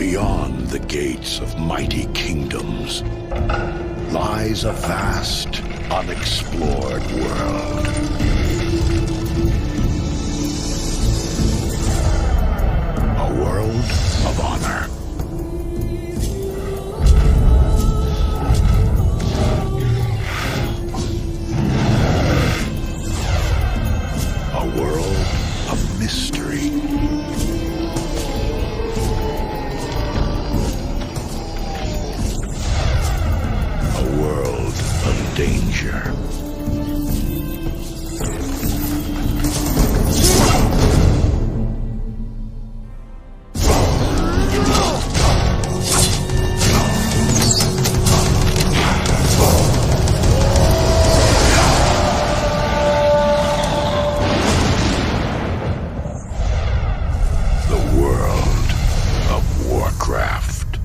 Beyond the gates of mighty kingdoms lies a vast, unexplored world. A world of honor. A world of mystery. A world of danger. Warcraft.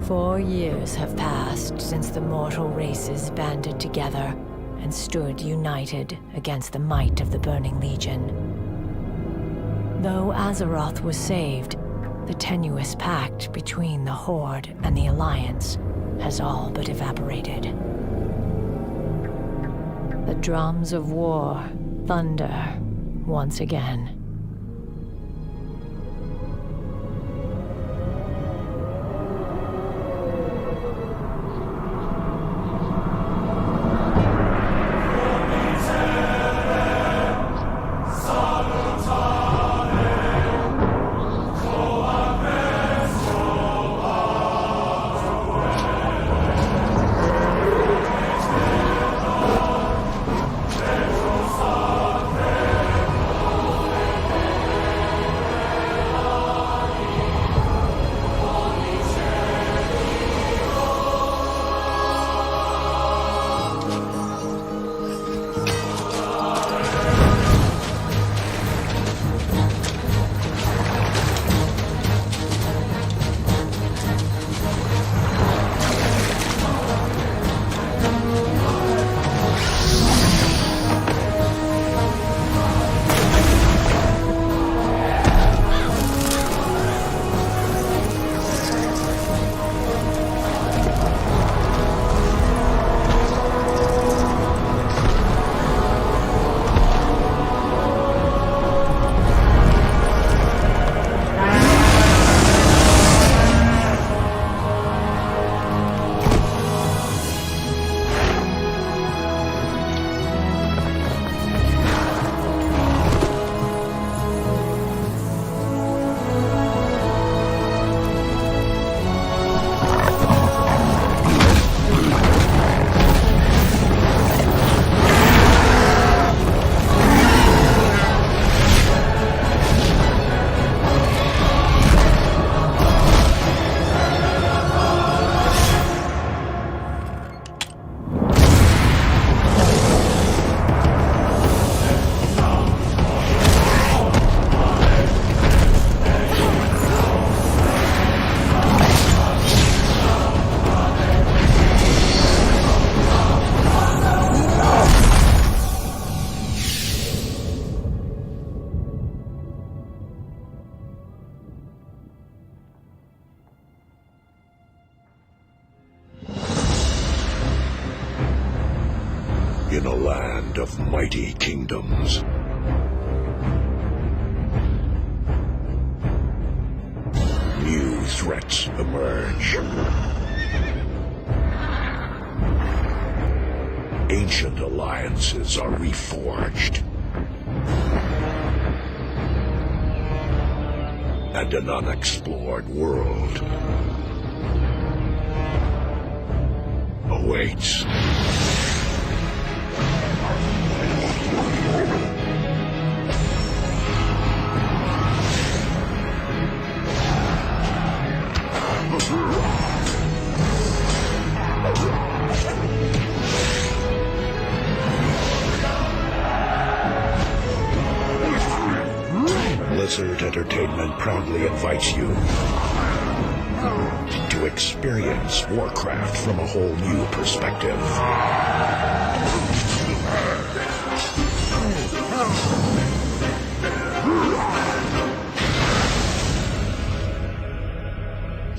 4 years have passed since the mortal races banded together and stood united against the might of the Burning Legion. Though Azeroth was saved, the tenuous pact between the Horde and the Alliance has all but evaporated. The drums of war thunder once again. In a land of mighty kingdoms, new threats emerge. Ancient alliances are reforged. And an unexplored world awaits. Blizzard Entertainment proudly invites you to experience Warcraft from a whole new perspective.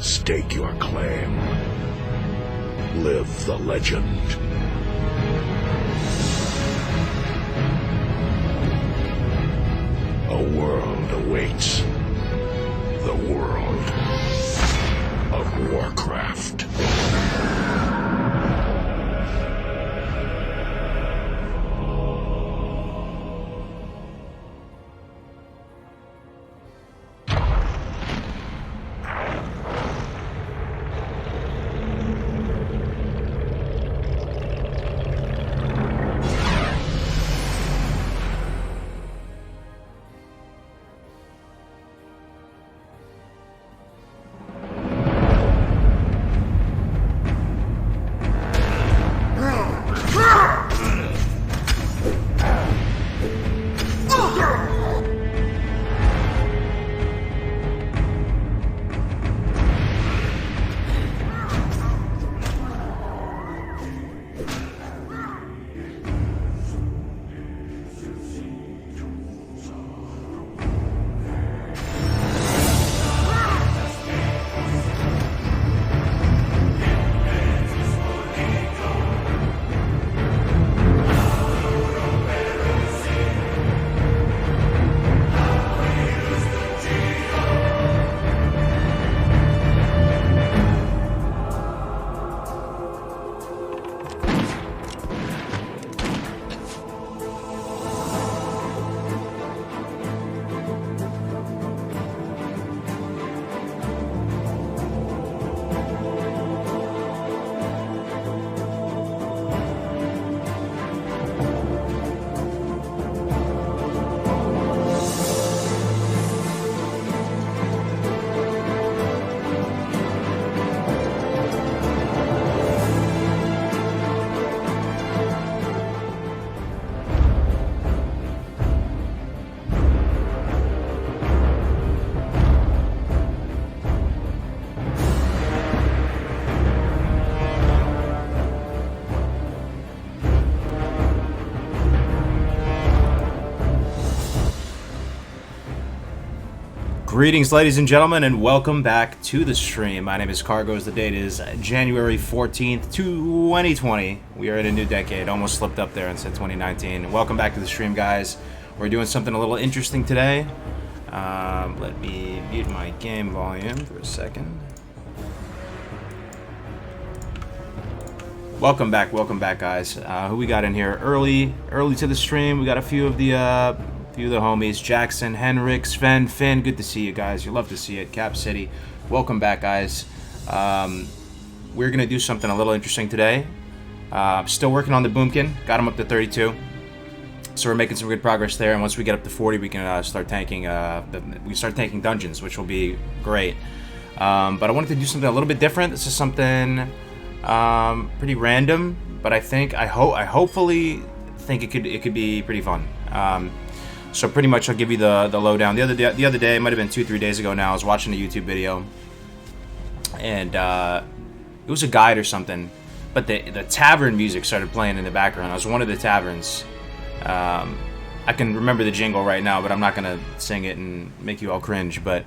Stake your claim. Live the legend. A world awaits. The world of Warcraft. Greetings, ladies and gentlemen, and welcome back to the stream. My name is Cargos. The date is January 14th, 2020. We are in a new decade. Almost slipped up there and said 2019. Welcome back to the stream, guys. We're doing something a little interesting today. Let me mute my game volume for a second. Welcome back, guys. Who we got in here? Early to the stream. We got a few of the homies. Jackson, Henrik, Sven, Finn. Good to see you guys. You love to see it. Cap City. Welcome back, guys. We're gonna do something a little interesting today. Still working on the Boomkin. Got him up to 32. So we're making some good progress there. And once we get up to 40, we can start tanking. We start tanking dungeons, which will be great. But I wanted to do something a little bit different. This is something pretty random, but I hopefully think it could be pretty fun. So pretty much I'll give you the lowdown. The other day, it might have been 2-3 days ago now, I was watching a YouTube video, and it was a guide or something, but the tavern music started playing in the background. I was one of the taverns. I can remember the jingle right now, but I'm not gonna sing it and make you all cringe, but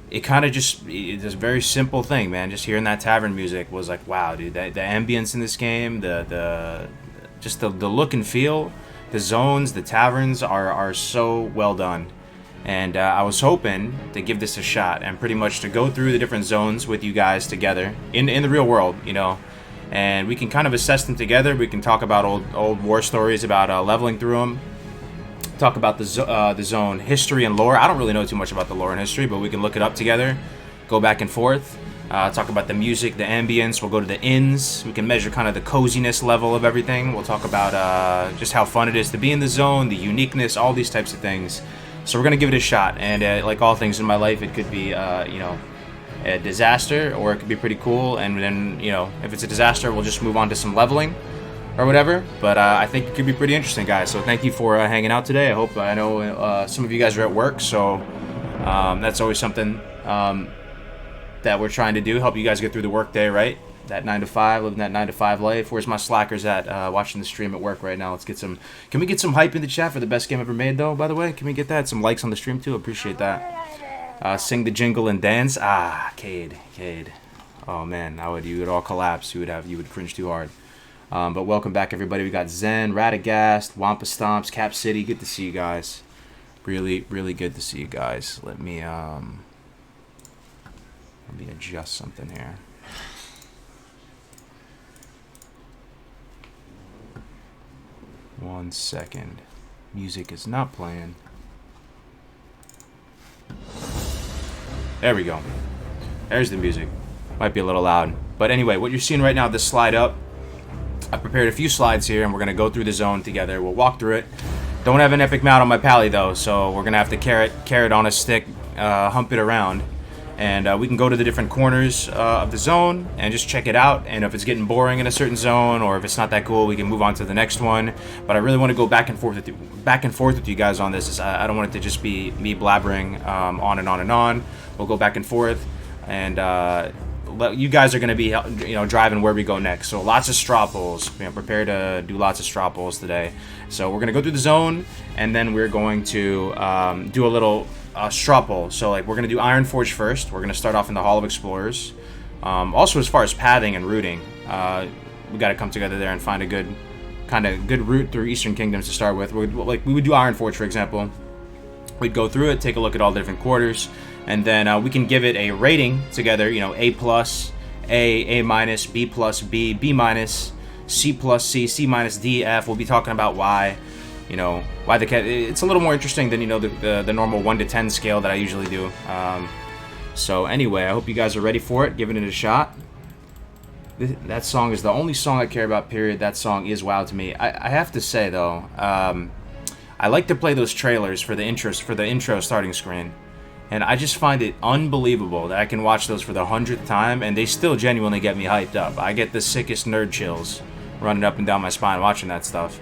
it kind of it's a very simple thing, man. Just hearing that tavern music was like, wow, dude, the ambience in this game, the just the look and feel, the zones, the taverns are so well done. And I was hoping to give this a shot and pretty much to go through the different zones with you guys together in the real world, you know. And we can kind of assess them together. We can talk about old war stories about leveling through them. Talk about the zone history and lore. I don't really know too much about the lore and history, but we can look it up together, go back and forth. Talk about the music, the ambience. We'll go to the inns. We can measure kind of the coziness level of everything. We'll talk about just how fun it is to be in the zone, the uniqueness, all these types of things. So we're going to give it a shot. And like all things in my life, it could be, you know, a disaster, or it could be pretty cool. And then, you know, if it's a disaster, we'll just move on to some leveling or whatever. But I think it could be pretty interesting, guys. So thank you for hanging out today. I know some of you guys are at work, so that's always something that we're trying to do, help you guys get through the workday, right? That 9 to 5, living that 9 to 5 life. Where's my slackers at watching the stream at work right now? Let's get some. Can we get some hype in the chat for the best game ever made, though? By the way, can we get that? Some likes on the stream too. Appreciate that. Sing the jingle and dance. Ah, Cade. Oh man, you would all collapse. You would cringe too hard. But welcome back, everybody. We got Zen, Radagast, Wampa Stomps, Cap City. Good to see you guys. Really, really good to see you guys. Let me adjust something here. One second. Music is not playing. There we go. There's the music. Might be a little loud. But anyway, what you're seeing right now, this slide up. I prepared a few slides here, and we're going to go through the zone together. We'll walk through it. Don't have an epic mount on my pally, though, so we're going to have to carrot on a stick, hump it around. And we can go to the different corners of the zone and just check it out. And if it's getting boring in a certain zone, or if it's not that cool, we can move on to the next one. But I really want to go back and forth with you guys on this. I don't want it to just be me blabbering on and on and on. We'll go back and forth, and you guys are going to be, you know, driving where we go next. So lots of straw polls. You know, prepare to do lots of straw polls today. So we're going to go through the zone, and then we're going to do a little straw poll. So like we're going to do Ironforge first. We're going to start off in the Hall of Explorers. Also, as far as pathing and routing, we got to come together there and find a good route through Eastern Kingdoms to start with. We would do Ironforge, for example. We'd go through it, take a look at all the different quarters, and then we can give it a rating together. You know, A+, A minus, B+, B, B minus, C+, C, C minus, D, F. We'll be talking about why. You know, why the cat. It's a little more interesting than, you know, the normal 1 to 10 scale that I usually do. So anyway, I hope you guys are ready for it. Giving it a shot. That song is the only song I care about, period. That song is wow to me. I have to say, though, I like to play those trailers for the intro starting screen. And I just find it unbelievable that I can watch those for the 100th time, and they still genuinely get me hyped up. I get the sickest nerd chills running up and down my spine watching that stuff.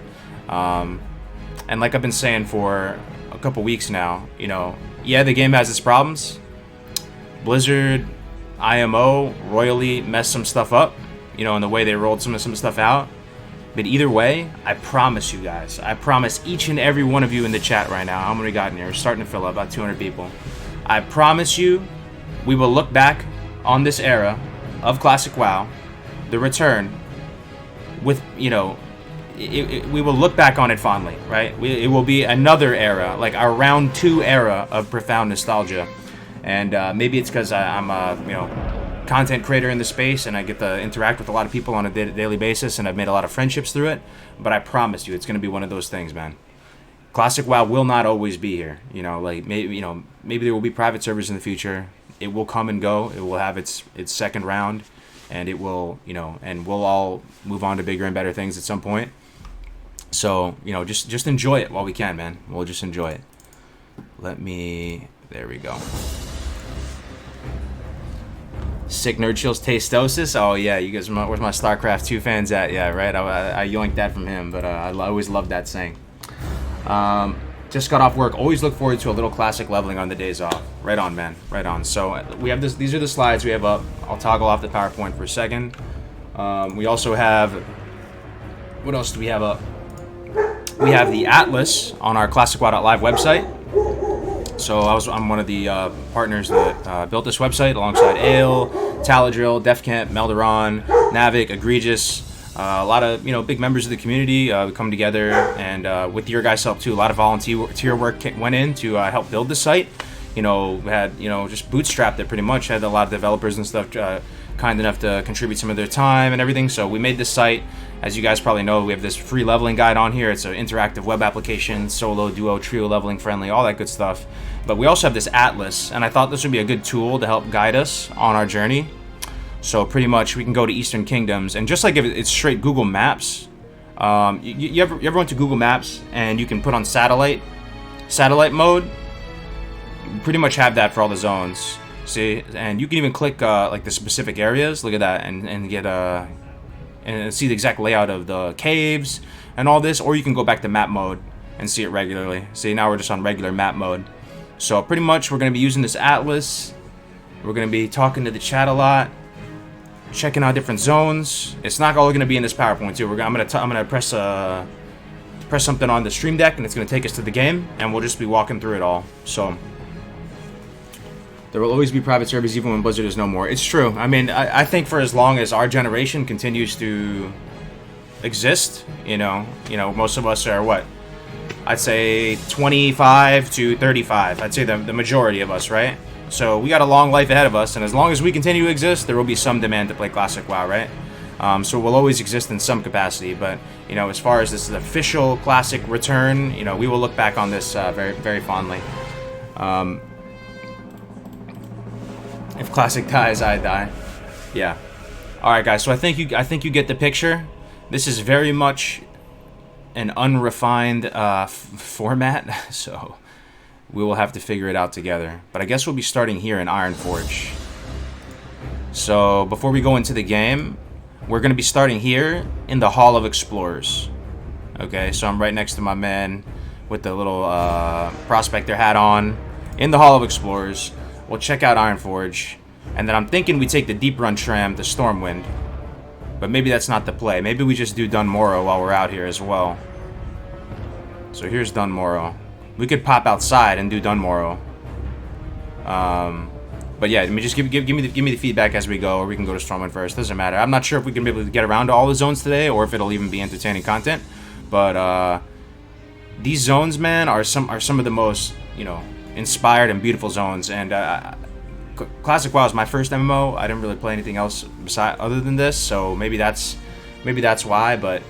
And like I've been saying for a couple weeks now, you know, yeah, the game has its problems. Blizzard, IMO, royally messed some stuff up, you know, in the way they rolled some stuff out. But either way, I promise you guys, I promise each and every one of you in the chat right now, how many we got in here? We're starting to fill up, about 200 people. I promise you, we will look back on this era of Classic WoW, the return, with, you know, we will look back on it fondly, right? It will be another era, like our round 2 era of profound nostalgia. And maybe it's because I'm a, you know, content creator in the space, and I get to interact with a lot of people on a daily basis, and I've made a lot of friendships through it. But I promise you, it's going to be one of those things, man. Classic WoW will not always be here. You know, like maybe there will be private servers in the future. It will come and go. It will have its second round, and it will, you know, and we'll all move on to bigger and better things at some point. So, you know, just enjoy it while we can, man. We'll just enjoy it. There we go. Sick nerd chills tastosis. Oh yeah, you guys, where's my StarCraft 2 fans at? Yeah, right. I yoinked that from him, but I always loved that saying. Just got off work. Always look forward to a little classic leveling on the days off. Right on, man. Right on. So we have this. These are the slides we have up. I'll toggle off the PowerPoint for a second. We also have. What else do we have up? We have the Atlas on our ClassicWow.live website. So I'm one of the partners that built this website alongside Ale, Taladrill, Defcamp, Melderon, Navic, Egregious, A lot of, big members of the community come together, and with your guys' help too, a lot of volunteer work went in to help build the site. We had, just bootstrapped it pretty much. Had a lot of developers and stuff kind enough to contribute some of their time and everything. So we made this site. As you guys probably know, we have this free leveling guide on here. It's an interactive web application, solo, duo, trio, leveling friendly, all that good stuff. But we also have this atlas, and I thought this would be a good tool to help guide us on our journey. So pretty much we can go to Eastern Kingdoms, and just like if it's straight Google Maps, you ever went to Google Maps and you can put on satellite mode? You pretty much have that for all the zones. See, and you can even click like the specific areas. Look at that, and get and see the exact layout of the caves and all this. Or you can go back to map mode and see it regularly. See, now we're just on regular map mode. So pretty much we're going to be using this atlas. We're going to be talking to the chat a lot, checking out different zones. It's not all going to be in this PowerPoint too. I'm going to press something on the stream deck, and it's going to take us to the game, and we'll just be walking through it all. So there will always be private servers even when Blizzard is no more. It's true. I mean, I think for as long as our generation continues to exist, most of us are what? I'd say 25 to 35. I'd say the majority of us, right? So we got a long life ahead of us, and as long as we continue to exist, there will be some demand to play Classic WoW, right? So we'll always exist in some capacity, but, as far as this official Classic return, we will look back on this very, very fondly. If Classic dies, I die. Yeah. Alright, guys, so I think you get the picture. This is very much an unrefined format, so we will have to figure it out together. But I guess we'll be starting here in Ironforge. So before we go into the game, we're going to be starting here in the Hall of Explorers. Okay, so I'm right next to my man with the little prospector hat on in the Hall of Explorers. We'll check out Ironforge, and then I'm thinking we take the Deep Run tram to Stormwind. But maybe that's not the play. Maybe we just do Dun Morrow while we're out here as well. So here's Dun Morrow. We could pop outside and do Dun Morrow. But yeah, just give me the feedback as we go, or we can go to Stormwind first. Doesn't matter. I'm not sure if we can be able to get around to all the zones today, or if it'll even be entertaining content. But these zones, man, are some of the most inspired and beautiful zones. And Classic WoW is my first MMO. I didn't really play anything else other than this, so maybe that's why. But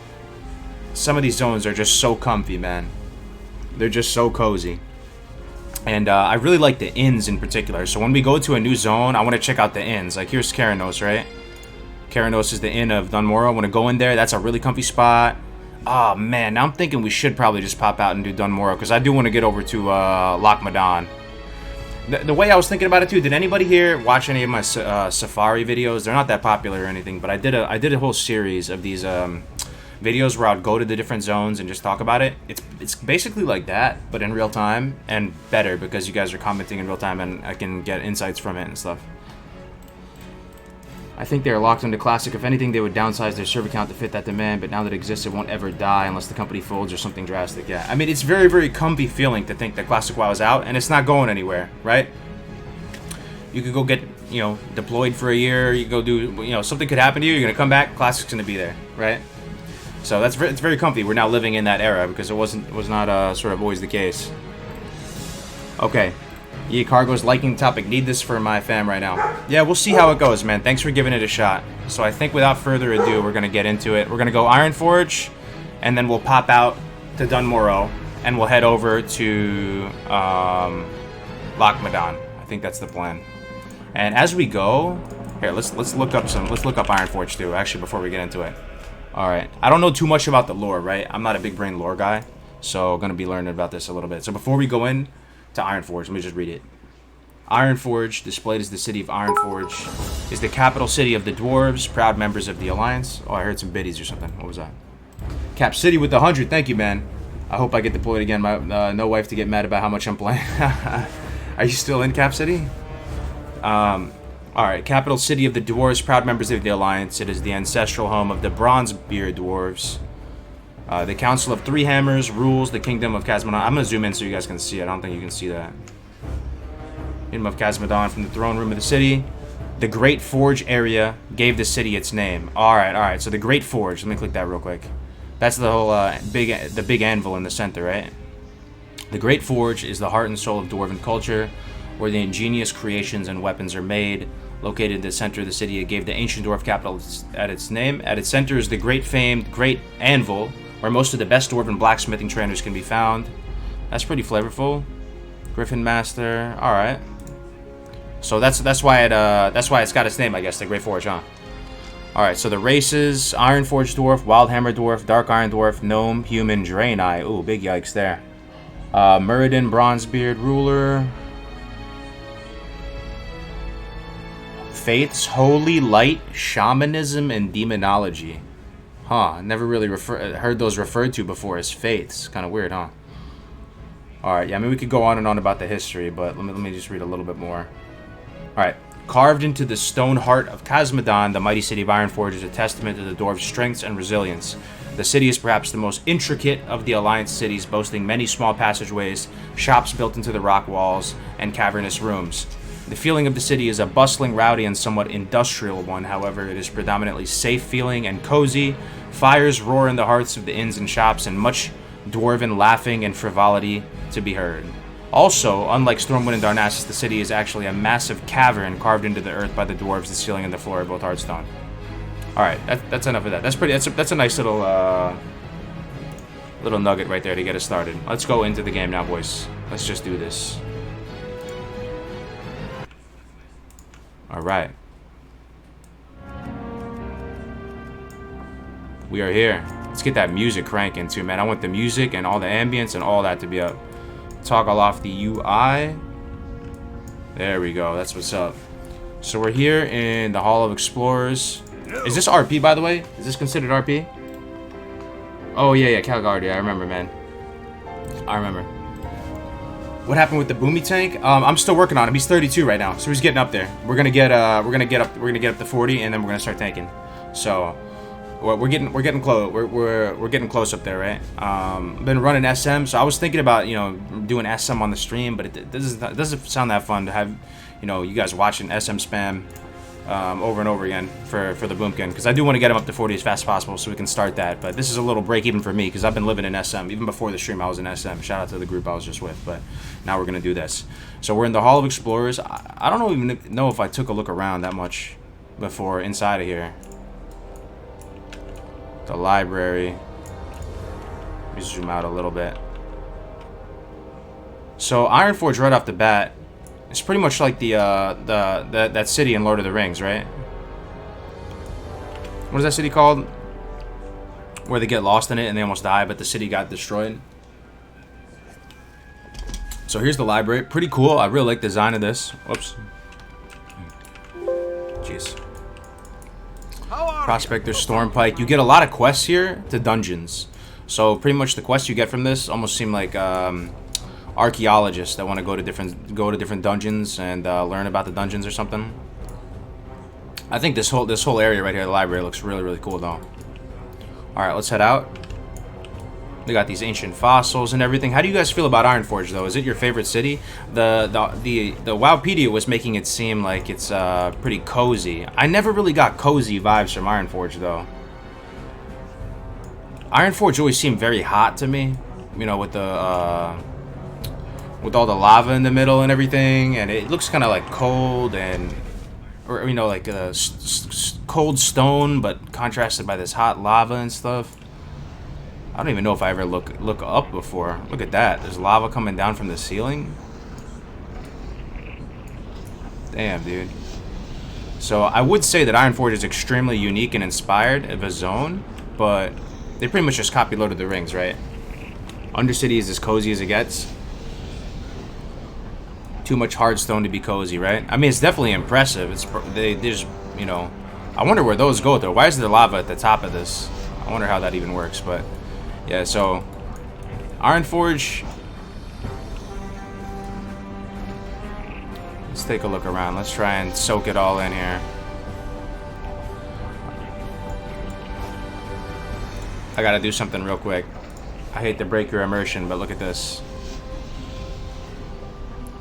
some of these zones are just so comfy, man. They're just so cozy. And I really like the inns in particular. So when we go to a new zone, I want to check out the inns. Like here's Keranos, right? Keranos is the inn of Dun Morrow. I want to go in there. That's a really comfy spot. Oh man, now I'm thinking we should probably just pop out and do Dun Morrow, because I do want to get over to Loch Madan. The way I was thinking about it too, did anybody here watch any of my Safari videos? They're not that popular or anything, but I did a whole series of these videos where I'd go to the different zones and just talk about it. It's basically like that, but in real time, and better because you guys are commenting in real time and I can get insights from it and stuff. I think they are locked into Classic. If anything, they would downsize their server count to fit that demand, but now that it exists, it won't ever die unless the company folds or something drastic. Yeah, I mean, it's very, very comfy feeling to think that Classic WoW is out, and it's not going anywhere, right? You could go get, deployed for a year, you could go do, something could happen to you, you're going to come back, Classic's going to be there, right? So it's very comfy. We're now living in that era, because it was not sort of always the case. Okay. Yeah, Cargo's liking the topic. Need this for my fam right now. Yeah, we'll see how it goes, man. Thanks for giving it a shot. So I think without further ado, we're going to get into it. We're going to go Ironforge, and then we'll pop out to Dun Morrow, and we'll head over to Loch Madan. I think that's the plan. And as we go, here, let's look up Ironforge too, actually, before we get into it. Alright, I don't know too much about the lore, right? I'm not a big brain lore guy, so I'm going to be learning about this a little bit. So before we go in to Ironforge, let me just read it. Ironforge, displayed as the city of Ironforge, is the capital city of the dwarves, proud members of the Alliance. Oh, I heard some biddies or something. What was that? Cap City with the 100. Thank you, man. I hope I get deployed again. My no wife to get mad about how much I'm playing. Are you still in Cap City? Alright, capital city of the dwarves, proud members of the Alliance. It is the ancestral home of the Bronzebeard dwarves. The Council of Three Hammers rules the Kingdom of Khazad-dûm. I'm going to zoom in so you guys can see it. I don't think you can see that. Kingdom of Khazad-dûm from the throne room of the city. The Great Forge area gave the city its name. Alright. So the Great Forge. Let me click that real quick. That's the whole the big anvil in the center, right? The Great Forge is the heart and soul of Dwarven culture, where the ingenious creations and weapons are made. Located in the center of the city, it gave the ancient dwarf capital at its name. At its center is the great famed Great Anvil, where most of the best dwarven blacksmithing trainers can be found. That's pretty flavorful. Griffin Master. All right. So that's why it's got its name, I guess, the Great Forge, huh? All right. So the races: Iron Forge Dwarf, Wildhammer Dwarf, Dark Iron Dwarf, Gnome, Human, Draenei. Ooh, big yikes there. Muradin, Bronzebeard, Ruler. Faiths: Holy Light, Shamanism, and Demonology. Huh, never really heard those referred to before as faiths. Kind of weird, huh? Alright, yeah, I mean, we could go on and on about the history, but let me just read a little bit more. Alright. Carved into the stone heart of Khazmodon, the mighty city of Ironforge is a testament to the dwarves' strengths and resilience. The city is perhaps the most intricate of the Alliance cities, boasting many small passageways, shops built into the rock walls, and cavernous rooms. The feeling of the city is a bustling, rowdy, and somewhat industrial one. However, it is predominantly safe-feeling and cozy. Fires roar in the hearts of the inns and shops, and much dwarven laughing and frivolity to be heard. Also, unlike Stormwind and Darnassus, the city is actually a massive cavern carved into the earth by the dwarves. The ceiling and the floor are both hardstone. All right, that's enough of that. That's a nice little little nugget right there to get us started. Let's go into the game now, boys. Let's just do this. All right. We are here. Let's get that music cranking too, man. I want the music and all the ambience and all that to be up. Toggle off the UI. There we go. That's what's up. So we're here in the Hall of Explorers. Is this RP, by the way? Is this considered RP? Oh, yeah, Calgardia. I remember, man. I remember. What happened with the Boomy tank? I'm still working on him. He's 32 right now, so he's getting up there. We're gonna get up to 40, and then we're gonna start tanking. So we're getting close. We're getting close up there, right? Been running SM, so I was thinking about doing SM on the stream, but it doesn't sound that fun to have you guys watching SM spam over and over again for the Boomkin, because I do want to get him up to 40 as fast as possible so we can start that. But this is a little break even for me, because I've been living in SM. Even before the stream I was in SM. Shout out to the group I was just with. But now we're going to do this. So we're in the Hall of Explorers. I don't even know if I took a look around that much before inside of here. The library. Let me zoom out a little bit. So Ironforge right off the bat, it's pretty much like that city in Lord of the Rings, right? What is that city called? Where they get lost in it and they almost die, but the city got destroyed. So here's the library. Pretty cool. I really like the design of this. Whoops. Jeez. Prospector, Stormpike. You get a lot of quests here to dungeons. So pretty much the quests you get from this almost seem like archaeologists that want to go to different dungeons and learn about the dungeons or something. I think this whole area right here, the library, looks really cool though. All right, let's head out. We got these ancient fossils and everything. How do you guys feel about Ironforge though? Is it your favorite city? The Wowpedia was making it seem like it's pretty cozy. I never really got cozy vibes from Ironforge though. Ironforge always seemed very hot to me. With all the lava in the middle and everything, and it looks kind of like cold like a cold stone, but contrasted by this hot lava and stuff. I don't even know if I ever look up before. Look at that. There's lava coming down from the ceiling. Damn, dude. So I would say that Ironforge is extremely unique and inspired of a zone, but they pretty much just copy Lord of the Rings, right? Undercity is as cozy as it gets. Too much hardstone to be cozy, right? I mean, it's definitely impressive. There's I wonder where those go though. Why is there lava at the top of this? I wonder how that even works. But yeah, so Ironforge. Let's take a look around. Let's try and soak it all in here. I gotta do something real quick. I hate to break your immersion, but look at this.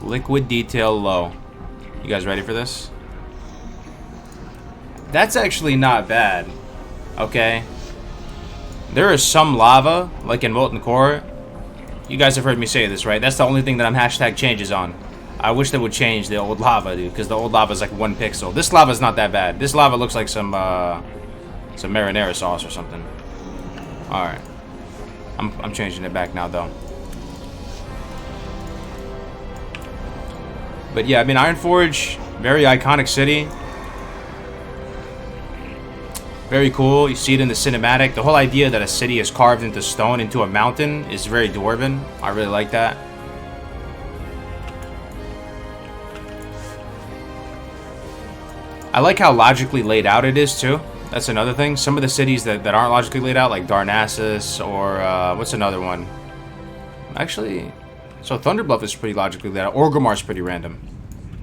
Liquid detail low. You guys ready for this? That's actually not bad. Okay. There is some lava, like in Molten Core. You guys have heard me say this, right? That's the only thing that I'm hashtag changes on. I wish they would change the old lava, dude, because the old lava is like 1 pixel. This lava is not that bad. This lava looks like some marinara sauce or something. Alright. I'm changing it back now, though. But yeah, I mean, Ironforge, very iconic city. Very cool. You see it in the cinematic. The whole idea that a city is carved into stone, into a mountain, is very dwarven. I really like that. I like how logically laid out it is, too. That's another thing. Some of the cities that aren't logically laid out, like Darnassus, or what's another one? Actually, so Thunderbluff is pretty logically laid out. Orgrimmar's pretty random.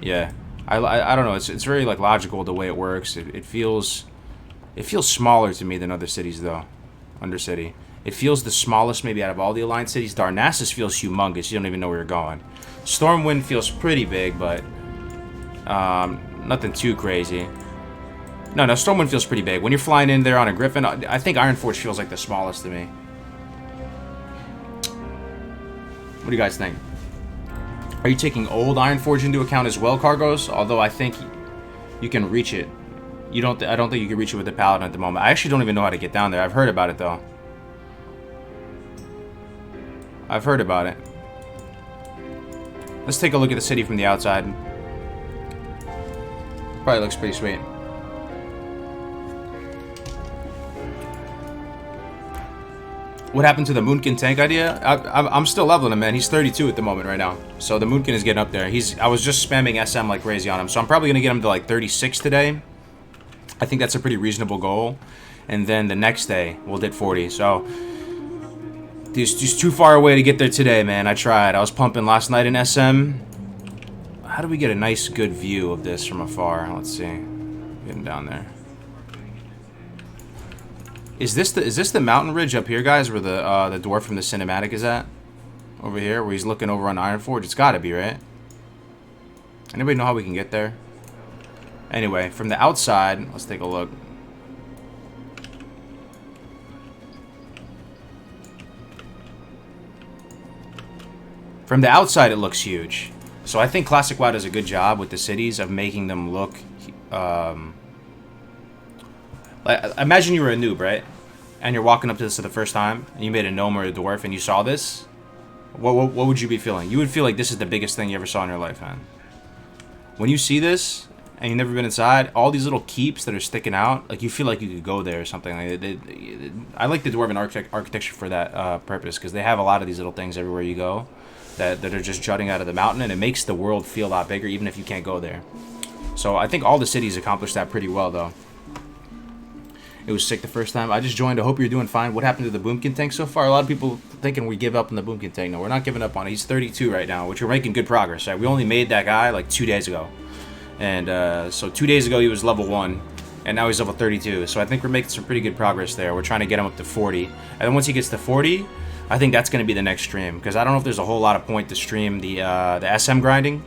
Yeah. I don't know. It's very, like, logical the way it works. It feels smaller to me than other cities, though. Undercity. It feels the smallest, maybe, out of all the Alliance cities. Darnassus feels humongous. You don't even know where you're going. Stormwind feels pretty big, but nothing too crazy. No, Stormwind feels pretty big. When you're flying in there on a Griffin, I think Ironforge feels like the smallest to me. What do you guys think? Are you taking old Ironforge into account as well, Cargos? Although I think you can reach it. I don't think you can reach it with the Paladin at the moment. I actually don't even know how to get down there. I've heard about it, though. I've heard about it. Let's take a look at the city from the outside. Probably looks pretty sweet. What happened to the Moonkin tank idea? I'm still leveling him, man. He's 32 at the moment right now. So the Moonkin is getting up there. I was just spamming SM like crazy on him. So I'm probably going to get him to like 36 today. I think that's a pretty reasonable goal. And then the next day, we'll hit 40. So it's just too far away to get there today, man. I tried. I was pumping last night in SM. How do we get a nice, good view of this from afar? Let's see. Getting down there. Is this the mountain ridge up here, guys, where the dwarf from the cinematic is at? Over here, where he's looking over on Ironforge? It's gotta be, right? Anybody know how we can get there? Anyway, from the outside, let's take a look. From the outside, it looks huge. So I think Classic WoW does a good job with the cities of making them look... like, imagine you were a noob, right? And you're walking up to this for the first time, and you made a gnome or a dwarf, and you saw this. What would you be feeling? You would feel like this is the biggest thing you ever saw in your life, man. When you see this, and you've never been inside, all these little keeps that are sticking out, like you feel like you could go there or something. Like I like the Dwarven architecture for that purpose, because they have a lot of these little things everywhere you go that are just jutting out of the mountain, and it makes the world feel a lot bigger, even if you can't go there. So I think all the cities accomplished that pretty well, though. It was sick the first time. I just joined. I hope you're doing fine. What happened to the Boomkin tank so far? A lot of people thinking we give up on the Boomkin tank. No, we're not giving up on it. He's 32 right now, which we're making good progress. Right? We only made that guy like 2 days ago. And so 2 days ago he was level 1, and now he's level 32. So I think we're making some pretty good progress there. We're trying to get him up to 40. And then once he gets to 40, I think that's going to be the next stream. Because I don't know if there's a whole lot of point to stream the SM grinding.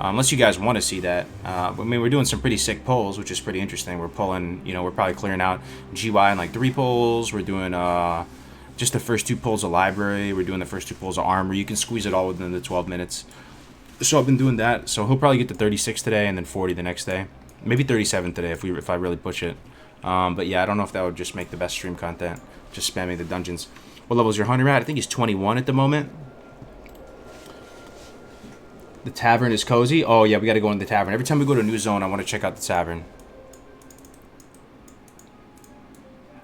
Unless you guys want to see that. I mean, we're doing some pretty sick pulls, which is pretty interesting. We're pulling, you know, we're probably clearing out GY in like 3 pulls. We're doing just the first 2 pulls of library. We're doing the first 2 pulls of armor. You can squeeze it all within the 12 minutes. So I've been doing that. So he'll probably get to 36 today and then 40 the next day. Maybe 37 today if I really push it. But yeah, I don't know if that would just make the best stream content. Just spamming the dungeons. What level is your hunter at? I think he's 21 at the moment. The tavern is cozy. Oh, yeah, we got to go in the tavern. Every time we go to a new zone, I want to check out the tavern.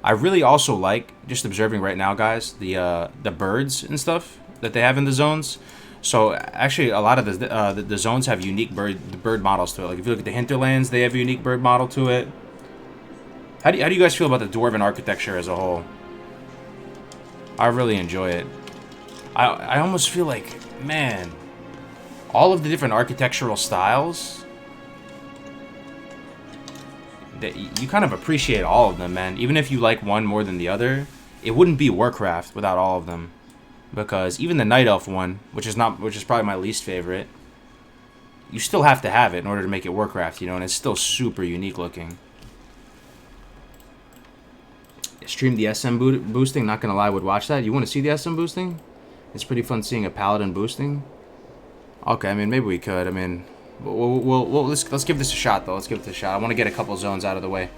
I really also like, just observing right now, guys, the birds and stuff that they have in the zones. So, actually, a lot of the zones have unique bird models to it. Like, if you look at the Hinterlands, they have a unique bird model to it. How do you guys feel about the Dwarven architecture as a whole? I really enjoy it. I almost feel like, man... all of the different architectural styles, that you kind of appreciate all of them, man. Even if you like one more than the other, it wouldn't be Warcraft without all of them. Because even the Night Elf one, which is probably my least favorite, you still have to have it in order to make it Warcraft, you know, and it's still super unique looking. Stream the SM boosting. Not gonna lie, would watch that. You want to see the SM boosting? It's pretty fun seeing a paladin boosting. Okay, I mean maybe we could. I mean, let's give this a shot though. Let's give it a shot. I want to get a couple zones out of the way.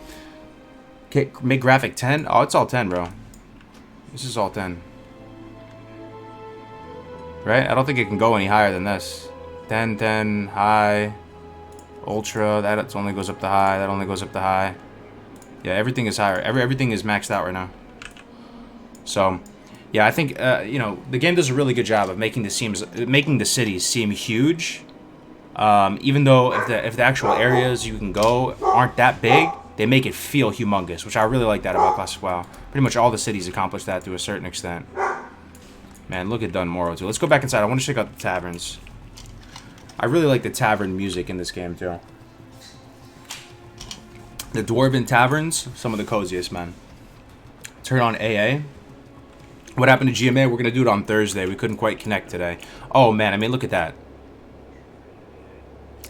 Okay, make graphic 10. Oh, it's all 10, bro. This is all 10. Right? I don't think it can go any higher than this. 10, 10, high, ultra. That only goes up to high. That only goes up to high. Yeah, everything is higher. Everything is maxed out right now. So, yeah, I think you know, the game does a really good job of making the cities seem huge. Even though if the actual areas you can go aren't that big, they make it feel humongous, which I really like that about Classic WoW. Pretty much all the cities accomplish that to a certain extent. Man, look at Dunmorrow too. Let's go back inside. I want to check out the taverns. I really like the tavern music in this game too. The Dwarven taverns, some of the coziest, man. Turn on AA. What happened to GMA? We're going to do it on Thursday. We couldn't quite connect today. Oh, man. I mean, look at that.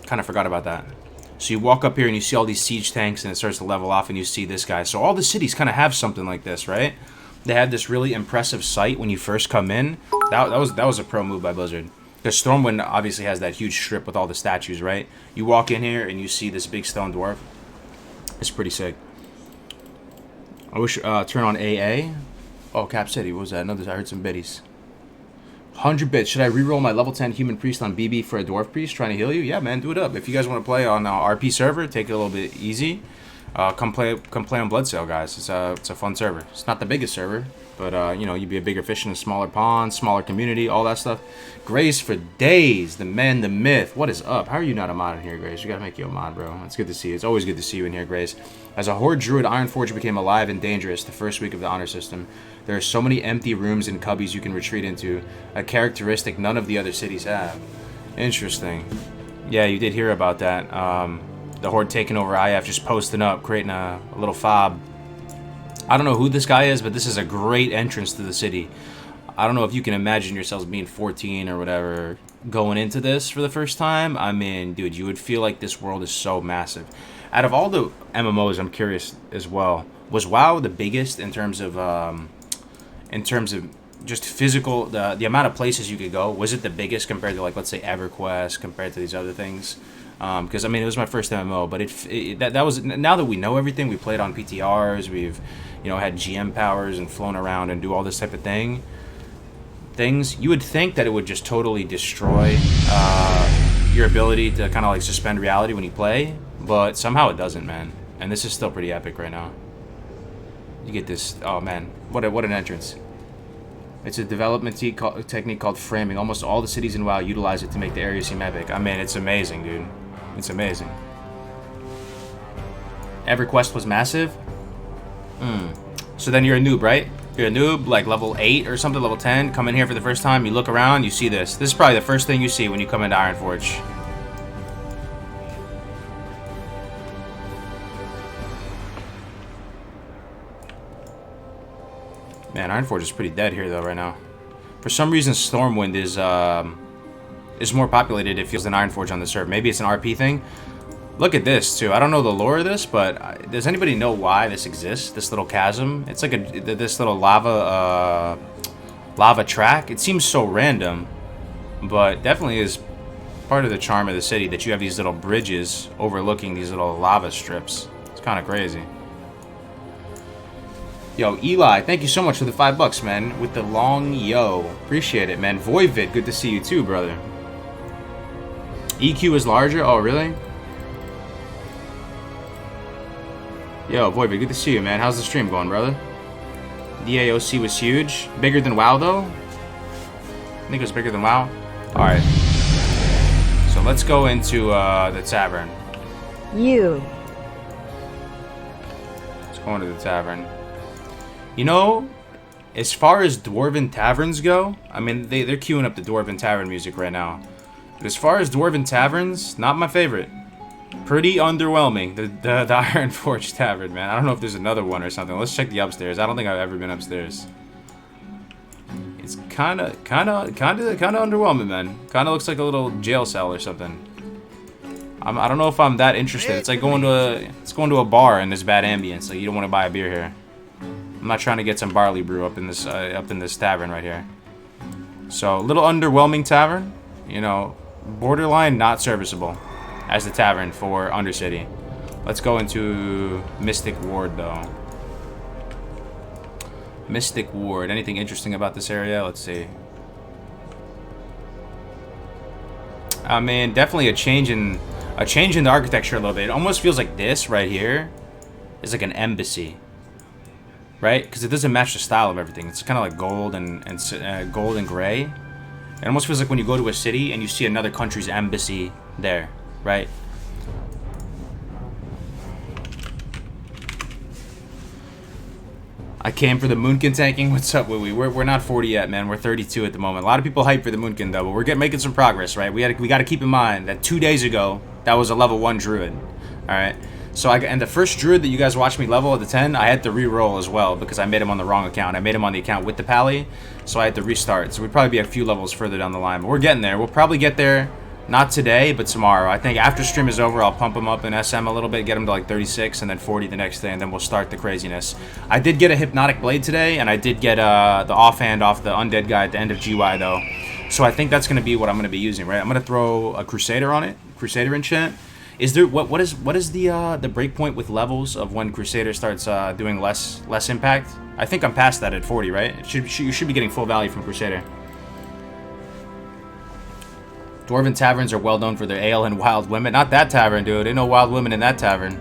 Kind of forgot about that. So you walk up here and you see all these siege tanks and it starts to level off and you see this guy. So all the cities kind of have something like this, right? They have this really impressive sight when you first come in. That was a pro move by Blizzard. Because Stormwind obviously has that huge strip with all the statues, right? You walk in here and you see this big stone dwarf. It's pretty sick. I wish turn on AA. Oh, Cap City. What was that? I heard some biddies. 100 bits. Should I reroll my level 10 human priest on BB for a dwarf priest trying to heal you? Yeah, man, do it up. If you guys want to play on RP server, take it a little bit easy. Come play on Bloodsail, guys. It's a fun server. It's not the biggest server, but you know, you'd be a bigger fish in a smaller pond, smaller community, all that stuff. Grace for days, the man, the myth. What is up? How are you not a mod in here, Grace? You gotta make you a mod, bro. It's good to see you. It's always good to see you in here, Grace. As a horde druid, Ironforge became alive and dangerous the first week of the honor system. There are so many empty rooms and cubbies you can retreat into, a characteristic none of the other cities have. Interesting. Yeah, you did hear about that. The horde taking over IF, just posting up, creating a little fob. I don't know who this guy is, but this is a great entrance to the city. I don't know if you can imagine yourselves being 14 or whatever going into this for the first time. I mean, dude, you would feel like this world is so massive. Out of all the MMOs, I'm curious as well, was WoW the biggest in terms of just physical, the amount of places you could go? Was it the biggest compared to, like, let's say EverQuest, compared to these other things? Because I mean, it was my first MMO, but that was, now that we know everything, we played on PTRs, we've, you know, had GM powers and flown around and do all this type of things. You would think that it would just totally destroy your ability to kind of like suspend reality when you play, but somehow it doesn't, man. And this is still pretty epic right now. You get this, oh man, what an entrance. It's a development technique called framing. Almost all the cities in WoW utilize it to make the area seem epic. I mean, it's amazing, dude. It's amazing. EverQuest was massive? So then you're a noob, right? You're a noob, like level 8 or something, level 10. Come in here for the first time, you look around, you see this. This is probably the first thing you see when you come into Ironforge. Man, Ironforge is pretty dead here, though, right now. For some reason, Stormwind is more populated, it feels, than Ironforge on the server. Maybe it's an RP thing. Look at this, too. I don't know the lore of this, but does anybody know why this exists? This little chasm? It's like this little lava track. It seems so random, but definitely is part of the charm of the city that you have these little bridges overlooking these little lava strips. It's kind of crazy. Yo, Eli, thank you so much for the $5, man. With the long yo. Appreciate it, man. Voivod, good to see you too, brother. EQ is larger? Oh, really? Yo, Voivod, good to see you, man. How's the stream going, brother? DAOC was huge. Bigger than WoW, though? I think it was bigger than WoW. Alright. So let's go into the tavern. You. Let's go into the tavern. You know, as far as Dwarven taverns go, I mean, they're queuing up the Dwarven tavern music right now. But as far as Dwarven taverns, not my favorite. Pretty underwhelming, the Ironforge tavern, man. I don't know if there's another one or something. Let's check the upstairs. I don't think I've ever been upstairs. It's kind of underwhelming, man. Kind of looks like a little jail cell or something. I don't know if I'm that interested. It's like going to a bar and there's bad ambience. Like, you don't want to buy a beer here. I'm not trying to get some barley brew up in this tavern right here. So, a little underwhelming tavern. You know, borderline not serviceable as the tavern for Undercity. Let's go into Mystic Ward, though. Mystic Ward. Anything interesting about this area? Let's see. I mean, definitely a change in the architecture a little bit. It almost feels like this right here is like an embassy, right? Because it doesn't match the style of everything. It's kind of like gold and gold and gray. It almost feels like when you go to a city and you see another country's embassy there, right? I came for the Moonkin tanking. What's up, Wee? We're not 40 yet, man. We're 32 at the moment. A lot of people hype for the Moonkin, though, but we're making some progress, right? We got to keep in mind that 2 days ago, that was a level 1 druid, all right? So and the first druid that you guys watched me level at the 10, I had to re-roll as well because I made him on the wrong account. I made him on the account with the pally, so I had to restart. So we'd probably be a few levels further down the line, but we're getting there. We'll probably get there. Not today, but tomorrow. I think after stream is over, I'll pump him up in SM a little bit, get him to like 36, and then 40 the next day, and then we'll start the craziness. I did get a Hypnotic Blade today, and I did get the offhand off the Undead guy at the end of GY, though. So I think that's going to be what I'm going to be using, right? I'm going to throw a Crusader on it, Crusader enchant. Is there what is the breakpoint with levels of when Crusader starts doing less impact? I think I'm past that at 40, right? You should be getting full value from Crusader. Dwarven taverns are well known for their ale and wild women. Not that tavern, dude. Ain't no wild women in that tavern.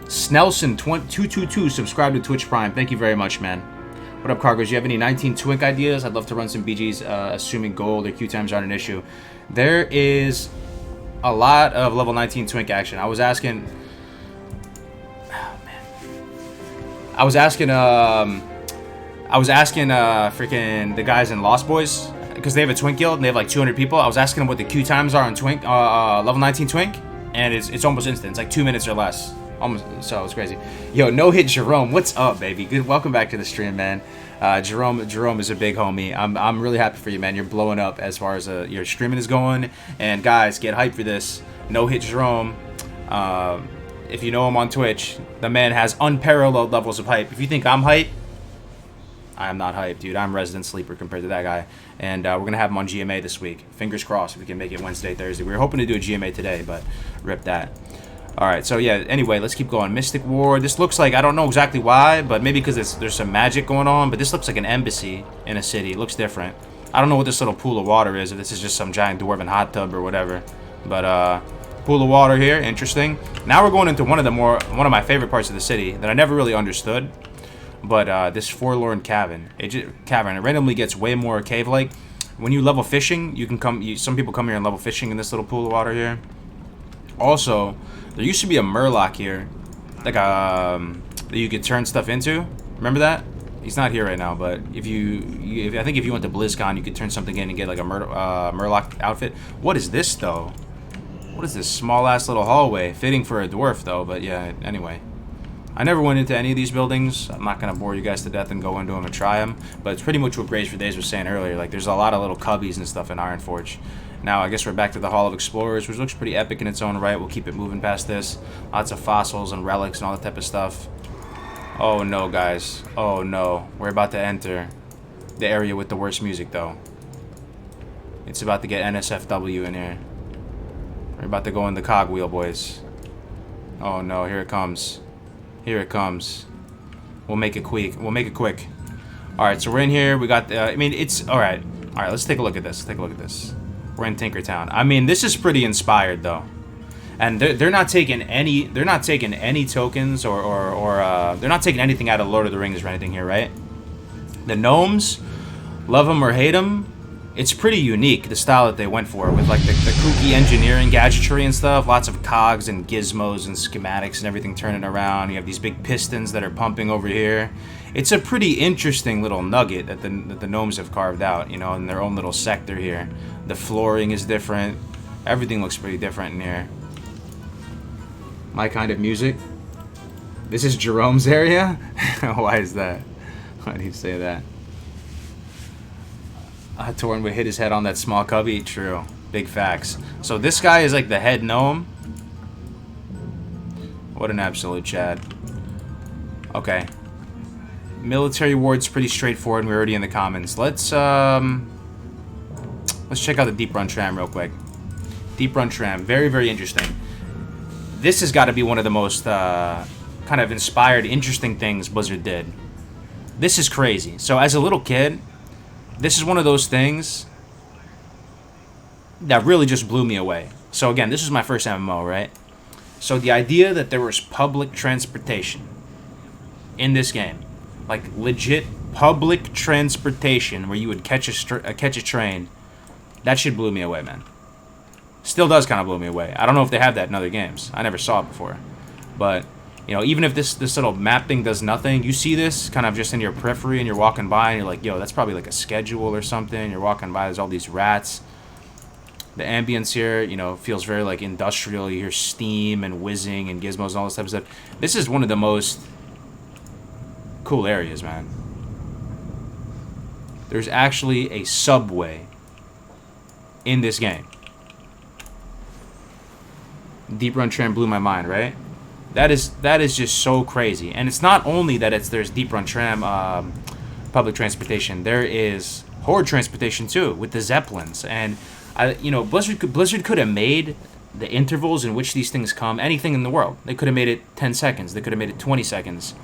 Snelson222 subscribe to Twitch Prime. Thank you very much, man. What up, Cargos? You have any 19 Twink ideas? I'd love to run some BGs, assuming gold or Q times aren't an issue. There is a lot of level 19 Twink action. I was asking... Oh, man. I was asking freaking the guys in Lost Boys, because they have a Twink guild and they have like 200 people. I was asking them what the Q times are on Twink, level 19 Twink, and it's almost instant. It's like 2 minutes or less. Almost, so it's crazy. Yo, no hit Jerome, what's up, baby? Good, welcome back to the stream, man. Jerome is a big homie. I'm really happy for you, man. You're blowing up as far as your streaming is going. And guys, get hyped for this. No hit Jerome. If you know him on Twitch, the man has unparalleled levels of hype. If you think I'm hype, I am not hype, dude. I'm resident sleeper compared to that guy. And we're going to have him on GMA this week. Fingers crossed if we can make it Wednesday, Thursday. We were hoping to do a GMA today, but rip that. Alright, so yeah, anyway, let's keep going. Mystic Ward. This looks like, I don't know exactly why, but maybe because there's some magic going on, but this looks like an embassy in a city. It looks different. I don't know what this little pool of water is, if this is just some giant dwarven hot tub or whatever. But, pool of water here, interesting. Now we're going into one of my favorite parts of the city that I never really understood. But this Forlorn Cavern, it randomly gets way more cave-like. When you level fishing, you can come. Some people come here and level fishing in this little pool of water here. Also, there used to be a Murloc here, like that you could turn stuff into. Remember that? He's not here right now, but I think if you went to BlizzCon, you could turn something in and get like a Murloc outfit. What is this though? What is this small ass little hallway? Fitting for a dwarf though, but yeah. Anyway. I never went into any of these buildings. I'm not going to bore you guys to death and go into them and try them. But it's pretty much what Graves for Days was saying earlier. Like, there's a lot of little cubbies and stuff in Ironforge. Now, I guess we're back to the Hall of Explorers, which looks pretty epic in its own right. We'll keep it moving past this. Lots of fossils and relics and all that type of stuff. Oh, no, guys. Oh, no. We're about to enter the area with the worst music, though. It's about to get NSFW in here. We're about to go in the cogwheel, boys. Oh, no. Here it comes. Here it comes. We'll make it quick. We'll make it quick. Alright, so we're in here. We got I mean, it's... Alright. Alright, let's take a look at this. Take a look at this. We're in Tinkertown. I mean, this is pretty inspired, though. And they're not taking any... They're not taking any tokens or they're not taking anything out of Lord of the Rings or anything here, right? The gnomes, love them or hate them, it's pretty unique, the style that they went for, with like the kooky engineering gadgetry and stuff. Lots of cogs and gizmos and schematics and everything turning around. You have these big pistons that are pumping over here. It's a pretty interesting little nugget that the gnomes have carved out, you know, in their own little sector here. The flooring is different. Everything looks pretty different in here. My kind of music. This is Jerome's area? Why is that? Why do you say that? Torn would hit his head on that small cubby. True. Big facts. So this guy is like the head gnome. What an absolute Chad. Okay. Military ward's pretty straightforward. We're already in the commons. Let's check out the Deep Run Tram real quick. Deep Run Tram, very, very interesting. This has got to be one of the most kind of inspired, interesting things Blizzard did. This is crazy. So as a little kid, this is one of those things that really just blew me away. So again, this was my first MMO, right? So the idea that there was public transportation in this game, like legit public transportation where you would catch a train, that shit blew me away, man. Still does kind of blow me away. I don't know if they have that in other games. I never saw it before. But, you know, even if this little map thing does nothing, you see this kind of just in your periphery and you're walking by and you're like, yo, that's probably like a schedule or something. You're walking by, there's all these rats. The ambience here, you know, feels very like industrial. You hear steam and whizzing and gizmos and all this type of stuff. This is one of the most cool areas, man. There's actually a subway in this game. Deep Run Tram blew my mind, right? That is just so crazy. And it's not only that there's Deep Run Tram public transportation. There is Horde transportation too with the Zeppelins. And you know, Blizzard could have made the intervals in which these things come anything in the world. They could have made it 10 seconds. They could have made it 20 seconds.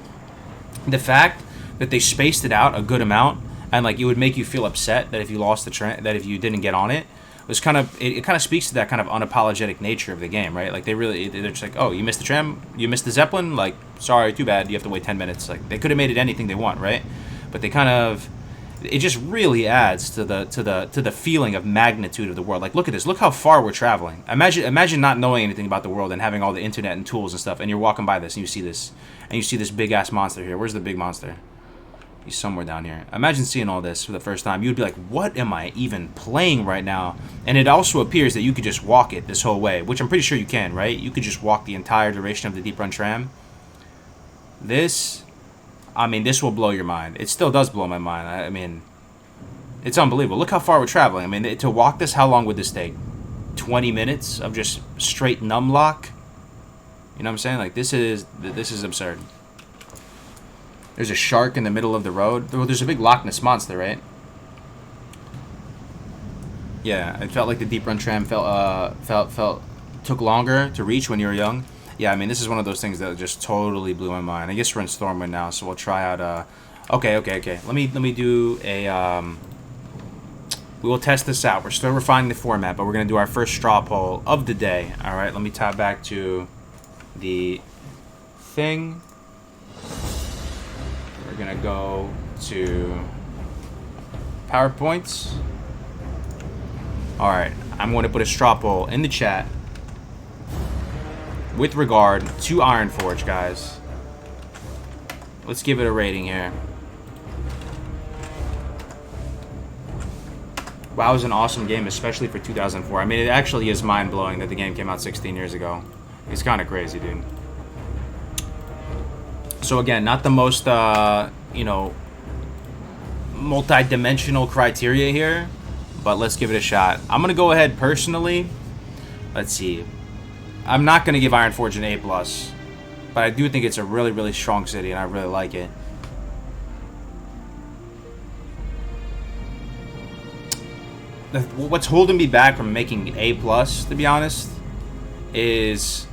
The fact that they spaced it out a good amount and like it would make you feel upset that if you lost the train, that if you didn't get on it, was kind of it kind of speaks to that kind of unapologetic nature of the game, right? Like they're just like, oh, you missed the tram, you missed the Zeppelin, like sorry, too bad, you have to wait 10 minutes. Like they could have made it anything they want, right? But they kind of, it just really adds to the feeling of magnitude of the world. Like look at this, look how far we're traveling. Imagine not knowing anything about the world and having all the internet and tools and stuff, and you're walking by this and you see this big ass monster here. Where's the big monster? He's somewhere down here. Imagine seeing all this for the first time. You'd be like, what am I even playing right now? And it also appears that you could just walk it this whole way, which I'm pretty sure you can, right? You could just walk the entire duration of the Deep Run Tram. This will blow your mind. It still does blow my mind. I mean, it's unbelievable. Look how far we're traveling. I mean, to walk this, how long would this take? 20 minutes of just straight numlock? You know what I'm saying? Like, this is absurd. There's a shark in the middle of the road. There's a big Loch Ness monster, right? Yeah, it felt like the Deep Run Tram took longer to reach when you were young. Yeah, I mean, this is one of those things that just totally blew my mind. I guess we're in Stormwind now, so we'll try out. Okay. Let me do a. We will test this out. We're still refining the format, but we're gonna do our first straw poll of the day. All right, let me tap back to the thing. We're gonna go to PowerPoints. All right, I'm going to put a straw poll in the chat with regard to Ironforge, guys. Let's give it a rating here. WoW is an awesome game, especially for 2004. I mean, it actually is mind-blowing that the game came out 16 years ago. It's kind of crazy, dude. So again, not the most, you know, multi-dimensional criteria here, but let's give it a shot. I'm going to go ahead personally. Let's see. I'm not going to give Ironforge an A+, but I do think it's a really, really strong city, and I really like it. What's holding me back from making A+, to be honest, is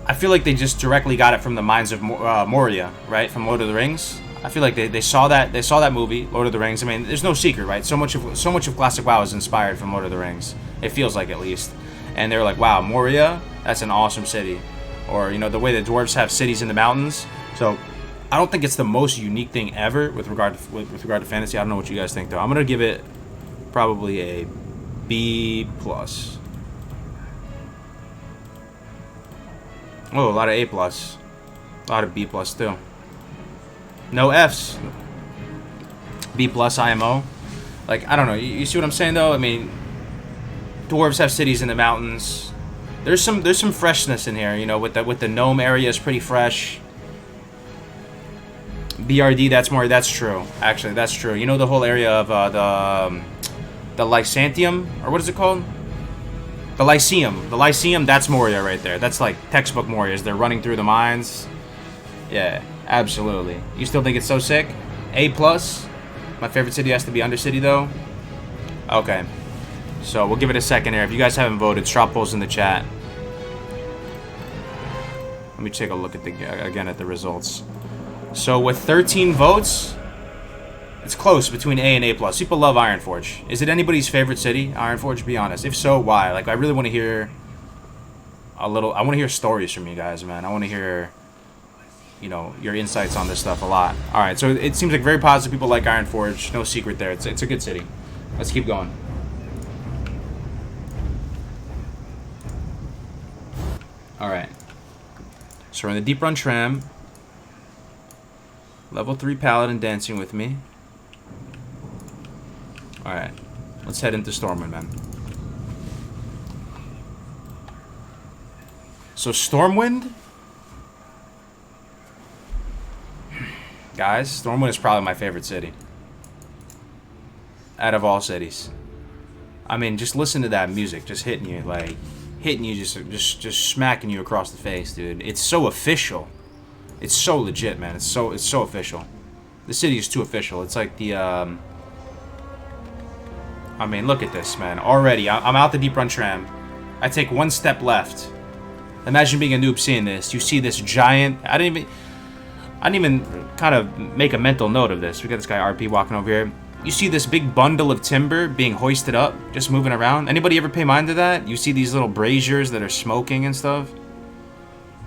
I feel like they just directly got it from the minds of Moria, right? From Lord of the Rings. I feel like they saw that movie, Lord of the Rings. I mean, there's no secret, right? So much of classic WoW is inspired from Lord of the Rings. It feels like, at least. And they were like, wow, Moria, that's an awesome city. Or, you know, the way the dwarves have cities in the mountains. So I don't think it's the most unique thing ever with regard to fantasy. I don't know what you guys think, though. I'm gonna give it probably a B+. Oh, a lot of A+. A lot of B+ too. No Fs. B+ IMO. Like, I don't know. You see what I'm saying, though? I mean, dwarves have cities in the mountains. There's some freshness in here, you know, with the gnome area is pretty fresh. BRD, that's true. Actually, that's true. You know the whole area of the Lycantium, or what is it called? The Lyceum. The Lyceum, that's Moria right there. That's like textbook Morias. They're running through the mines. Yeah. Absolutely. You still think it's so sick? A+. My favorite city has to be Undercity, though. Okay. So we'll give it a second here. If you guys haven't voted, straw polls in the chat. Let me take a look at again at the results. So with 13 votes, it's close between A and A+. People love Ironforge. Is it anybody's favorite city, Ironforge? Be honest. If so, why? Like, I really want to hear I want to hear stories from you guys, man. I want to hear, you know, your insights on this stuff a lot. All right, so it seems like very positive. People like Ironforge. No secret there. It's a good city. Let's keep going. All right. So we're in the Deep Run Tram. Level 3 Paladin dancing with me. Alright. Let's head into Stormwind, man. So Stormwind? Guys, Stormwind is probably my favorite city. Out of all cities. I mean, just listen to that music just hitting you, like... hitting you, just smacking you across the face, dude. It's so official. It's so legit, man. It's so official. The city is too official. It's like the I mean, look at this, man. Already, I'm out the Deep Run Tram. I take one step left. Imagine being a noob seeing this. You see this giant. I didn't even kind of make a mental note of this. We got this guy RP walking over here. You see this big bundle of timber being hoisted up, just moving around. Anybody ever pay mind to that? You see these little braziers that are smoking and stuff?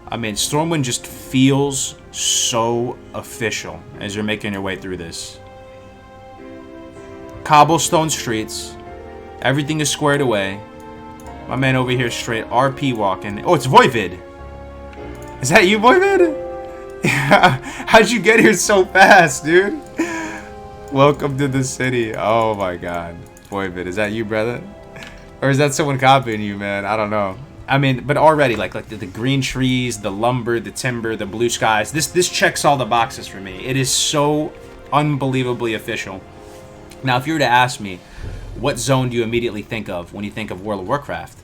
I mean, Stormwind just feels so official as you're making your way through this. Cobblestone streets. Everything is squared away. My man over here straight RP walking. Oh, it's Voivod. Is that you, Voivod? How'd you get here so fast, dude? Welcome to the city. Oh my god. Voivod, is that you, brother? Or is that someone copying you, man? I don't know. I mean, but already, like the green trees, the lumber, the timber, the blue skies. This checks all the boxes for me. It is so unbelievably official. Now, if you were to ask me, what zone do you immediately think of when you think of World of Warcraft?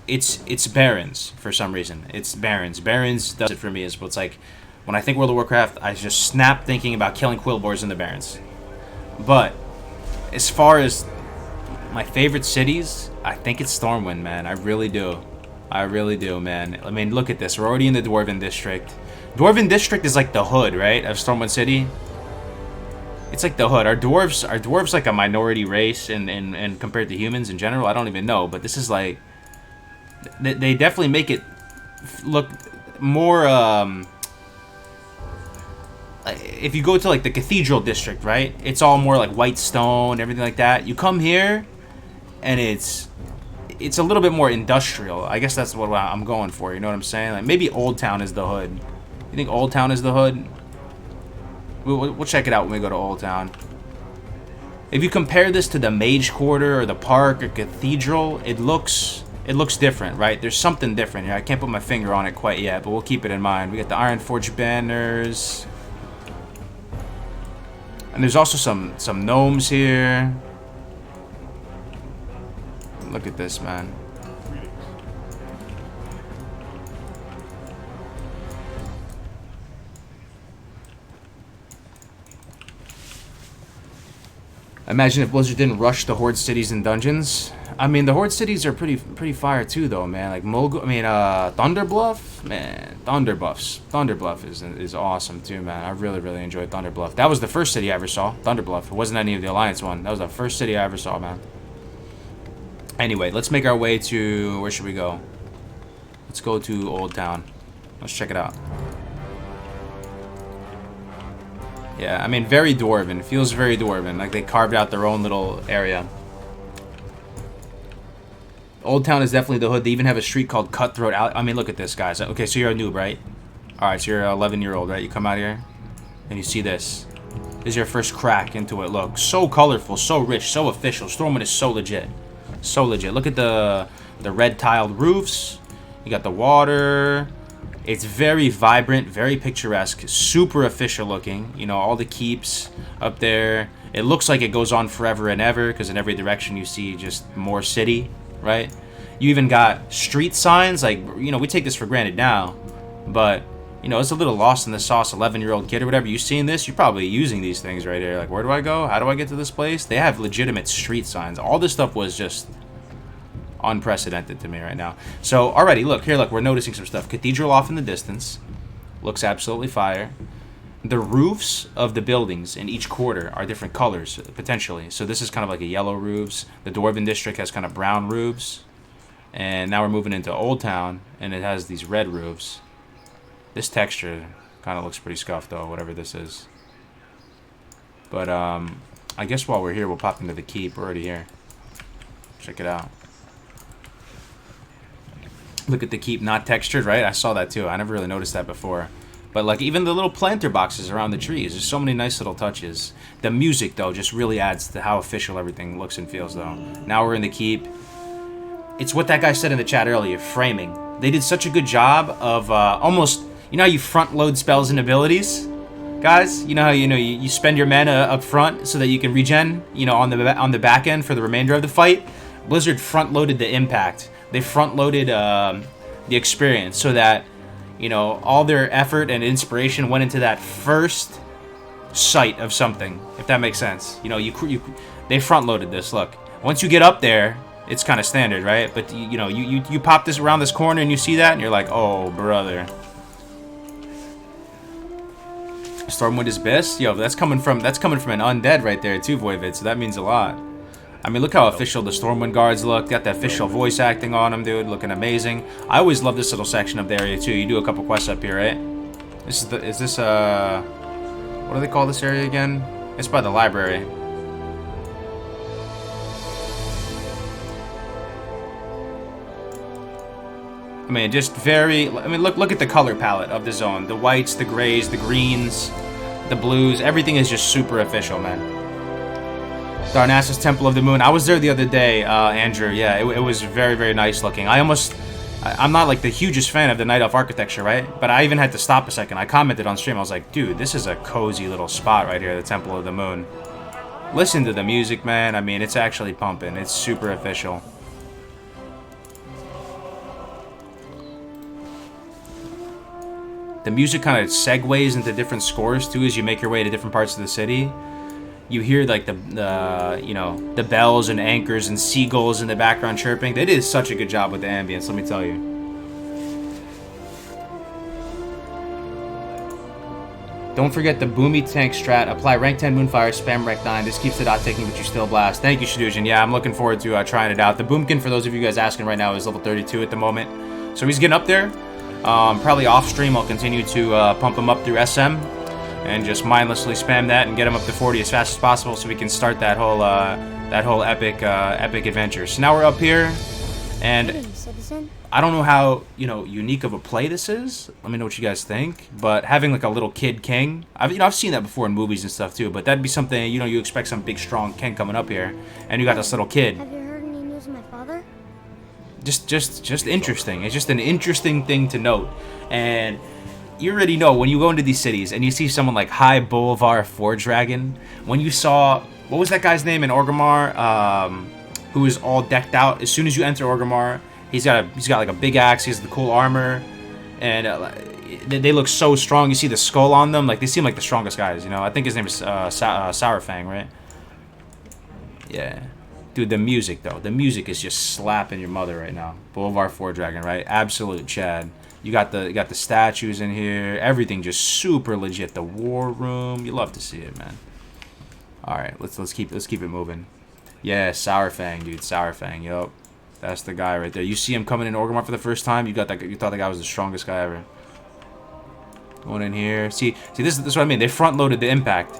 It's Barrens, for some reason. It's Barrens. Barrens does it for me. It's like, when I think World of Warcraft, I just snap thinking about killing Quillboars in the Barrens. But as far as my favorite cities, I think it's Stormwind, man. I really do. I really do, man. I mean, look at this. We're already in the Dwarven District. Dwarven District is like the hood, right, of Stormwind City. It's like the hood. Are dwarves like a minority race and compared to humans in general? I don't even know. But this is like... They definitely make it look more... if you go to like the Cathedral District, right? It's all more like white stone, everything like that. You come here, and it's a little bit more industrial. I guess that's what I'm going for. You know what I'm saying? Like maybe Old Town is the hood. You think Old Town is the hood? We'll check it out when we go to Old Town. If you compare this to the Mage Quarter or the Park or Cathedral, it looks different, right? There's something different here. I can't put my finger on it quite yet, but we'll keep it in mind. We got the Ironforge banners. And there's also some gnomes here. Look at this, man. Imagine if Blizzard didn't rush the Horde cities and dungeons. I mean, the Horde cities are pretty fire too, though, man. Like Thunderbluff, man. Thunderbluff is awesome too, man. I really enjoyed Thunderbluff. That was the first city I ever saw. Thunderbluff. It wasn't any of the Alliance one. That was the first city I ever saw, man. Anyway, let's make our way to... Where should we go? Let's go to Old Town. Let's check it out. Yeah, I mean, very Dwarven. Feels very Dwarven. Like they carved out their own little area. Old Town is definitely the hood. They even have a street called Cutthroat Alley. I mean, look at this, guys. Okay, so you're a noob, right? Alright, so you're an 11-year-old, right? You come out here, and you see this. This is your first crack into it. Look, so colorful, so rich, so official. Stormwind is so legit. So legit. Look at the red tiled roofs. You got the water. It's very vibrant, very picturesque, super official looking. You know, all the keeps up there. It looks like it goes on forever and ever because in every direction you see just more city, right? You even got street signs. Like, you know, we take this for granted now, but you know, it's a little lost in the sauce 11-year-old kid or whatever. You seen this, you're probably using these things right here. Like, where do I go? How do I get to this place? They have legitimate street signs. All this stuff was just unprecedented to me right now. So, already, look, we're noticing some stuff. Cathedral off in the distance. Looks absolutely fire. The roofs of the buildings in each quarter are different colors, potentially. So this is kind of like a yellow roofs. The Dwarven District has kind of brown roofs. And now we're moving into Old Town, and it has these red roofs. This texture kind of looks pretty scuffed, though, whatever this is. But, I guess while we're here, we'll pop into the keep. We're already here. Check it out. Look at the keep, not textured, right? I saw that, too. I never really noticed that before. But, like, even the little planter boxes around the trees. There's so many nice little touches. The music, though, just really adds to how official everything looks and feels, though. Now we're in the keep. It's what that guy said in the chat earlier, framing. They did such a good job of almost... You know how you front load spells and abilities, guys? You know how you spend your mana up front so that you can regen, you know, on the back end for the remainder of the fight. Blizzard front loaded the impact. They front loaded the experience so that, you know, all their effort and inspiration went into that first sight of something, if that makes sense. You know, they front loaded this. Look, once you get up there, it's kind of standard, right? But you know, you pop this around this corner and you see that, and you're like, oh brother. Stormwind is best? Yo, that's coming from an undead right there too, Voivod, so that means a lot. I mean, look how official the Stormwind guards look. Got the official voice acting on them, dude. Looking amazing. I always love this little section of the area too. You do a couple quests up here, right? What do they call this area again? It's by the library. I mean, just very... I mean, look at the color palette of the zone. The whites, the grays, the greens, the blues. Everything is just super official, man. Darnassus Temple of the Moon. I was there the other day, Andrew. Yeah, it was very, very nice looking. I'm not, like, the hugest fan of the Night Elf architecture, right? But I even had to stop a second. I commented on stream. I was like, dude, this is a cozy little spot right here, the Temple of the Moon. Listen to the music, man. I mean, it's actually pumping. It's super official. The music kind of segues into different scores too as you make your way to different parts of the city. You hear like the bells and anchors and seagulls in the background chirping. They did such a good job with the ambience, let me tell you. Don't forget the Boomy Tank strat. Apply rank 10 Moonfire, spam rank 9. This keeps the dot ticking, but you still blast. Thank you, Shadujin. Yeah, I'm looking forward to trying it out. The Boomkin, for those of you guys asking right now, is level 32 at the moment. So he's getting up there. Probably off stream, I'll continue to pump him up through SM and just mindlessly spam that and get him up to 40 as fast as possible so we can start that whole epic adventure. So now we're up here, and I don't know how unique of a play this is. Let me know what you guys think. But having like a little kid king, I've seen that before in movies and stuff too. But that'd be something you expect some big strong king coming up here, and you got this little kid. Have you heard any news of my father? Just interesting. It's just an interesting thing to note. And you already know when you go into these cities and you see someone like High Bolvar Forge Dragon. When you saw, what was that guy's name in Orgrimmar, who is all decked out? As soon as you enter Orgrimmar, he's got like a big axe. He has the cool armor, and they look so strong. You see the skull on them, like they seem like the strongest guys. I think his name is Sourfang, right? Yeah. Dude, the music, though. The music is just slapping your mother right now. Bolvar Forge Dragon, right? Absolute Chad. You got the statues in here. Everything just super legit. The war room. You love to see it, man. All right, let's keep it moving. Yeah, Sourfang, dude. Sourfang, yup. That's the guy right there. You see him coming in Orgrimmar for the first time. You thought that guy was the strongest guy ever. Going in here. See, this is what I mean. They front loaded the impact.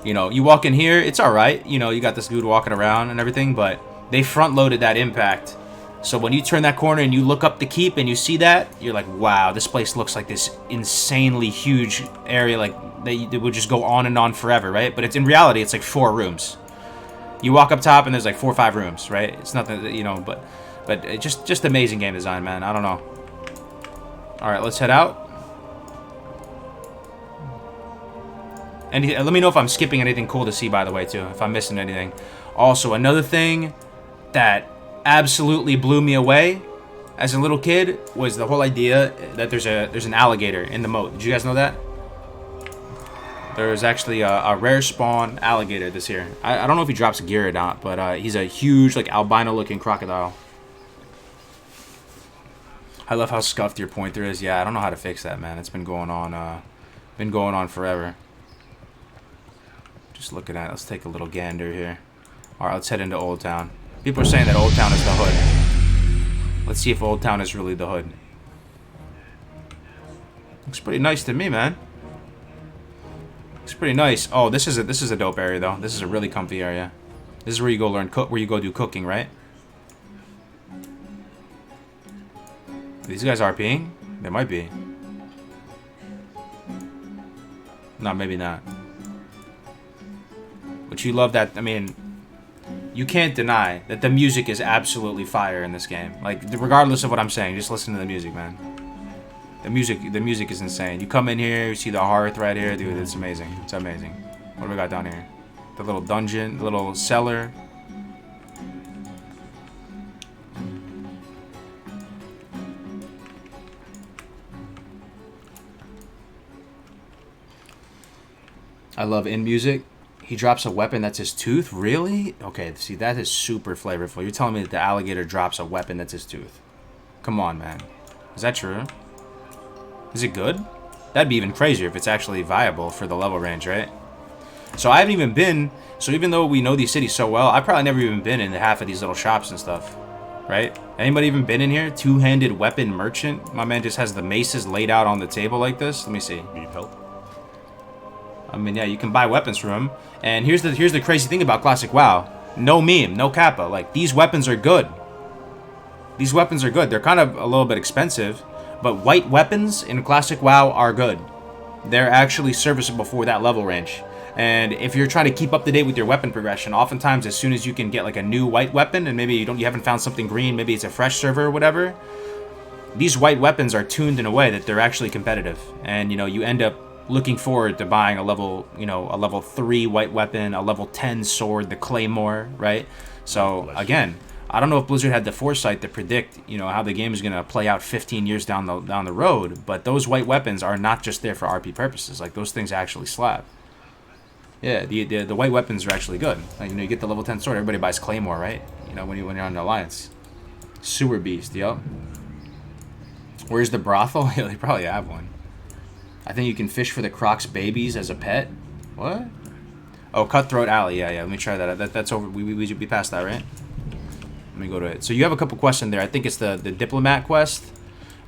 You walk in here, it's alright. You got this dude walking around and everything, but they front-loaded that impact. So when you turn that corner and you look up the keep and you see that, you're like, wow, this place looks like this insanely huge area, like, that would just go on and on forever, right? But in reality, it's like 4 rooms. You walk up top and there's like 4 or 5 rooms, right? It's nothing, but it just amazing game design, man. I don't know. Alright, let's head out. And let me know if I'm skipping anything cool to see, by the way, too, if I'm missing anything. Also, another thing that absolutely blew me away as a little kid was the whole idea that there's an alligator in the moat. Did you guys know that? There's actually a rare spawn alligator this year. I don't know if he drops gear or not, but he's a huge, like, albino-looking crocodile. I love how scuffed your pointer is. Yeah, I don't know how to fix that, man. It's been going on forever. Just looking at it. Let's take a little gander here. All right, let's head into Old Town. People are saying that Old Town is the hood. Let's see if Old Town is really the hood. Looks pretty nice to me, man. Looks pretty nice. Oh, this is a dope area though. This is a really comfy area. This is where you go where you go do cooking, right? These guys RPing? They might be. No, maybe not. But you love that. I mean, you can't deny that the music is absolutely fire in this game. Like, regardless of what I'm saying, just listen to the music, man. The music is insane. You come in here, you see the hearth right here, dude. It's amazing. It's amazing. What do we got down here? The little dungeon, the little cellar. I love in music. He drops a weapon that's his tooth? Really? Okay, see, that is super flavorful. You're telling me that the alligator drops a weapon that's his tooth? Come on, man. Is that true? Is it good? That'd be even crazier if it's actually viable for the level range, right? So I haven't even been... So even though we know these cities so well, I've probably never even been in half of these little shops and stuff. Right? Anybody even been in here? Two-handed weapon merchant? My man just has the maces laid out on the table like this. Let me see. Need help? I mean, yeah, you can buy weapons from him. And here's the crazy thing about Classic WoW. No meme, no kappa. Like, these weapons are good. These weapons are good. They're kind of a little bit expensive. But white weapons in Classic WoW are good. They're actually serviceable for that level range. And if you're trying to keep up to date with your weapon progression, oftentimes as soon as you can get like a new white weapon, and maybe you haven't found something green, maybe it's a fresh server or whatever, these white weapons are tuned in a way that they're actually competitive. And you end up looking forward to buying a level 3 white weapon, a level 10 sword, the Claymore, right? So again, I don't know if Blizzard had the foresight to predict, how the game is going to play out 15 years down the road, but those white weapons are not just there for RP purposes. Like, those things actually slap. Yeah, the white weapons are actually good. Like, you get the level 10 sword, everybody buys Claymore, right? When you're on the Alliance. Sewer Beast, yup. Where's the brothel? Yeah, they probably have one. I think you can fish for the Croc's babies as a pet. What? Oh, Cutthroat Alley. Yeah. Let me try that. That's over. We should be past that, right? Let me go to it. So you have a couple quests in there. I think it's the Diplomat quest.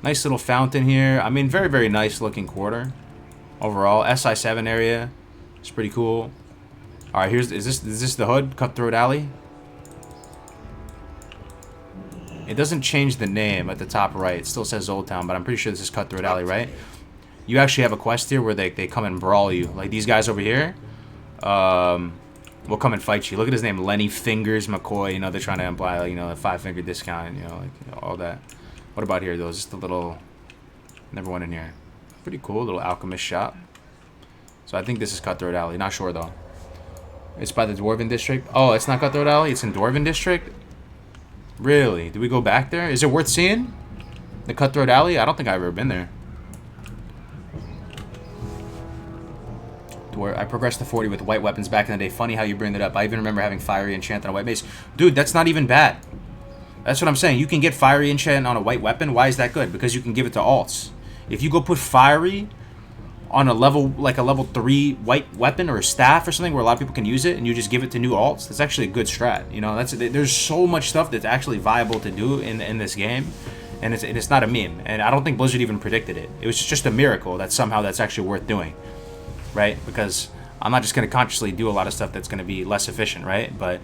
Nice little fountain here. I mean, very, very nice looking quarter. Overall, SI7 area. It's pretty cool. All right, is this the hood? Cutthroat Alley. It doesn't change the name at the top right. It still says Old Town, but I'm pretty sure this is Cutthroat Alley, right? You actually have a quest here where they come and brawl you. Like these guys over here. Will come and fight you. Look at his name, Lenny Fingers McCoy. They're trying to imply, like, a 5-finger discount, all that. What about here, though? Just a little... Never went in here. Pretty cool, little alchemist shop. So I think this is Cutthroat Alley. Not sure, though. It's by the Dwarven District. Oh, it's not Cutthroat Alley? It's in Dwarven District? Really? Do we go back there? Is it worth seeing? The Cutthroat Alley? I don't think I've ever been there. Where I progressed to 40 with white weapons back in the day. Funny how you bring that up. I even remember having Fiery Enchant on a white mace. Dude, that's not even bad. That's what I'm saying. You can get Fiery Enchant on a white weapon. Why is that good? Because you can give it to alts. If you go put Fiery on a level 3 white weapon or a staff or something where a lot of people can use it, and you just give it to new alts, that's actually a good strat. There's so much stuff that's actually viable to do in this game, and it's not a meme. And I don't think Blizzard even predicted it. It was just a miracle that somehow that's actually worth doing. Right? Because I'm not just going to consciously do a lot of stuff that's going to be less efficient, right? But,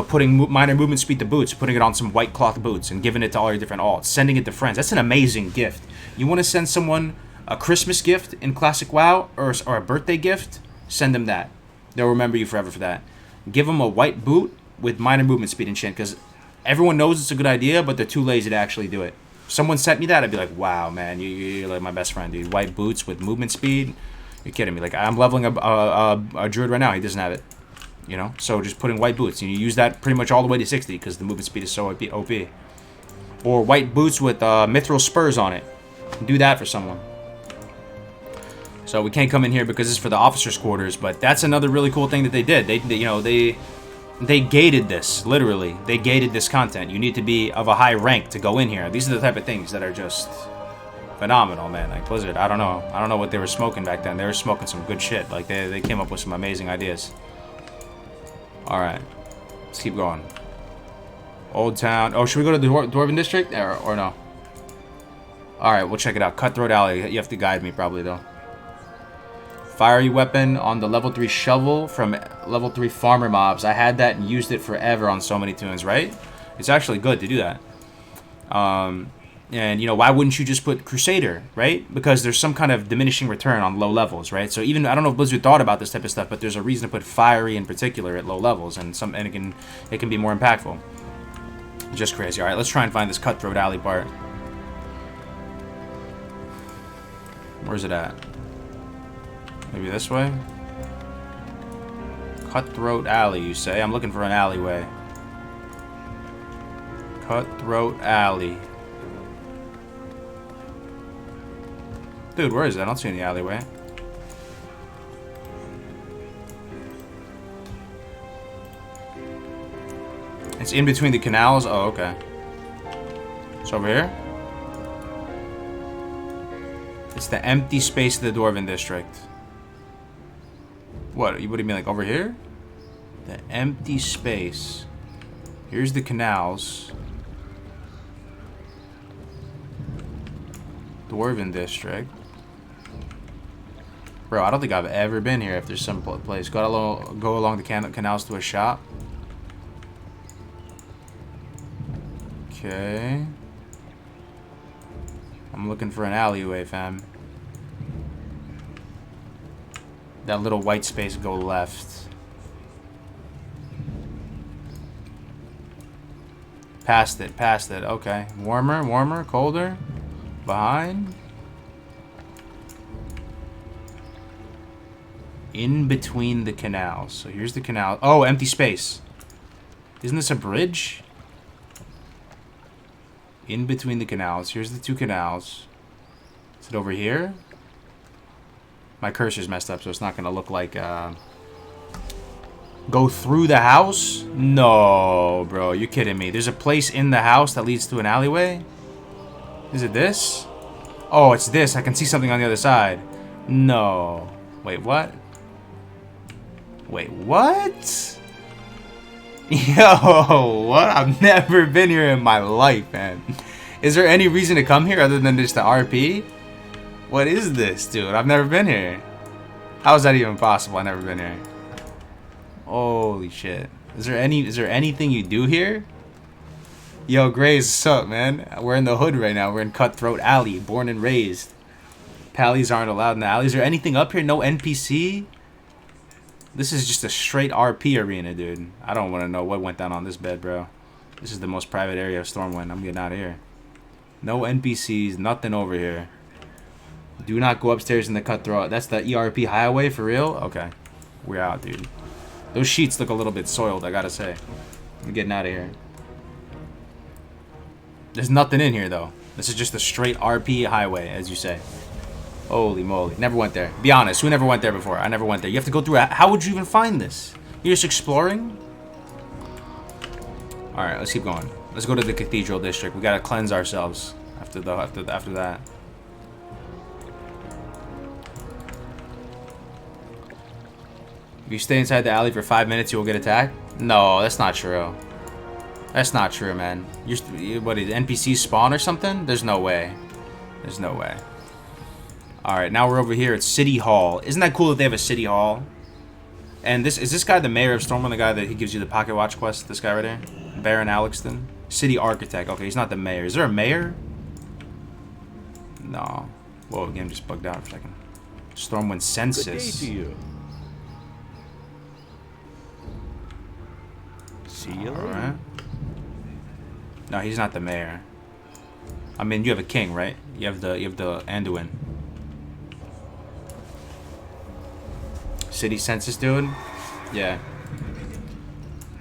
putting minor movement speed to boots, putting it on some white cloth boots and giving it to all your different alts, sending it to friends. That's an amazing gift. You want to send someone a Christmas gift in Classic WoW or a birthday gift? Send them that. They'll remember you forever for that. Give them a white boot with minor movement speed and shit, because everyone knows it's a good idea, but they're too lazy to actually do it. If someone sent me that, I'd be like, wow, man, you're like my best friend, dude. White boots with movement speed. You're kidding me. Like, I'm leveling a druid right now. He doesn't have it. So just putting white boots. And you use that pretty much all the way to 60 because the movement speed is so OP. Or white boots with mithril spurs on it. Do that for someone. So we can't come in here because it's for the officers' quarters, but that's another really cool thing that they did. They gated this, literally. They gated this content. You need to be of a high rank to go in here. These are the type of things that are just phenomenal, man. Like Blizzard, I don't know what they were smoking back then. They were smoking some good shit. Like they came up with some amazing ideas. All right, let's keep going. Old Town. Oh, should we go to the Dwarven District or no? All right, we'll check it out. Cutthroat Alley. You have to guide me probably though. Fiery weapon on the level 3 shovel from level 3 farmer mobs. I had that and used it forever on so many tunes, right? It's actually good to do that. And, you know, why wouldn't you just put Crusader, right? Because there's some kind of diminishing return on low levels, right? So even, I don't know if Blizzard thought about this type of stuff, but there's a reason to put Fiery in particular at low levels, and it can be more impactful. Just crazy. All right, let's try and find this Cutthroat Alley part. Where's it at? Maybe this way? Cutthroat Alley, you say? I'm looking for an alleyway. Cutthroat Alley. Dude, where is it? I don't see any alleyway. It's in between the canals? Oh, okay. It's over here? It's the empty space of the Dwarven District. What do you mean, like over here? The empty space. Here's the canals. Dwarven District. Bro, I don't think I've ever been here if there's some place. Go along the canals to a shop. Okay. I'm looking for an alleyway, fam. That little white space, go left. Past it, okay. Warmer, colder. Behind. In between the canals. So here's the canal. Oh, empty space. Isn't this a bridge? In between the canals. Here's the two canals. Is it over here? My cursor's messed up, so it's not going to look like... Go through the house? No, bro. You're kidding me. There's a place in the house that leads to an alleyway? Is it this? Oh, it's this. I can see something on the other side. No. Wait, what? Wait, what? Yo, what? I've never been here in my life, man. Is there any reason to come here other than just the RP? What is this, dude? I've never been here. How is that even possible? I've never been here. Holy shit. Is there anything you do here? Yo, Grays, what's up, man? We're in the hood right now. We're in Cutthroat Alley, born and raised. Pallies aren't allowed in the alley. Is there anything up here? No NPC? This is just a straight RP arena, dude. I don't want to know what went down on this bed, bro. This is the most private area of Stormwind. I'm getting out of here. No NPCs, nothing over here. Do not go upstairs in the Cutthroat. That's the ERP highway, for real? Okay. We're out, dude. Those sheets look a little bit soiled, I gotta say. I'm getting out of here. There's nothing in here, though. This is just a straight RP highway, as you say. Holy moly. Never went there. Be honest, who never went there before? I never went there. You have to go through... How would you even find this? You're just exploring? Alright, let's keep going. Let's go to the Cathedral District. We gotta cleanse ourselves after that. If you stay inside the alley for 5 minutes, you will get attacked? No, that's not true. That's not true, man. What, did NPCs spawn or something? There's no way. There's no way. Alright, now we're over here at City Hall. Isn't that cool that they have a City Hall? And is this guy the mayor of Stormwind, the guy that he gives you the Pocket Watch quest? This guy right there? Baron Alexton? City Architect. Okay, he's not the mayor. Is there a mayor? No. Whoa, game just bugged out for a second. Stormwind Census. Good day to you. See you later. Alright. No, he's not the mayor. I mean, you have a king, right? You have the Anduin. City census, dude? Yeah.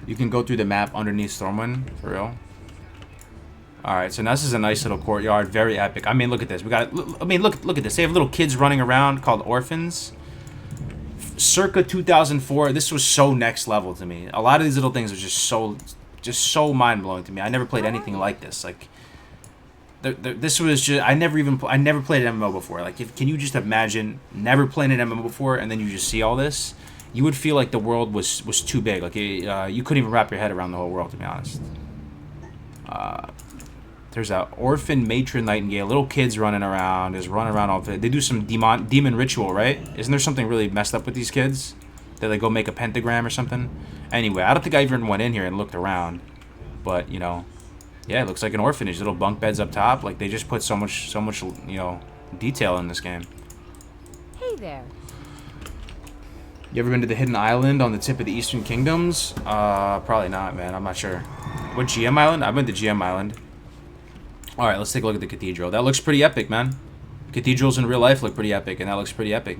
You can go through the map underneath Stormwind, for real. All right, so now this is a nice little courtyard, very epic. I mean, look at this. We got. I mean, look at this. They have little kids running around called orphans. Circa 2004, this was so next level to me. A lot of these little things are just so mind blowing to me. I never played anything like this. Like, this was just. I never played an MMO before. Like, can you just imagine never playing an MMO before, and then you just see all this? You would feel like the world was too big. Like, you couldn't even wrap your head around the whole world, to be honest. There's a orphan matron nightingale. Little kids running around. Just running around all day. They do some demon ritual, right? Isn't there something really messed up with these kids? That they go make a pentagram or something? Anyway, I don't think I even went in here and looked around. But, you know, yeah, it looks like an orphanage. Little bunk beds up top. Like, they just put so much, you know, detail in this game. Hey there. You ever been to the Hidden Island on the tip of the Eastern Kingdoms? Probably not, man. I'm not sure. What, GM Island? I've been to GM Island. Alright, let's take a look at the cathedral. That looks pretty epic, man. Cathedrals in real life look pretty epic, and that looks pretty epic.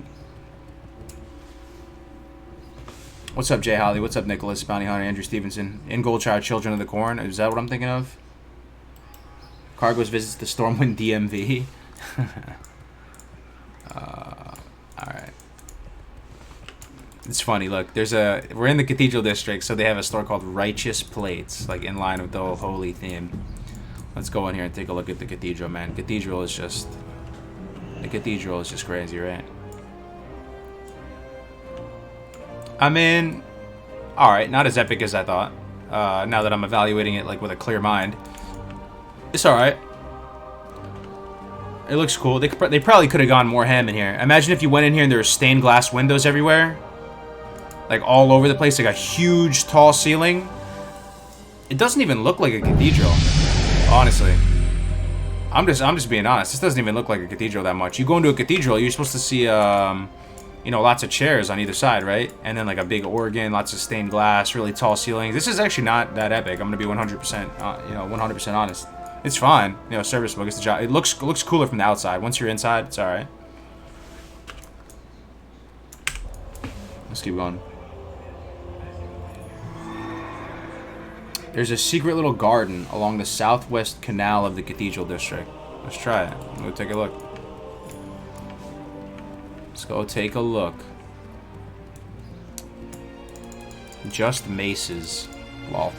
What's up, Jay Holly? What's up, Nicholas? Bounty Hunter, Andrew Stevenson. In Goldchild, Children of the Corn. Is that what I'm thinking of? Cargos visits the Stormwind DMV. Alright. It's funny, look, we're in the Cathedral District, so they have a store called Righteous Plates, like in line with the whole holy theme. Let's go in here and take a look at the cathedral, man. The cathedral is just crazy, right? I mean, alright, not as epic as I thought. Now that I'm evaluating it like with a clear mind. It's alright. It looks cool. They probably could have gone more ham in here. Imagine if you went in here and there were stained glass windows everywhere. Like all over the place, like a huge tall ceiling. It doesn't even look like a cathedral. Honestly, I'm just being honest. This doesn't even look like a cathedral that much. You go into a cathedral, you're supposed to see, you know, lots of chairs on either side, right? And then like a big organ, lots of stained glass, really tall ceilings. This is actually not that epic. I'm gonna be 100%, you know, 100% honest. It's fine, you know, serviceable. It's the job. It looks cooler from the outside. Once you're inside, it's all right. Let's keep going. There's a secret little garden along the southwest canal of the Cathedral District. Let's try it. Let's go take a look. Let's go take a look. Just maces. Lol.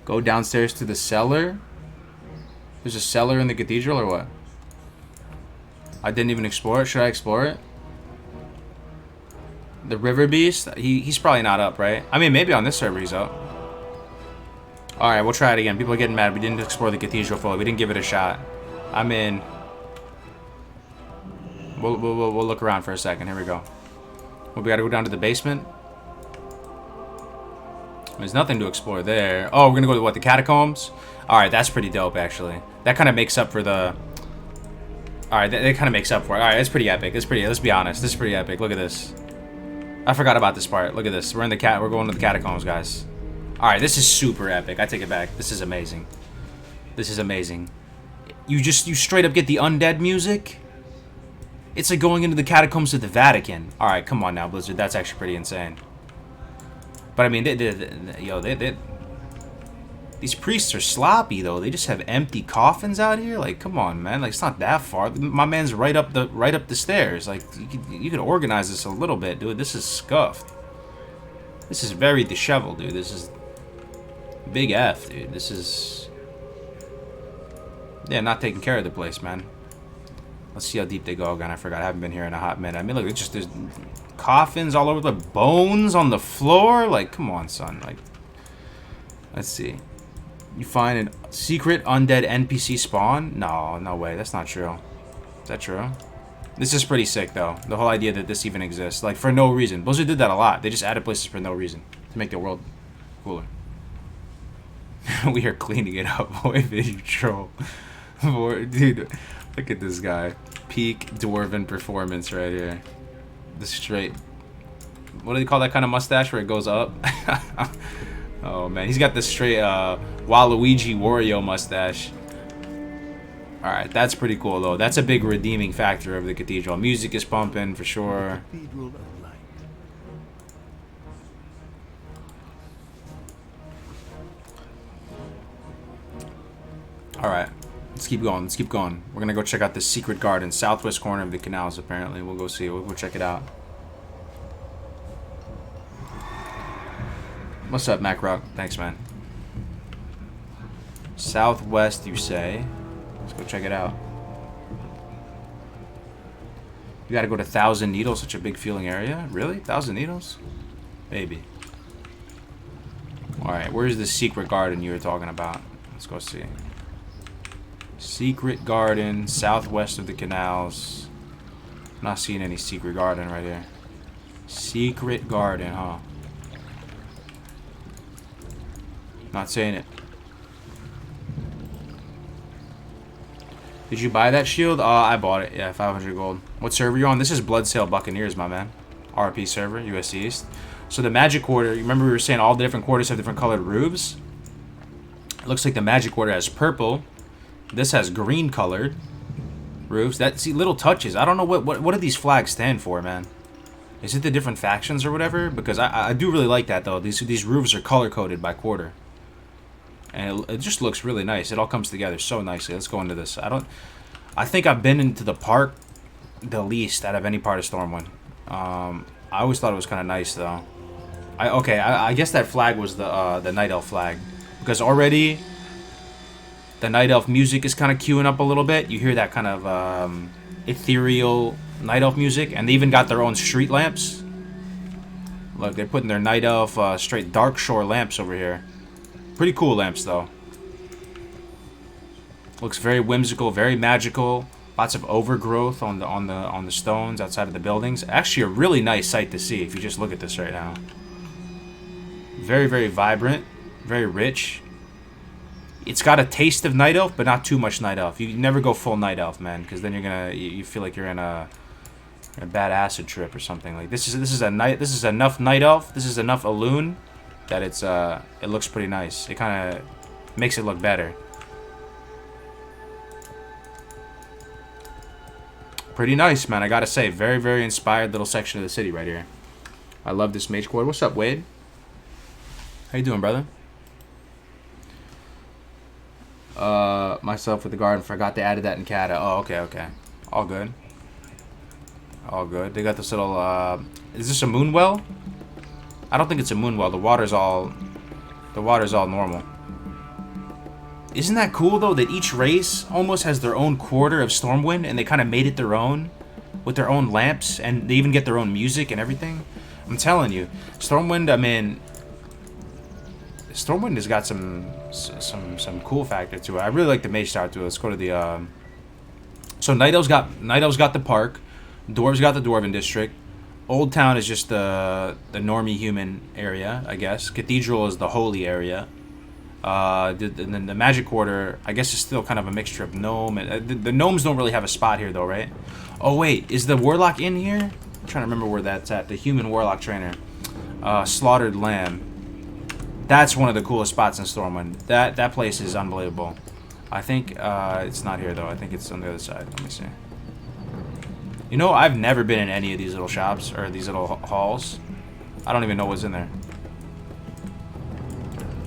Go downstairs to the cellar? There's a cellar in the cathedral or what? I didn't even explore it. Should I explore it? The River Beast? He's probably not up, right? I mean, maybe on this server he's up. Alright, we'll try it again. People are getting mad. We didn't explore the cathedral fully. We didn't give it a shot. I'm in. We'll look around for a second. Here we go. Well, we gotta go down to the basement. There's nothing to explore there. Oh, we're gonna go to what? The catacombs? Alright, that's pretty dope, actually. That kind of makes up for the... Alright, that kind of makes up for it. Alright, it's pretty epic. It's pretty... Let's be honest. This is pretty epic. Look at this. I forgot about this part. Look at this. We're going to the catacombs, guys. Alright, this is super epic. I take it back. This is amazing. This is amazing. You straight up get the undead music? It's like going into the catacombs of the Vatican. Alright, come on now, Blizzard. That's actually pretty insane. But I mean, these priests are sloppy though. They just have empty coffins out here. Like, come on, man. Like, it's not that far. My man's right up the stairs. Like, you could organize this a little bit, dude. This is scuffed. This is very disheveled, dude. This is big F, dude. This is, yeah, not taking care of the place, man. Let's see how deep they go again. I forgot. I haven't been here in a hot minute. I mean, look, it's just there's coffins all over, the bones on the floor. Like, come on, son. Like, let's see. You find a secret undead NPC spawn? No, no way. That's not true. Is that true? This is pretty sick, though. The whole idea that this even exists. Like, for no reason. Blizzard did that a lot. They just added places for no reason. To make the world cooler. We are cleaning it up. Boy, you troll. Dude, look at this guy. Peak dwarven performance right here. The straight... What do they call that kind of mustache where it goes up? Oh, man. He's got this straight Waluigi Wario mustache. Alright, that's pretty cool, though. That's a big redeeming factor of the cathedral. Music is pumping, for sure. Alright. Let's keep going. Let's keep going. We're gonna go check out this secret garden. Southwest corner of the canals, apparently. We'll go see it. We'll go check it out. What's up, Macrock? Thanks, man. Southwest, you say? Let's go check it out. You gotta go to Thousand Needles, such a big feeling area? Really? Thousand Needles? Maybe. Alright, where's the secret garden you were talking about? Let's go see. Secret garden, southwest of the canals. Not seeing any secret garden right here. Secret garden, huh? Not saying it. Did you buy that shield? I bought it. Yeah, 500 gold. What server you on? This is Bloodsail Buccaneers, my man. RP server, US East. So the magic quarter, you remember we were saying all the different quarters have different colored roofs? It looks like the magic quarter has purple. This has green colored roofs. See, little touches. I don't know what do these flags stand for, man. Is it the different factions or whatever? Because I do really like that, though. These roofs are color-coded by quarter. And it just looks really nice. It all comes together so nicely. Let's go into this. I think I've been into the park the least out of any part of Stormwind. I always thought it was kind of nice, though. I guess that flag was the Night Elf flag. Because already the Night Elf music is kind of queuing up a little bit. You hear that kind of ethereal Night Elf music. And they even got their own street lamps. Look, they're putting their Night Elf straight Dark Shore lamps over here. Pretty cool lamps, though. Looks very whimsical, very magical. Lots of overgrowth on the stones outside of the buildings. Actually, a really nice sight to see if you just look at this right now. Very, very vibrant, very rich. It's got a taste of Night Elf, but not too much Night Elf. You never go full Night Elf, man, because then you feel like you're in a bad acid trip or something. Like this is enough Night Elf. This is enough Elune that it looks pretty nice. It kind of makes it look better. Pretty nice, man. I gotta say, very, very inspired little section of the city right here. I love this mage quarter. What's up, Wade? How you doing, brother? Myself with the garden. Forgot they added that in Cata. Oh, okay. All good. All good. They got this little, is this a moon well? I don't think it's a moon well. The water's all normal. Isn't that cool, though, that each race almost has their own quarter of Stormwind, and they kind of made it their own with their own lamps, and they even get their own music and everything? I'm telling you, Stormwind, I mean, Stormwind has got some cool factor to it. I really like the Mage Tower, too. Let's go to the, So Night Elf's got the park, Dwarves got the Dwarven District, Old Town is just the normie human area, I guess. Cathedral is the holy area. And then the Magic Quarter, I guess, is still kind of a mixture of gnome. The gnomes don't really have a spot here, though, right? Oh, wait. Is the Warlock in here? I'm trying to remember where that's at. The human Warlock trainer. Slaughtered Lamb. That's one of the coolest spots in Stormwind. That place is unbelievable. I think it's not here, though. I think it's on the other side. Let me see. You know, I've never been in any of these little shops or these little halls. I don't even know what's in there.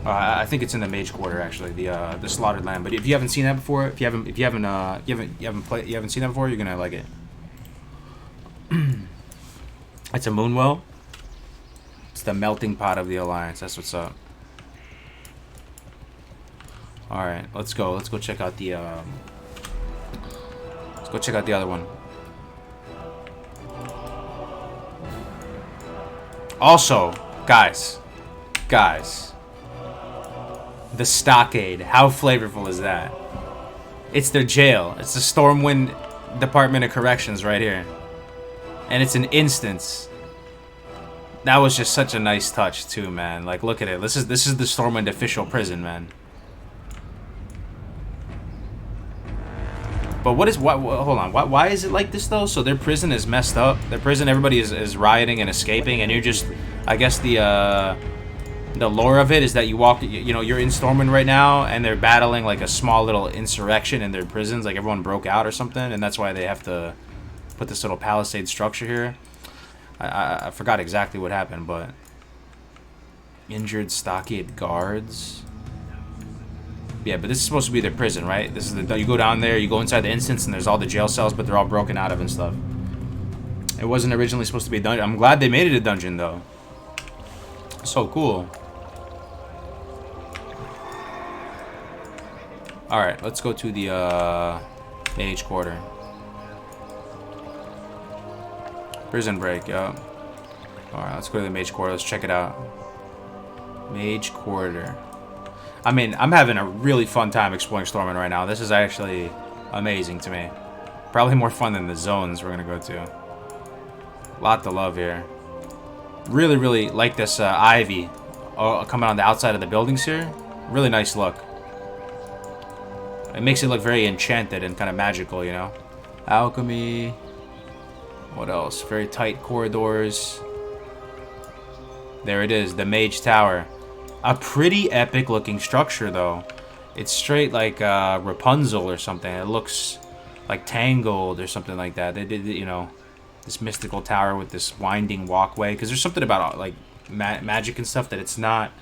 I think it's in the Mage Quarter, actually, the Slaughtered Lamb. But if you haven't seen that before, if you haven't seen that before, you're gonna like it. It's a Moonwell. It's the melting pot of the Alliance. That's what's up. All right, let's go. Let's go check out the. Let's go check out the other one. Also, guys, the Stockade. How flavorful is that? It's their jail. It's the Stormwind Department of Corrections right here. And it's an instance. That was just such a nice touch too, man. Like, look at it. This is the Stormwind official prison, man. But hold on. Why is it like this, though? So their prison is messed up. Their prison, everybody is rioting and escaping, and you're just, I guess the lore of it is that you walk, you know, you're in Stormwind right now, and they're battling like a small little insurrection in their prisons, like everyone broke out or something, and that's why they have to put this little palisade structure here. I forgot exactly what happened, but injured stockade guards. Yeah, but this is supposed to be their prison, right? This is the, you go down there, you go inside the instance, and there's all the jail cells, but they're all broken out of and stuff. It wasn't originally supposed to be a dungeon. I'm glad they made it a dungeon, though. So cool. Alright, let's go to the mage quarter. Prison break, yo. Alright, let's go to the mage quarter. Let's check it out. Mage quarter. I mean, I'm having a really fun time exploring Stormwind right now. This is actually amazing to me. Probably more fun than the zones we're going to go to. Lot to love here. Really, really like this ivy coming on the outside of the buildings here. Really nice look. It makes it look very enchanted and kind of magical, you know. Alchemy. What else? Very tight corridors. There it is, the Mage Tower. A pretty epic looking structure, though. It's straight like Rapunzel or something. It looks like Tangled or something like that. They did, you know, this mystical tower with this winding walkway. Because there's something about like magic and stuff that it's not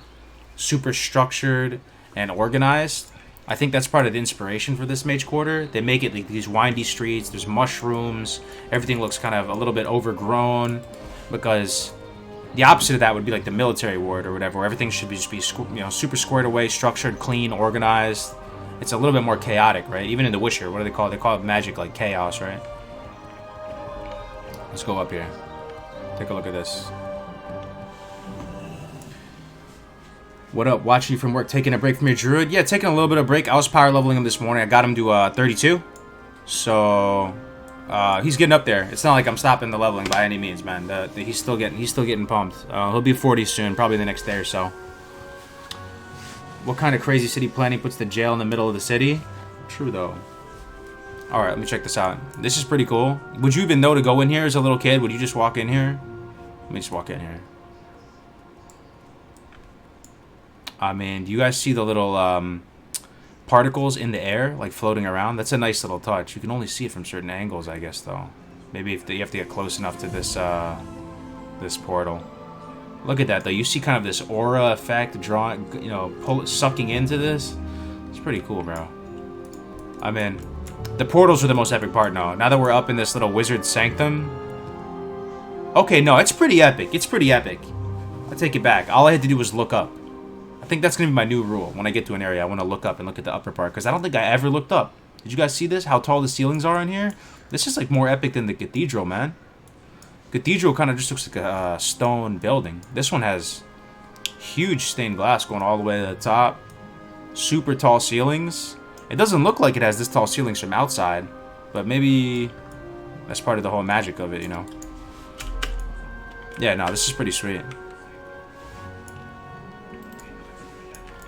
super structured and organized. I think that's part of the inspiration for this Mage Quarter. They make it like these windy streets. There's mushrooms. Everything looks kind of a little bit overgrown because the opposite of that would be like the military ward or whatever, where everything should be just be, you know, super squared away, structured, clean, organized. It's a little bit more chaotic, right? Even in The Witcher, what do they call it? They call it magic like chaos, right? Let's go up here. Take a look at this. What up? Watching you from work, taking a break from your druid? Yeah, taking a little bit of break. I was power leveling him this morning. I got him to 32. So he's getting up there. It's not like I'm stopping the leveling by any means, man. He's still getting pumped. He'll be 40 soon, probably the next day or so. What kind of crazy city planning puts the jail in the middle of the city? True though. All right, let me check this out. This is pretty cool. Would you even know to go in here as a little kid? Would you just walk in here? Let me just walk in here. I mean, do you guys see the little particles in the air, like floating around? That's a nice little touch. You can only see it from certain angles, I guess, though. Maybe if you have to get close enough to this this portal. Look at that, though. You see kind of this aura effect drawing, you know, sucking into this. It's pretty cool, bro. I mean, the portals are the most epic part now. Now that we're up in this little wizard sanctum. Okay, no, it's pretty epic. It's pretty epic. I take it back. All I had to do was look up. I think that's going to be my new rule. When I get to an area, I want to look up and look at the upper part. Because I don't think I ever looked up. Did you guys see this? How tall the ceilings are in here? This is like more epic than the cathedral, man. Cathedral kind of just looks like a stone building. This one has huge stained glass going all the way to the top. Super tall ceilings. It doesn't look like it has this tall ceilings from outside. But maybe that's part of the whole magic of it, you know. Yeah, no, this is pretty sweet.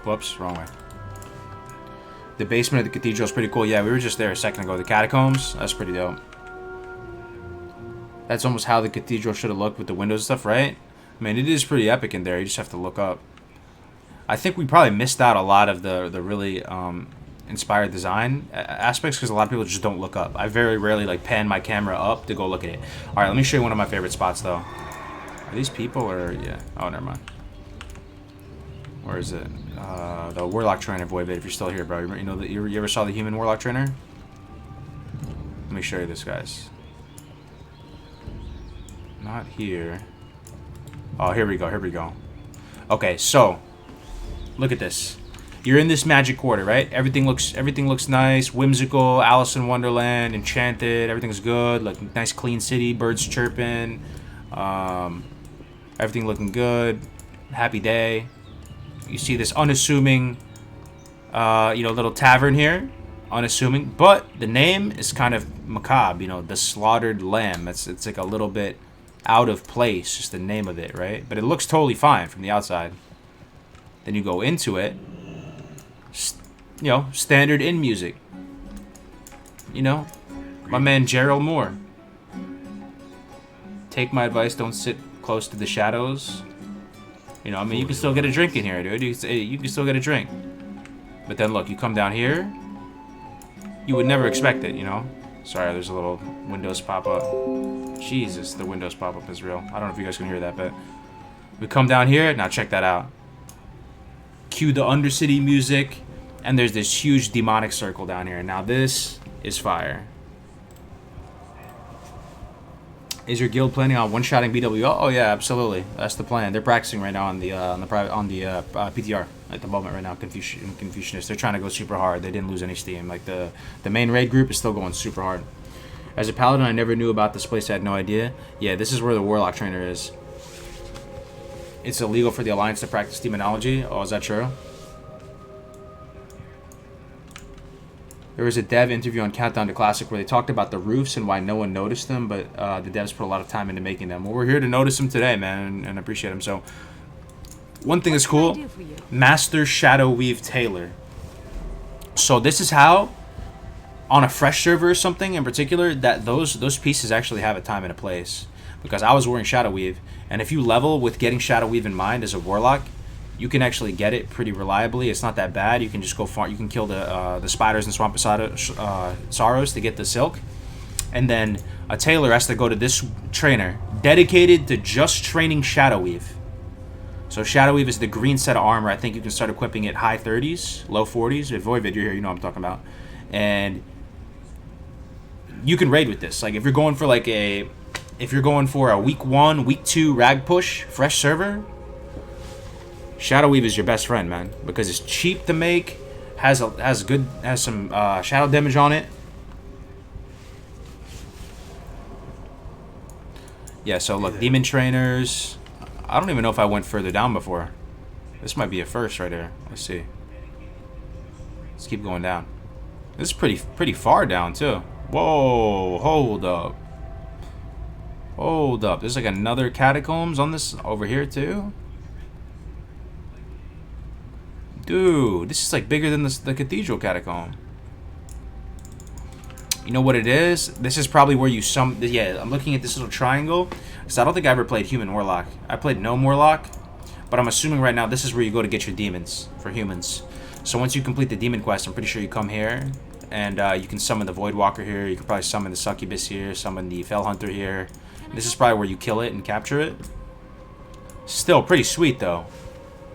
Whoops, wrong way. The basement of the cathedral is pretty cool. Yeah, we were just there a second ago. The catacombs, that's pretty dope. That's almost how the cathedral should have looked with the windows and stuff, right? I mean, it is pretty epic in there. You just have to look up. I think we probably missed out a lot of the really inspired design aspects because a lot of people just don't look up. I very rarely like pan my camera up to go look at it. All right, let me show you one of my favorite spots, though. Are these people or... yeah. Oh, never mind. Where is it? The Warlock Trainer, Voivod, if you're still here, bro. You know, you ever saw the human Warlock Trainer? Let me show you this, guys. Not here. Oh, here we go, here we go. Okay, so, look at this. You're in this magic quarter, right? Everything looks nice, whimsical, Alice in Wonderland, enchanted, everything's good, like nice clean city, birds chirping, everything looking good, happy day. You see this unassuming, you know, little tavern here. Unassuming. But the name is kind of macabre, you know, the Slaughtered Lamb. It's like a little bit out of place, just the name of it, right? But it looks totally fine from the outside. Then you go into it. You know, standard inn music. You know, my man Gerald Moore. Take my advice, don't sit close to the shadows. You know, I mean, you can still get a drink in here, dude. You can still get a drink. But then, look, you come down here. You would never expect it, you know? Sorry, there's a little Windows pop-up. Jesus, the Windows pop-up is real. I don't know if you guys can hear that, but... we come down here. Now, check that out. Cue the Undercity music. And there's this huge demonic circle down here. Now this is fire. Is your guild planning on one-shotting BWO? Oh yeah, absolutely. That's the plan. They're practicing right now on the PTR at the moment right now. Confucianists. They're trying to go super hard. They didn't lose any steam. Like the main raid group is still going super hard. As a paladin, I never knew about this place. I had no idea. Yeah, this is where the warlock trainer is. It's illegal for the Alliance to practice demonology. Oh, is that true? There was a dev interview on Countdown to Classic where they talked about the roofs and why no one noticed them, but the devs put a lot of time into making them. Well, we're here to notice them today, man, and appreciate them. So, one thing is cool. Master Shadow Weave Tailor. So this is how, on a fresh server or something in particular, that those pieces actually have a time and a place. Because I was wearing Shadow Weave, and if you level with getting Shadow Weave in mind as a warlock, you can actually get it pretty reliably. It's not that bad. You can just go far. You can kill the spiders and swamp sorrows to get the silk, and then a tailor has to go to this trainer dedicated to just training Shadow Weave. So Shadow Weave is the green set of armor. I think you can start equipping it high 30s, low 40s. If Voidvid, you're here, you know what I'm talking about. And you can raid with this. Like if you're going for a week 1, week 2 rag push, fresh server. Shadow Weave is your best friend, man, because it's cheap to make, has some shadow damage on it. Yeah, so look, demon trainers. I don't even know if I went further down before. This might be a first right here. Let's see. Let's keep going down. This is pretty far down too. Whoa, hold up. Hold up. There's like another catacombs on this over here too. Dude, this is like bigger than the cathedral catacomb. You know what it is? This is probably where you yeah, I'm looking at this little triangle. So I don't think I ever played Human Warlock. I played Gnome Warlock, but I'm assuming right now this is where you go to get your demons for humans. So once you complete the demon quest, I'm pretty sure you come here, and you can summon the Void Walker here. You can probably summon the Succubus here, summon the Fell Hunter here. This is probably where you kill it and capture it. Still pretty sweet though.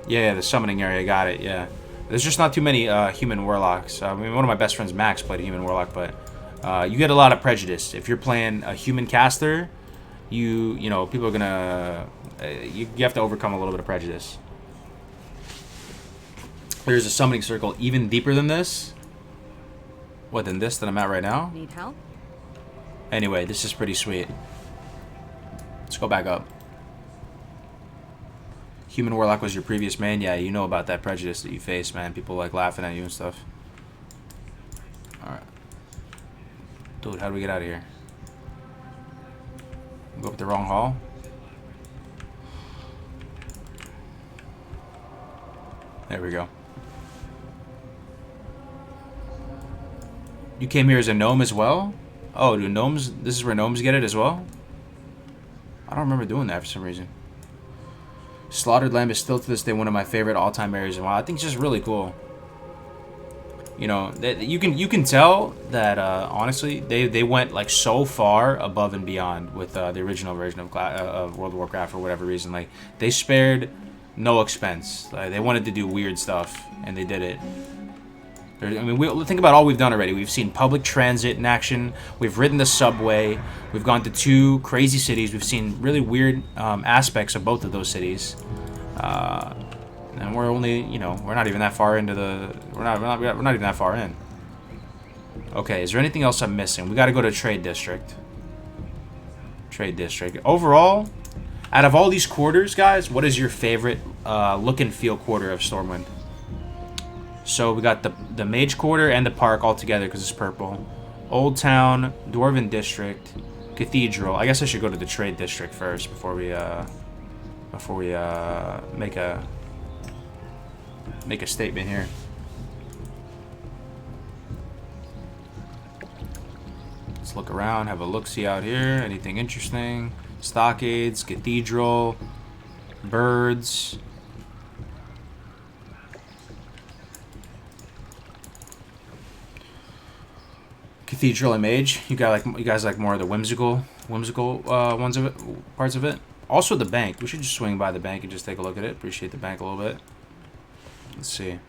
Yeah, the summoning area, got it, yeah. There's just not too many human warlocks. I mean, one of my best friends, Max, played a human warlock, but you get a lot of prejudice. If you're playing a human caster, you know, people are gonna... you have to overcome a little bit of prejudice. There's a summoning circle even deeper than this. What, than this that I'm at right now? Need help? Anyway, this is pretty sweet. Let's go back up. Human Warlock was your previous main? Yeah, you know about that prejudice that you face, man. People like laughing at you and stuff. Alright. Dude, how do we get out of here? Go up the wrong hall? There we go. You came here as a gnome as well? Oh, do gnomes... This is where gnomes get it as well? I don't remember doing that for some reason. Slaughtered Lamb is still to this day one of my favorite all-time areas in WoW. I think it's just really cool. You know, you can tell that honestly they went like so far above and beyond with the original version of World of Warcraft for whatever reason. Like they spared no expense. Like, they wanted to do weird stuff and they did it. I mean, think about all we've done already. We've seen public transit in action. We've ridden the subway. We've gone to 2 crazy cities. We've seen really weird aspects of both of those cities. And we're only, you know, we're not even that far into the... We're not even that far in. Okay, is there anything else I'm missing? We got to go to Trade District. Trade District. Overall, out of all these quarters, guys, what is your favorite look and feel quarter of Stormwind? So we got the Mage Quarter and the Park all together because it's purple. Old Town, Dwarven District, Cathedral. I guess I should go to the Trade District first before we make a statement here. Let's look around, have a look-see out here. Anything interesting? Stockades, Cathedral, birds. Cathedral and Mage. You guys like more of the whimsical ones of it, parts of it. Also the bank. We should just swing by the bank and just take a look at it. Appreciate the bank a little bit. Let's see.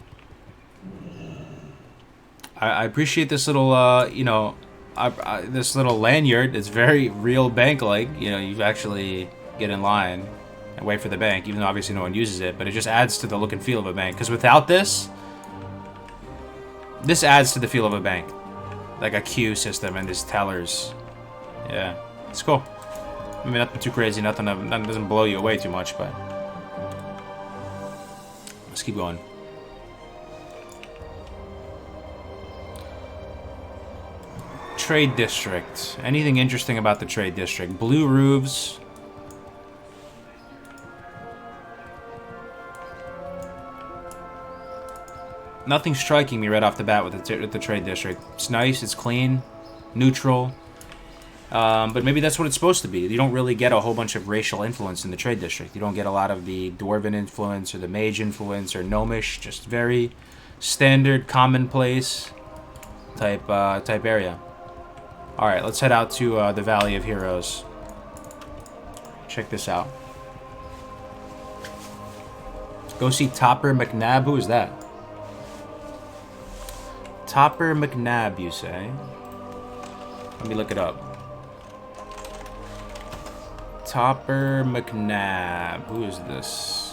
I appreciate this little, you know, this little lanyard. It's very real bank-like. You know, you actually get in line and wait for the bank, even though obviously no one uses it. But it just adds to the look and feel of a bank. Because without this, this adds to the feel of a bank. Like a queue system and these tellers. Yeah, it's cool. I mean, nothing too crazy, nothing doesn't blow you away too much, but let's keep going. Trade district. Anything interesting about the trade district? Blue roofs. Nothing striking me right off the bat with the trade district. It's nice, it's clean, neutral. But maybe that's what it's supposed to be. You don't really get a whole bunch of racial influence in the trade district. You don't get a lot of the dwarven influence or the mage influence or gnomish. Just very standard, commonplace type area. All right, let's head out to the Valley of Heroes. Check this out. Go see Topper McNabb. Who is that? Topper McNabb, you say? Let me look it up. Topper McNabb. Who is this?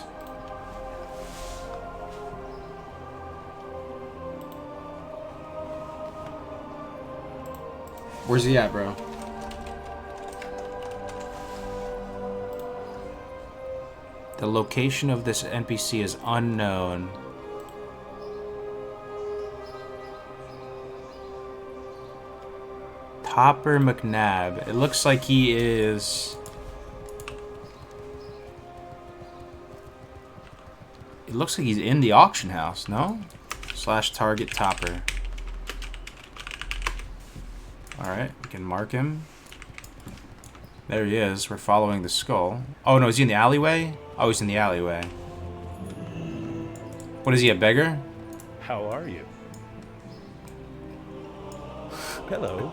Where's he at, bro? The location of this NPC is unknown. Topper McNabb. It looks like he is... It looks like he's in the auction house, no? / target Topper. Alright, we can mark him. There he is. We're following the skull. Oh, no, is he in the alleyway? Oh, he's in the alleyway. What is he, a beggar? How are you? Hello.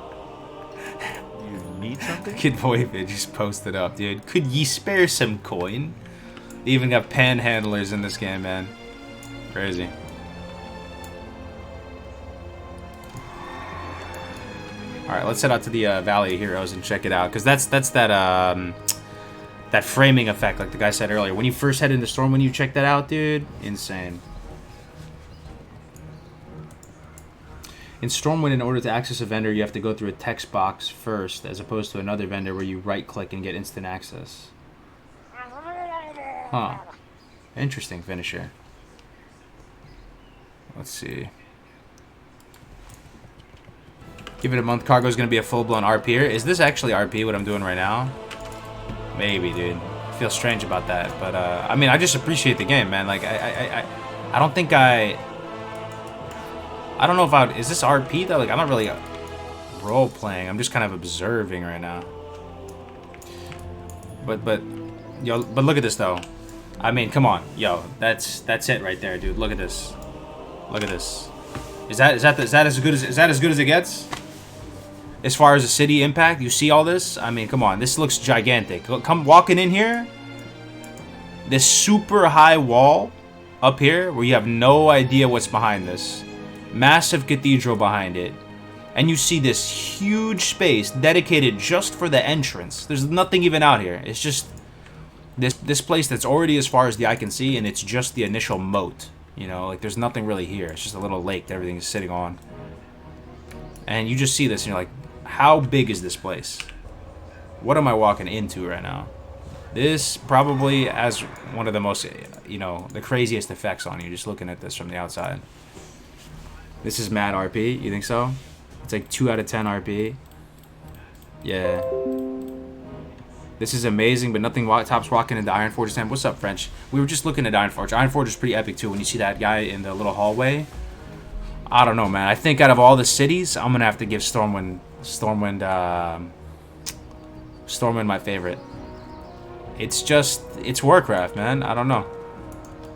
You need something? Kid Voivod just posted up, dude. Could ye spare some coin? They even got panhandlers in this game, man. Crazy. Alright, let's head out to the Valley of Heroes and check it out. Because that's that framing effect, like the guy said earlier. When you first head into Stormwind, you check that out, dude. Insane. In Stormwind, in order to access a vendor, you have to go through a text box first, as opposed to another vendor where you right-click and get instant access. Huh. Interesting finisher. Let's see. Give it a month. Cargo's gonna be a full-blown RP'er. Is this actually RP, what I'm doing right now? Maybe, dude. I feel strange about that. But, I mean, I just appreciate the game, man. Like, I don't think I don't know if is this RP, though? Like, I'm not really role-playing. I'm just kind of observing right now. But look at this, though. I mean, come on. Yo, that's it right there, dude. Look at this. Look at this. Is that as good as it gets? As far as the city impact, you see all this? I mean, come on. This looks gigantic. Come walking in here. This super high wall up here where you have no idea what's behind this. Massive cathedral behind it. And you see this huge space dedicated just for the entrance. There's nothing even out here. It's just this place that's already as far as the eye can see, and it's just the initial moat. You know, like there's nothing really here. It's just a little lake that everything is sitting on. And you just see this and you're like, how big is this place? What am I walking into right now? This probably has one of the most, you know, the craziest effects on you just looking at this from the outside. This is mad RP, you think so? It's like 2 out of 10 RP. Yeah. This is amazing, but nothing tops walking into Ironforge's Temple. What's up, French? We were just looking at Ironforge. Ironforge is pretty epic, too, when you see that guy in the little hallway. I don't know, man. I think out of all the cities, I'm going to have to give Stormwind my favorite. It's Warcraft, man. I don't know.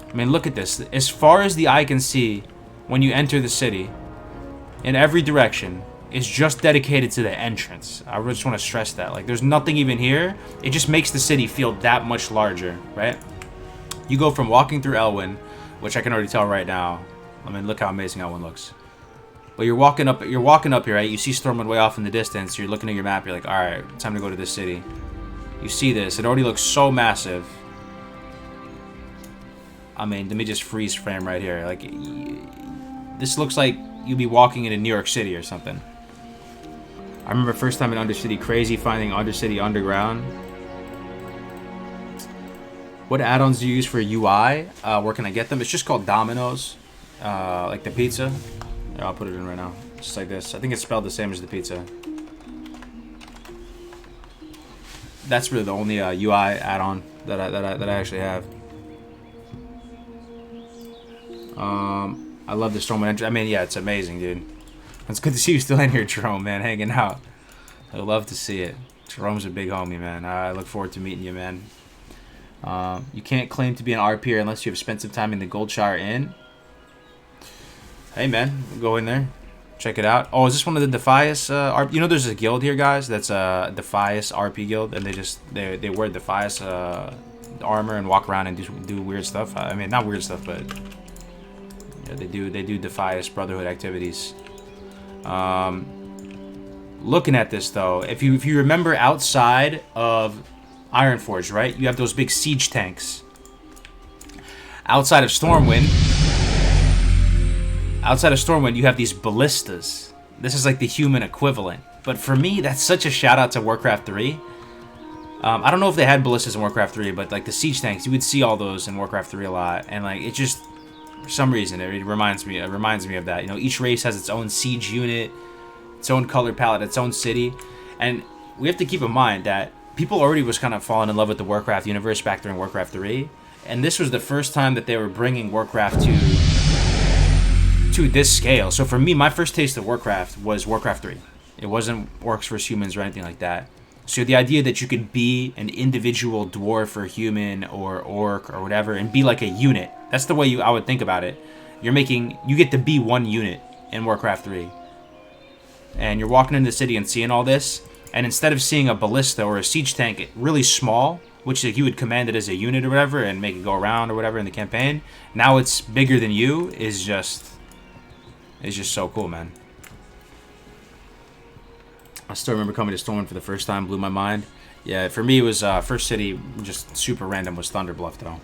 I mean, look at this. As far as the eye can see, when you enter the city, in every direction, is just dedicated to the entrance. I just want to stress that. Like, there's nothing even here. It just makes the city feel that much larger, right? You go from walking through Elwyn, which I can already tell right now. I mean, look how amazing Elwyn looks. But you're walking up here, right? You see Stormwind way off in the distance. You're looking at your map. You're like, all right, time to go to this city. You see this. It already looks so massive. I mean, let me just freeze frame right here. Like, this looks like you'd be walking into New York City or something. I remember first time in Undercity, crazy finding Undercity Underground. What add-ons do you use for UI? Where can I get them? It's just called Domino's, like the pizza. Yeah, I'll put it in right now, just like this. I think it's spelled the same as the pizza. That's really the only UI add-on that I actually have. I love the Stormwind entry. I mean, yeah, it's amazing, dude. It's good to see you still in here, Jerome, man, hanging out. I love to see it. Jerome's a big homie, man. I look forward to meeting you, man. You can't claim to be an RPer unless you have spent some time in the Goldshire Inn. Hey, man, go in there. Check it out. Oh, is this one of the Defias? You know, there's a guild here, guys. That's a Defias RP guild, and they wear Defias armor and walk around and do weird stuff. I mean, not weird stuff, but yeah, they do Defias Brotherhood activities. Looking at this though, if you remember outside of Ironforge, right? You have those big siege tanks. Outside of Stormwind, you have these ballistas. This is like the human equivalent. But for me, that's such a shout out to Warcraft 3. I don't know if they had ballistas in Warcraft 3, but like the siege tanks, you would see all those in Warcraft 3 a lot, and like it just, for some reason, it reminds me of that. You know, each race has its own siege unit, its own color palette, its own city, and we have to keep in mind that people already was kind of falling in love with the Warcraft universe back during Warcraft 3, and this was the first time that they were bringing Warcraft to this scale. So for me, my first taste of Warcraft was Warcraft 3. It wasn't Orcs vs Humans or anything like that. So the idea that you could be an individual dwarf or human or orc or whatever and be like a unit, that's the way I would think about it. You get to be one unit in Warcraft 3. And you're walking into the city and seeing all this, and instead of seeing a ballista or a siege tank really small, which like, you would command it as a unit or whatever and make it go around or whatever in the campaign, now it's bigger than you, is just so cool, man. I still remember coming to Stormwind for the first time, blew my mind. Yeah, for me it was first city, just super random, was Thunderbluff though.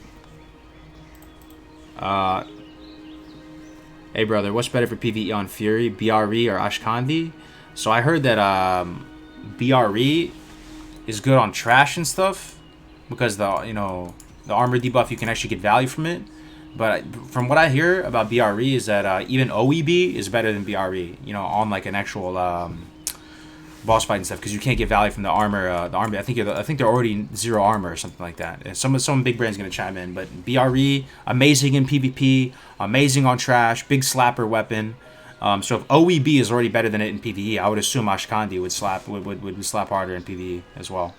Hey brother, what's better for PvE on Fury, BRE or Ashkandi? So I heard that BRE is good on trash and stuff because the armor debuff, you can actually get value from it. But from what I hear about BRE is that even OEB is better than BRE, you know, on like an actual boss fight and stuff, because you can't get value from the armor. I think they're already 0 armor or something like that. And some big brand's gonna chime in, but BRE amazing in PvP, amazing on trash, big slapper weapon. So if OEB is already better than it in PvE, I would assume Ashkandi would slap harder in PvE as well.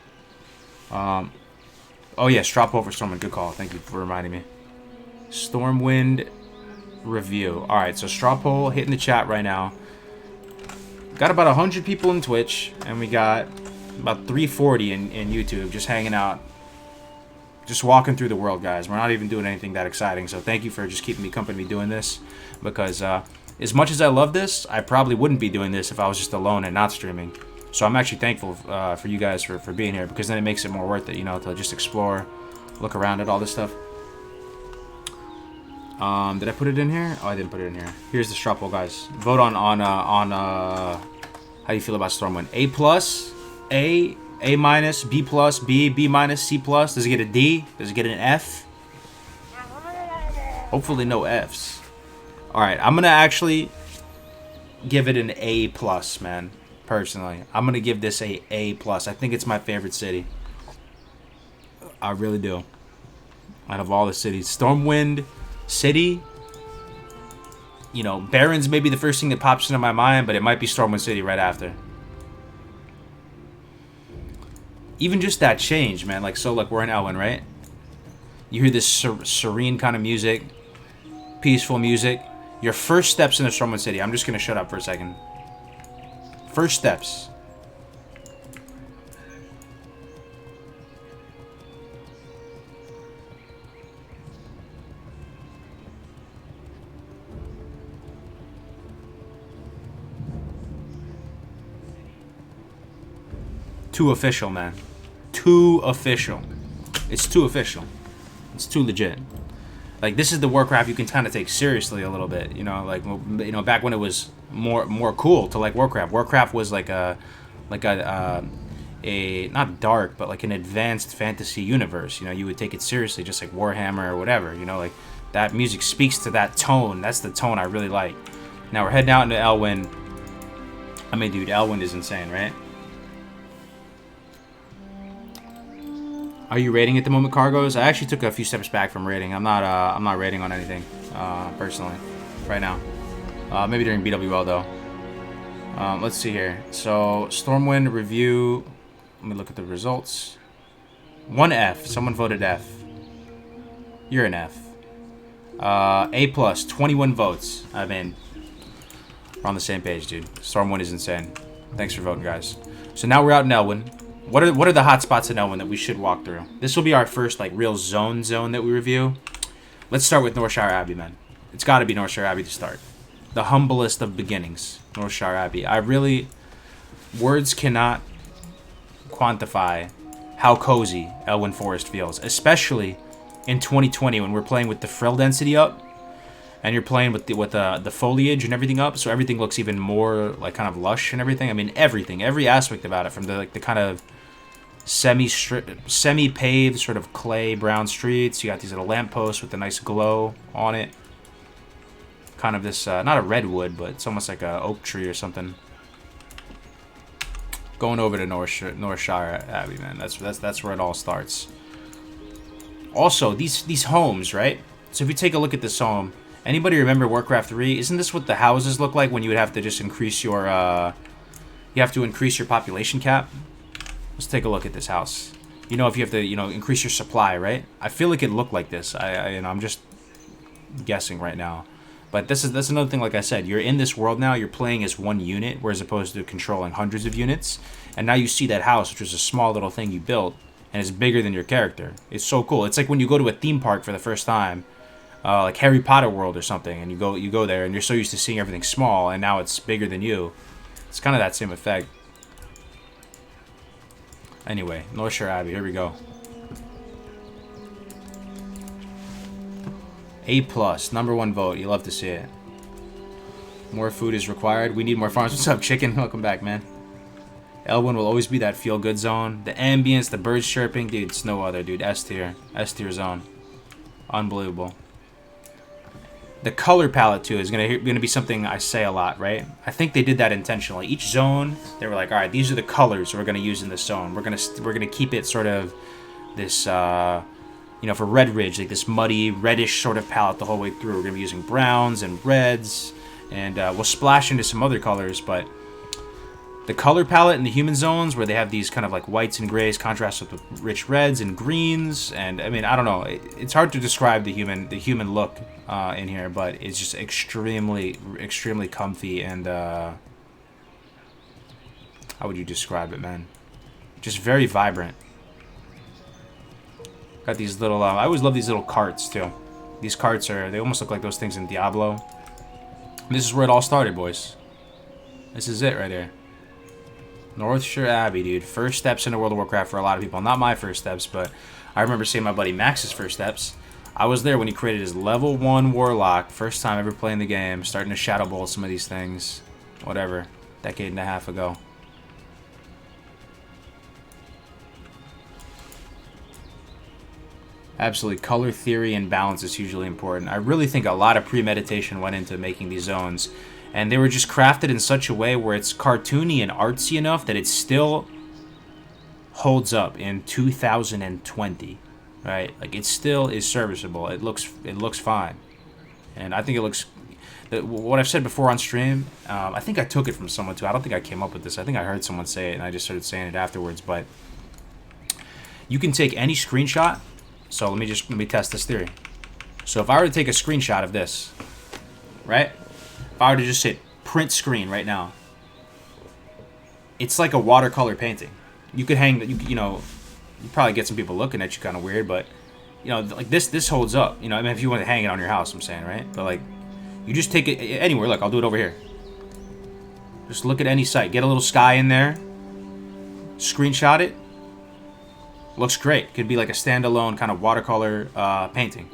Oh yeah, Strop over Stormwind, good call. Thank you for reminding me. Stormwind review. All right, so Strawpole hitting the chat right now. Got about 100 people in Twitch, and we got about 340 in YouTube, just hanging out, just walking through the world, guys. We're not even doing anything that exciting, so thank you for just keeping me company doing this, because as much as I love this, I probably wouldn't be doing this if I was just alone and not streaming. So I'm actually thankful for you guys for being here, because then it makes it more worth it, you know, to just explore, look around at all this stuff. Did I put it in here? Oh, I didn't put it in here. Here's the Strawpole, guys. Vote on how do you feel about Stormwind? A+, A minus, B+, B minus, C+. Does it get a D? Does it get an F? Hopefully no Fs. All right, I'm gonna actually give it an A+, man. Personally, I'm gonna give this a A+. I think it's my favorite city. I really do. Out of all the cities, Stormwind City, you know, Barrens may be the first thing that pops into my mind, but it might be Stormwind City right after. Even just that change, man. Like, so, like, we're in Elwyn, right? You hear this serene kind of music, peaceful music. Your first steps into Stormwind City. I'm just gonna shut up for a second. First steps. Too official, man. Too official. It's too official. It's too legit. Like, this is the Warcraft you can kind of take seriously a little bit, you know, like, you know, back when it was more cool to like Warcraft. Warcraft was like a not dark, but like an advanced fantasy universe. You know, you would take it seriously, just like Warhammer or whatever. You know, like that music speaks to that tone. That's the tone I really like. Now we're heading out into Elwyn. I mean, dude, Elwyn is insane, right? Are you raiding at the moment, Cargos? I actually took a few steps back from raiding. I'm not raiding on anything, personally, right now. Maybe during BWL though. Let's see here. So Stormwind review. Let me look at the results. 1 F. Someone voted F. You're an F. A plus. 21 votes. I mean, we're on the same page, dude. Stormwind is insane. Thanks for voting, guys. So now we're out in Elwyn. What are the hot spots in Elwyn that we should walk through? This will be our first like real zone that we review. Let's start with Northshire Abbey, man. It's got to be Northshire Abbey to start. The humblest of beginnings, Northshire Abbey. Words cannot quantify how cozy Elwyn Forest feels, especially in 2020 when we're playing with the frill density up, and you're playing with the foliage and everything up, so everything looks even more like kind of lush and everything. I mean, every aspect about it, from the kind of semi-paved sort of clay brown streets. You got these little lampposts with a nice glow on it. Kind of this, not a redwood, but it's almost like a oak tree or something. Going over to Northshire Abbey, man. That's where it all starts. Also, these homes, right? So if you take a look at this home, anybody remember Warcraft 3? Isn't this what the houses look like when you would have to just increase your, you have to increase your population cap? Let's take a look at this house. You know, if you have to, you know, increase your supply, right? I feel like it looked like this. You know, I'm just guessing right now. But that's another thing, like I said, you're in this world now, you're playing as one unit, whereas opposed to controlling hundreds of units. And now you see that house, which was a small little thing you built, and it's bigger than your character. It's so cool. It's like when you go to a theme park for the first time, like Harry Potter World or something, and you go there, and you're so used to seeing everything small, and now it's bigger than you. It's kind of that same effect. Anyway, Northshire Abbey, here we go. A+, #1 vote. You love to see it. More food is required. We need more farms. What's up, chicken? Welcome back, man. Elwyn will always be that feel-good zone. The ambience, the birds chirping, dude, it's no other, dude. S tier zone. Unbelievable. The color palette too is gonna be something I say a lot, right? I think they did that intentionally. Each zone, they were like, all right, these are the colors we're gonna use in this zone. We're gonna keep it sort of this. You know, for Red Ridge, like this muddy, reddish sort of palette the whole way through. We're going to be using browns and reds, and we'll splash into some other colors, but the color palette in the human zones, where they have these kind of like whites and grays contrasted with rich reds and greens, and I mean, I don't know. It's hard to describe the human look in here, but it's just extremely comfy, and how would you describe it, man? Just very vibrant. Got these little, I always love these little carts, too. These carts they almost look like those things in Diablo. And this is where it all started, boys. This is it right here. Northshire Abbey, dude. First steps into World of Warcraft for a lot of people. Not my first steps, but I remember seeing my buddy Max's first steps. I was there when he created his level 1 Warlock. First time ever playing the game. Starting to Shadow Bolt some of these things. Whatever. Decade and a half ago. Absolutely. Color theory and balance is hugely important. I really think a lot of premeditation went into making these zones. And they were just crafted in such a way where it's cartoony and artsy enough that it still holds up in 2020. Right? Like, it still is serviceable. It looks fine. And I think it looks... What I've said before on stream, I think I took it from someone too. I don't think I came up with this. I think I heard someone say it and I just started saying it afterwards. But you can take any screenshot... So let me test this theory. So if I were to take a screenshot of this, right? If I were to just hit print screen right now, it's like a watercolor painting. You could hang, you know, you probably get some people looking at you kind of weird, but you know, like this holds up. You know, I mean, if you want to hang it on your house, I'm saying, right? But like, you just take it anywhere. Look, I'll do it over here. Just look at any site. Get a little sky in there. screenshot it. Looks great. Could be like a standalone kind of watercolor painting.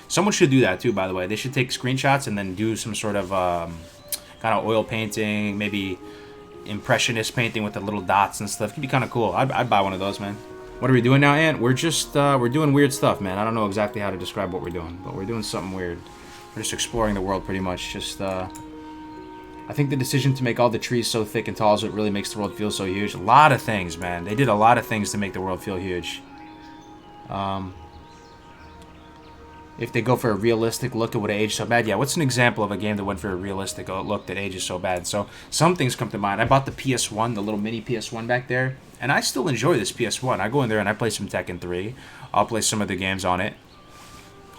Someone should do that too, by the way. They should take screenshots and then do some sort of kind of oil painting, maybe impressionist painting with the little dots and stuff. Could be kind of cool. I'd buy one of those, man. What are we doing now, Ant? We're just we're doing weird stuff, man. I don't know exactly how to describe what we're doing, but we're doing something weird. We're just exploring the world, pretty much. Just I think the decision to make all the trees so thick and tall is what really makes the world feel so huge. A lot of things, man. They did a lot of things to make the world feel huge. If they go for a realistic look, it would age so bad. Yeah, what's an example of a game that went for a realistic look that ages so bad? So some things come to mind. I bought the PS1, the little mini PS1 back there, and I still enjoy this PS1. I go in there and I play some Tekken 3. I'll play some of the games on it.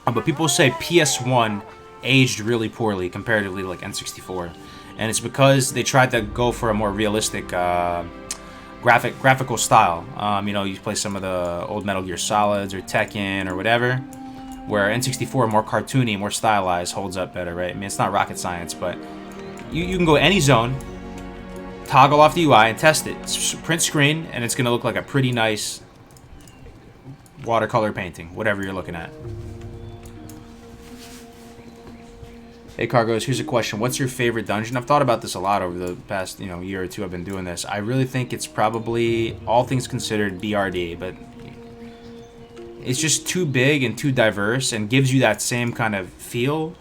But people say PS1 aged really poorly comparatively to like N64. And it's because they tried to go for a more realistic graphical style. You know, you play some of the old Metal Gear Solids or Tekken or whatever, where N64 more cartoony, more stylized, holds up better, right? I mean, it's not rocket science, but you can go any zone, toggle off the UI and test it. Print screen, and it's gonna look like a pretty nice watercolor painting, whatever you're looking at. Hey Cargos, here's a question. What's your favorite dungeon? I've thought about this a lot over the past, year or two I've been doing this. I really think it's probably, all things considered, BRD, but it's just too big and too diverse and gives you that same kind of feel.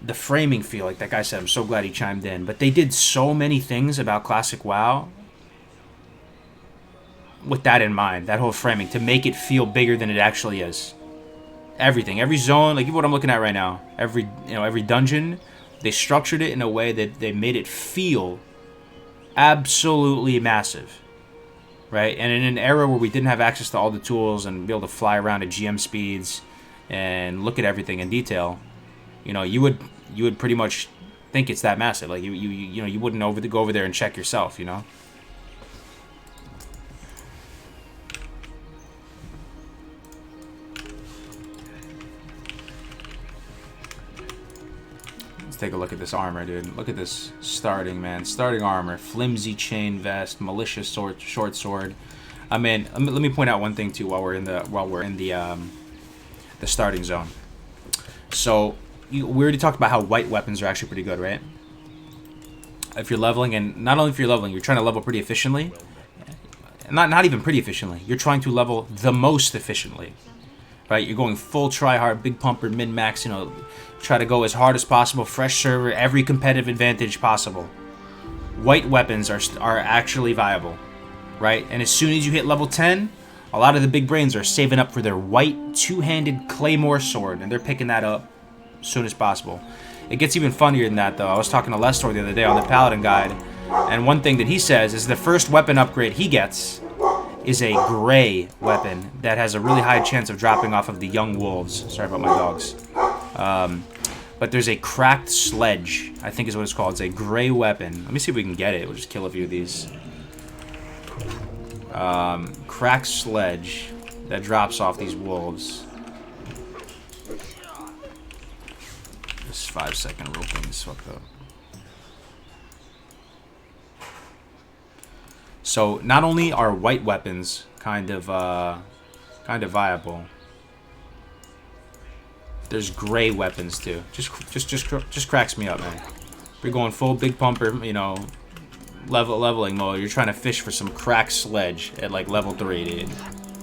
The framing feel, like that guy said, I'm so glad he chimed in. But they did so many things about Classic WoW with that in mind, that whole framing, to make it feel bigger than it actually is. Everything, every zone, like what I'm looking at right now, every dungeon, they structured it in a way that they made it feel absolutely massive, right? And in an era where we didn't have access to all the tools and be able to fly around at GM speeds and look at everything in detail, you would pretty much think it's that massive. Like you wouldn't go over there and check yourself, Take a look at this armor, dude. Look at this starting, man. Starting armor, flimsy chain vest, malicious short sword. I mean, let me point out one thing too while we're in the starting zone. So we already talked about how white weapons are actually pretty good, right? If you're leveling, and not only if you're leveling, you're trying to level pretty efficiently. Not even pretty efficiently. You're trying to level the most efficiently. Right, you're going full try-hard, big pumper, min-max, try to go as hard as possible, fresh server, every competitive advantage possible. White weapons are actually viable, right? And as soon as you hit level 10, a lot of the big brains are saving up for their white two-handed claymore sword, and they're picking that up as soon as possible. It gets even funnier than that, though. I was talking to Lestor the other day on the Paladin Guide, and one thing that he says is the first weapon upgrade he gets is a gray weapon that has a really high chance of dropping off of the young wolves. Sorry about my dogs. But there's a cracked sledge, I think is what it's called. It's a gray weapon. Let me see if we can get it. We'll just kill a few of these. Cracked sledge that drops off these wolves. This 5-second roll thing is fucked up. So not only are white weapons kind of viable, there's gray weapons too. Just cracks me up, man. We're going full big pumper, leveling mode. You're trying to fish for some cracked sledge at like level 3, dude.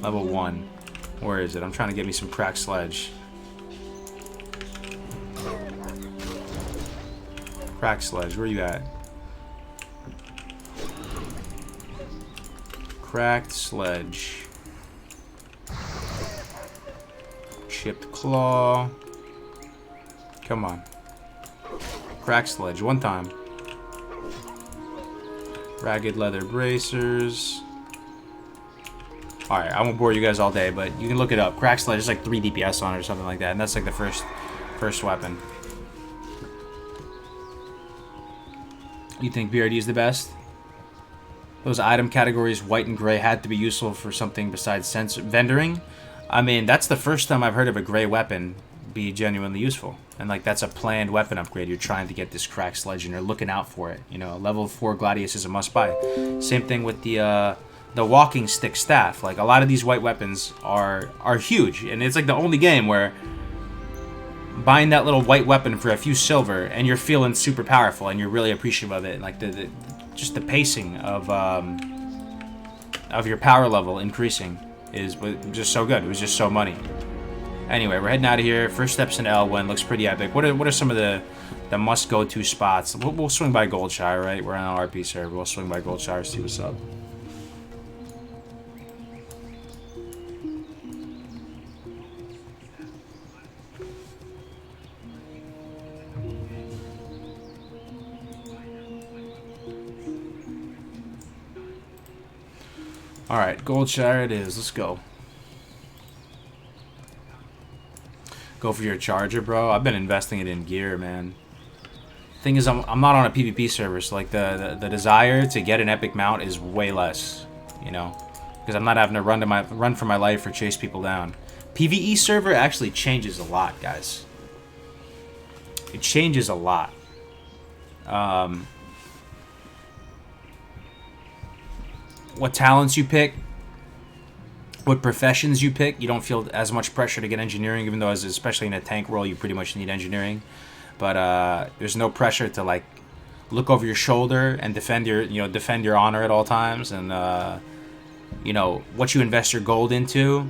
Level 1. Where is it? I'm trying to get me some cracked sledge. Cracked sledge, where you at? Cracked sledge. Chipped claw. Come on. Cracked sledge, one time. Ragged leather bracers. Alright, I won't bore you guys all day, but you can look it up. Cracked sledge is like 3 DPS on it or something like that, and that's like the first weapon. You think BRD is the best? Those item categories, white and gray, had to be useful for something besides vendoring. I mean, that's the first time I've heard of a gray weapon be genuinely useful. And like that's a planned weapon upgrade. You're trying to get this cracked sledge and you're looking out for it. You know, level 4 Gladius is a must buy. Same thing with the walking stick staff. Like a lot of these white weapons are huge, and it's like the only game where buying that little white weapon for a few silver and you're feeling super powerful and you're really appreciative of it. Like just the pacing of your power level increasing was just so good. It was just so money. Anyway, we're heading out of here. First steps in Elwyn. Looks pretty epic. What are some of the must go to spots? We'll swing by Goldshire, right? We're on an RP server. We'll swing by Goldshire, see what's up. Alright, Goldshire it is. Let's go. Go for your charger, bro. I've been investing it in gear, man. Thing is, I'm not on a PvP server, so like the desire to get an epic mount is way less, you know, because I'm not having to run for my life or chase people down. PvE server actually changes a lot, guys. It changes a lot. What talents you pick, what professions you pick. You don't feel as much pressure to get engineering, even though, especially in a tank role, you pretty much need engineering. But there's no pressure to like look over your shoulder and defend your honor at all times. And you know what you invest your gold into.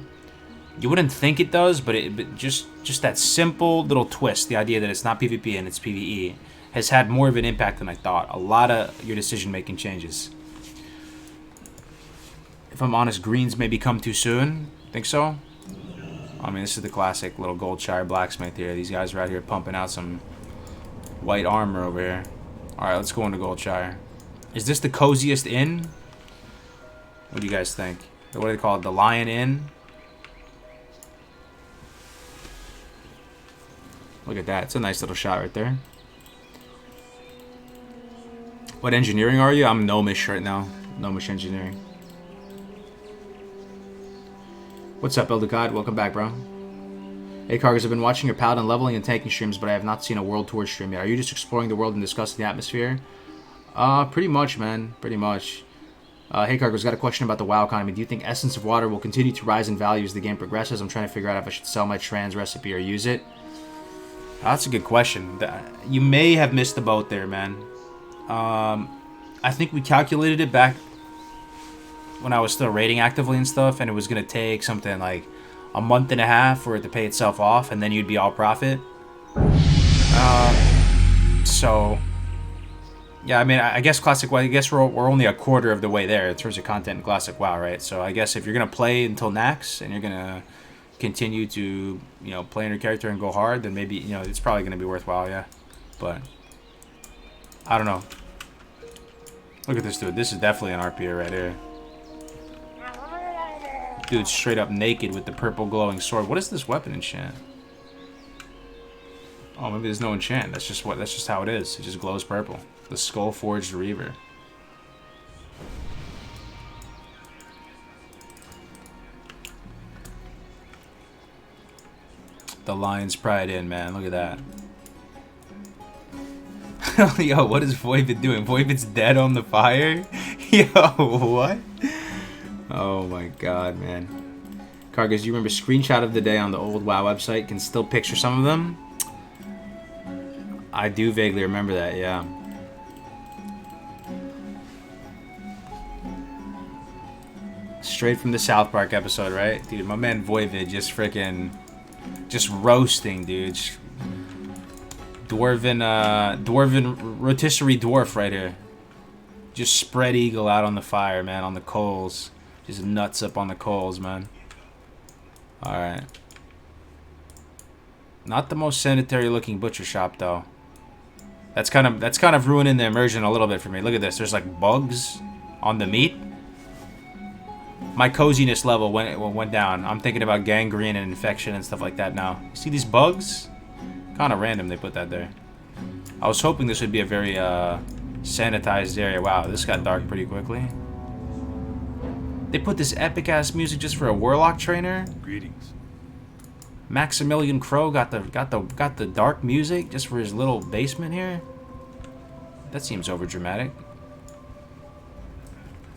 You wouldn't think it does, but just that simple little twist, the idea that it's not PvP and it's PvE, has had more of an impact than I thought. A lot of your decision making changes. If I'm honest, greens maybe come too soon. Think so? I mean, this is the classic little Goldshire blacksmith here. These guys are out here pumping out some white armor over here. Alright, let's go into Goldshire. Is this the coziest inn? What do you guys think? What do they call it? The Lion Inn? Look at that. It's a nice little shot right there. What engineering are you? I'm Gnomish right now. Gnomish engineering. What's up, Eldecod? Welcome back, bro. Hey, Cargers, I've been watching your Paladin leveling and tanking streams, but I have not seen a World Tour stream yet. Are you just exploring the world and discussing the atmosphere? Pretty much, man. Pretty much. Hey, Cargers, got a question about the WoW economy. Do you think Essence of Water will continue to rise in value as the game progresses? I'm trying to figure out if I should sell my trans recipe or use it. That's a good question. You may have missed the boat there, man. I think we calculated it back when I was still raiding actively and stuff, and it was going to take something like a month and a half for it to pay itself off, and then you'd be all profit. So, yeah, I mean, I guess Classic WoW, I guess we're only a quarter of the way there in terms of content in Classic WoW, right? So I guess if you're going to play until Nax, and you're going to continue to, you know, play in your character and go hard, then maybe, you know, it's probably going to be worthwhile, yeah. But, I don't know. Look at this dude. This is definitely an RPer right here. Dude, straight up naked with the purple glowing sword. What is this weapon enchant? Oh, maybe there's no enchant. That's just how it is. It just glows purple. The Skull Forged Reaver. The Lion's Pride Inn, man. Look at that. Yo, what is Voivod doing? Voivod's dead on the fire? Yo, what? Oh my god, man. Cargos, you remember screenshot of the day on the old WoW website? Can still picture some of them? I do vaguely remember that, yeah. Straight from the South Park episode, right? Dude, my man Voivod just roasting, dude. Dwarven rotisserie dwarf right here. Just spread eagle out on the fire, man, on the coals. Just nuts up on the coals, man. Alright. Not the most sanitary looking butcher shop, though. That's kind of ruining the immersion a little bit for me. Look at this. There's like bugs on the meat. My coziness level went down. I'm thinking about gangrene and infection and stuff like that now. You see these bugs? Kind of random they put that there. I was hoping this would be a very sanitized area. Wow, this got dark pretty quickly. They put this epic ass music just for a warlock trainer. Greetings. Maximilian Crow got the dark music just for his little basement here. That seems over dramatic.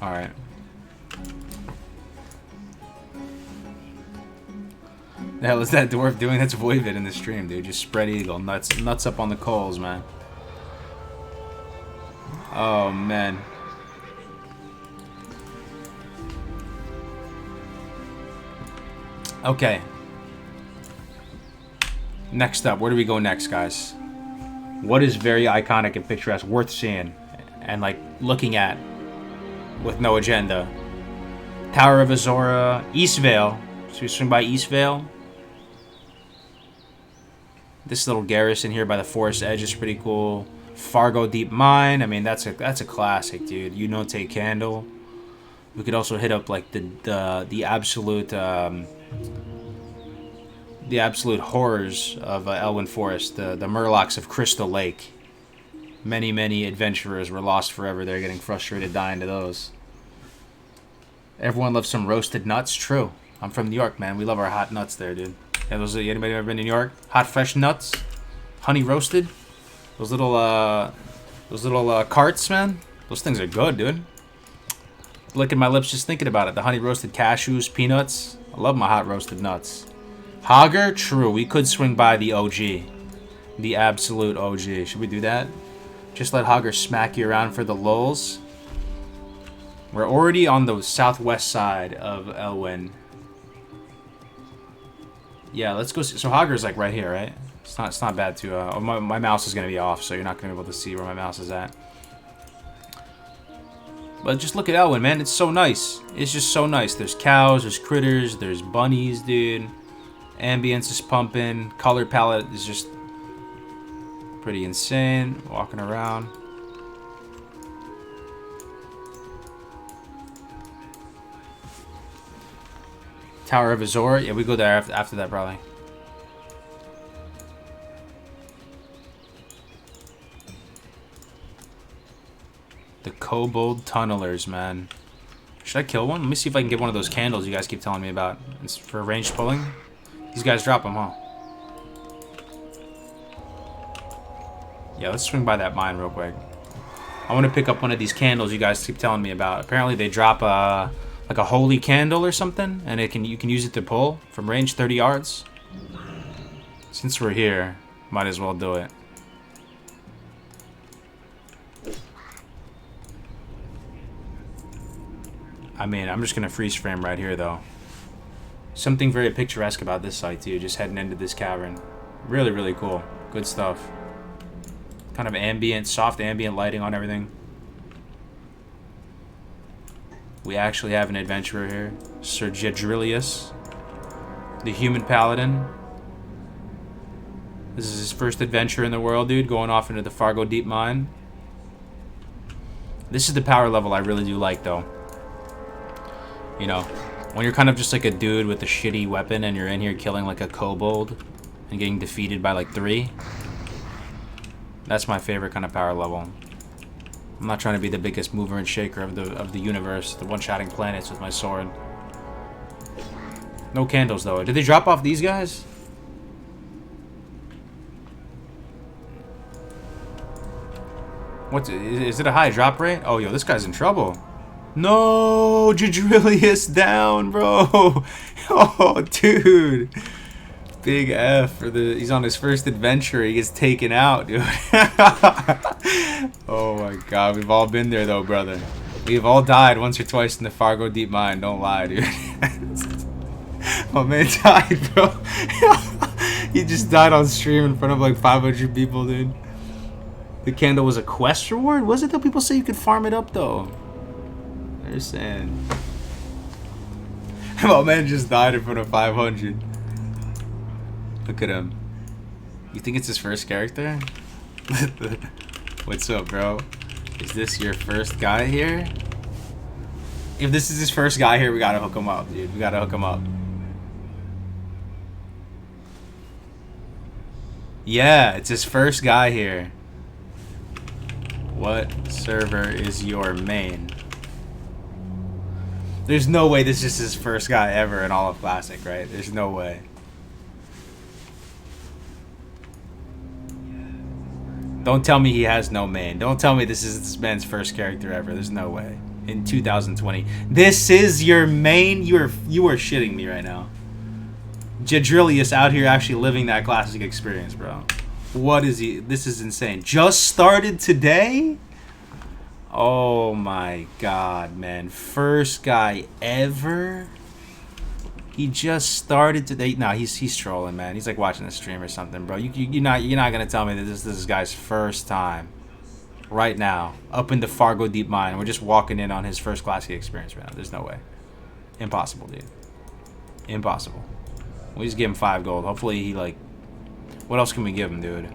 All right. The hell is that dwarf doing? That's Voivod in the stream, dude. Just spread eagle, nuts up on the coals, man. Oh man. Okay. Next up, where do we go next, guys? What is very iconic and picturesque, worth seeing, and like looking at, with no agenda? Tower of Azora, Eastvale. So we swing by Eastvale. This little garrison here by the forest edge is pretty cool. Fargo Deep Mine. I mean, that's a classic, dude. You know, take Candle. We could also hit up like the absolute horrors of Elwyn Forest, the Murlocs of Crystal Lake. Many adventurers were lost forever there, getting frustrated dying to those. Everyone loves some roasted nuts. True. I'm from New York, man. We love our hot nuts there, dude. Yeah, anybody ever been to New York? Hot fresh nuts, honey roasted. Those little carts, man. Those things are good, dude. Licking my lips just thinking about it. The honey roasted cashews, peanuts. I love my hot roasted nuts. Hogger, true. We could swing by the OG, the absolute OG. Should we do that? Just let Hogger smack you around for the lulz. We're already on the southwest side of Elwyn. Yeah, let's go see. So Hogger's like right here, right? It's not bad to. Oh, my mouse is gonna be off, so you're not gonna be able to see where my mouse is at. But just look at Elwyn, man. It's so nice. It's just so nice. There's cows, there's critters, there's bunnies, dude. Ambience is pumping. Color palette is just pretty insane. Walking around. Tower of Azor. Yeah, we go there after that, probably. The Kobold Tunnelers, man. Should I kill one? Let me see if I can get one of those candles you guys keep telling me about. It's for ranged pulling. These guys drop them, huh? Yeah, let's swing by that mine real quick. I want to pick up one of these candles you guys keep telling me about. Apparently they drop like a holy candle or something, and you can use it to pull from range 30 yards. Since we're here, might as well do it. I mean, I'm just gonna freeze frame right here though. Something very picturesque about this site too, just heading into this cavern. Really cool. Good stuff. Kind of ambient, soft ambient lighting on everything. We actually have an adventurer here. Sir Jedrilius, the human paladin. This is his first adventure in the world, dude, going off into the Fargo Deep Mine. This is the power level I really do like, though. You know, when you're kind of just like a dude with a shitty weapon and you're in here killing like a kobold and getting defeated by like 3. That's my favorite kind of power level. I'm not trying to be the biggest mover and shaker of the universe, the one-shotting planets with my sword. No candles though. Did they drop off these guys? What is it, a high drop rate? Oh, yo, this guy's in trouble. No, Jadrilius down, bro. Oh, dude. Big F for he's on his first adventure. He gets taken out, dude. Oh my god, we've all been there though, brother. We've all died once or twice in the Fargo Deep Mine. Don't lie, dude. Oh man died, bro. He just died on stream in front of like 500 people, dude. The candle was a quest reward? Was it though? People say you could farm it up though. They're saying. Oh man just died in front of 500. Look at him. You think it's his first character? What's up, bro? Is this your first guy here? If this is his first guy here, we gotta hook him up, dude. We gotta hook him up. Yeah, it's his first guy here. What server is your main? There's no way this is his first guy ever in all of Classic, right? There's no way. Don't tell me he has no main. Don't tell me this is this man's first character ever. There's no way. In 2020. This is your main? You are shitting me right now. Jadrillius out here actually living that classic experience, bro. What is he? This is insane. Just started today? Oh my god, man. First guy ever? He just started today. Nah, he's trolling, man. He's like watching the stream or something, bro. You're not gonna tell me that this is guy's first time. Right now, up in the Fargo Deep Mine. We're just walking in on his first classic experience right now. There's no way. Impossible, dude. Impossible. We'll just give him 5 gold. Hopefully he like... What else can we give him, dude?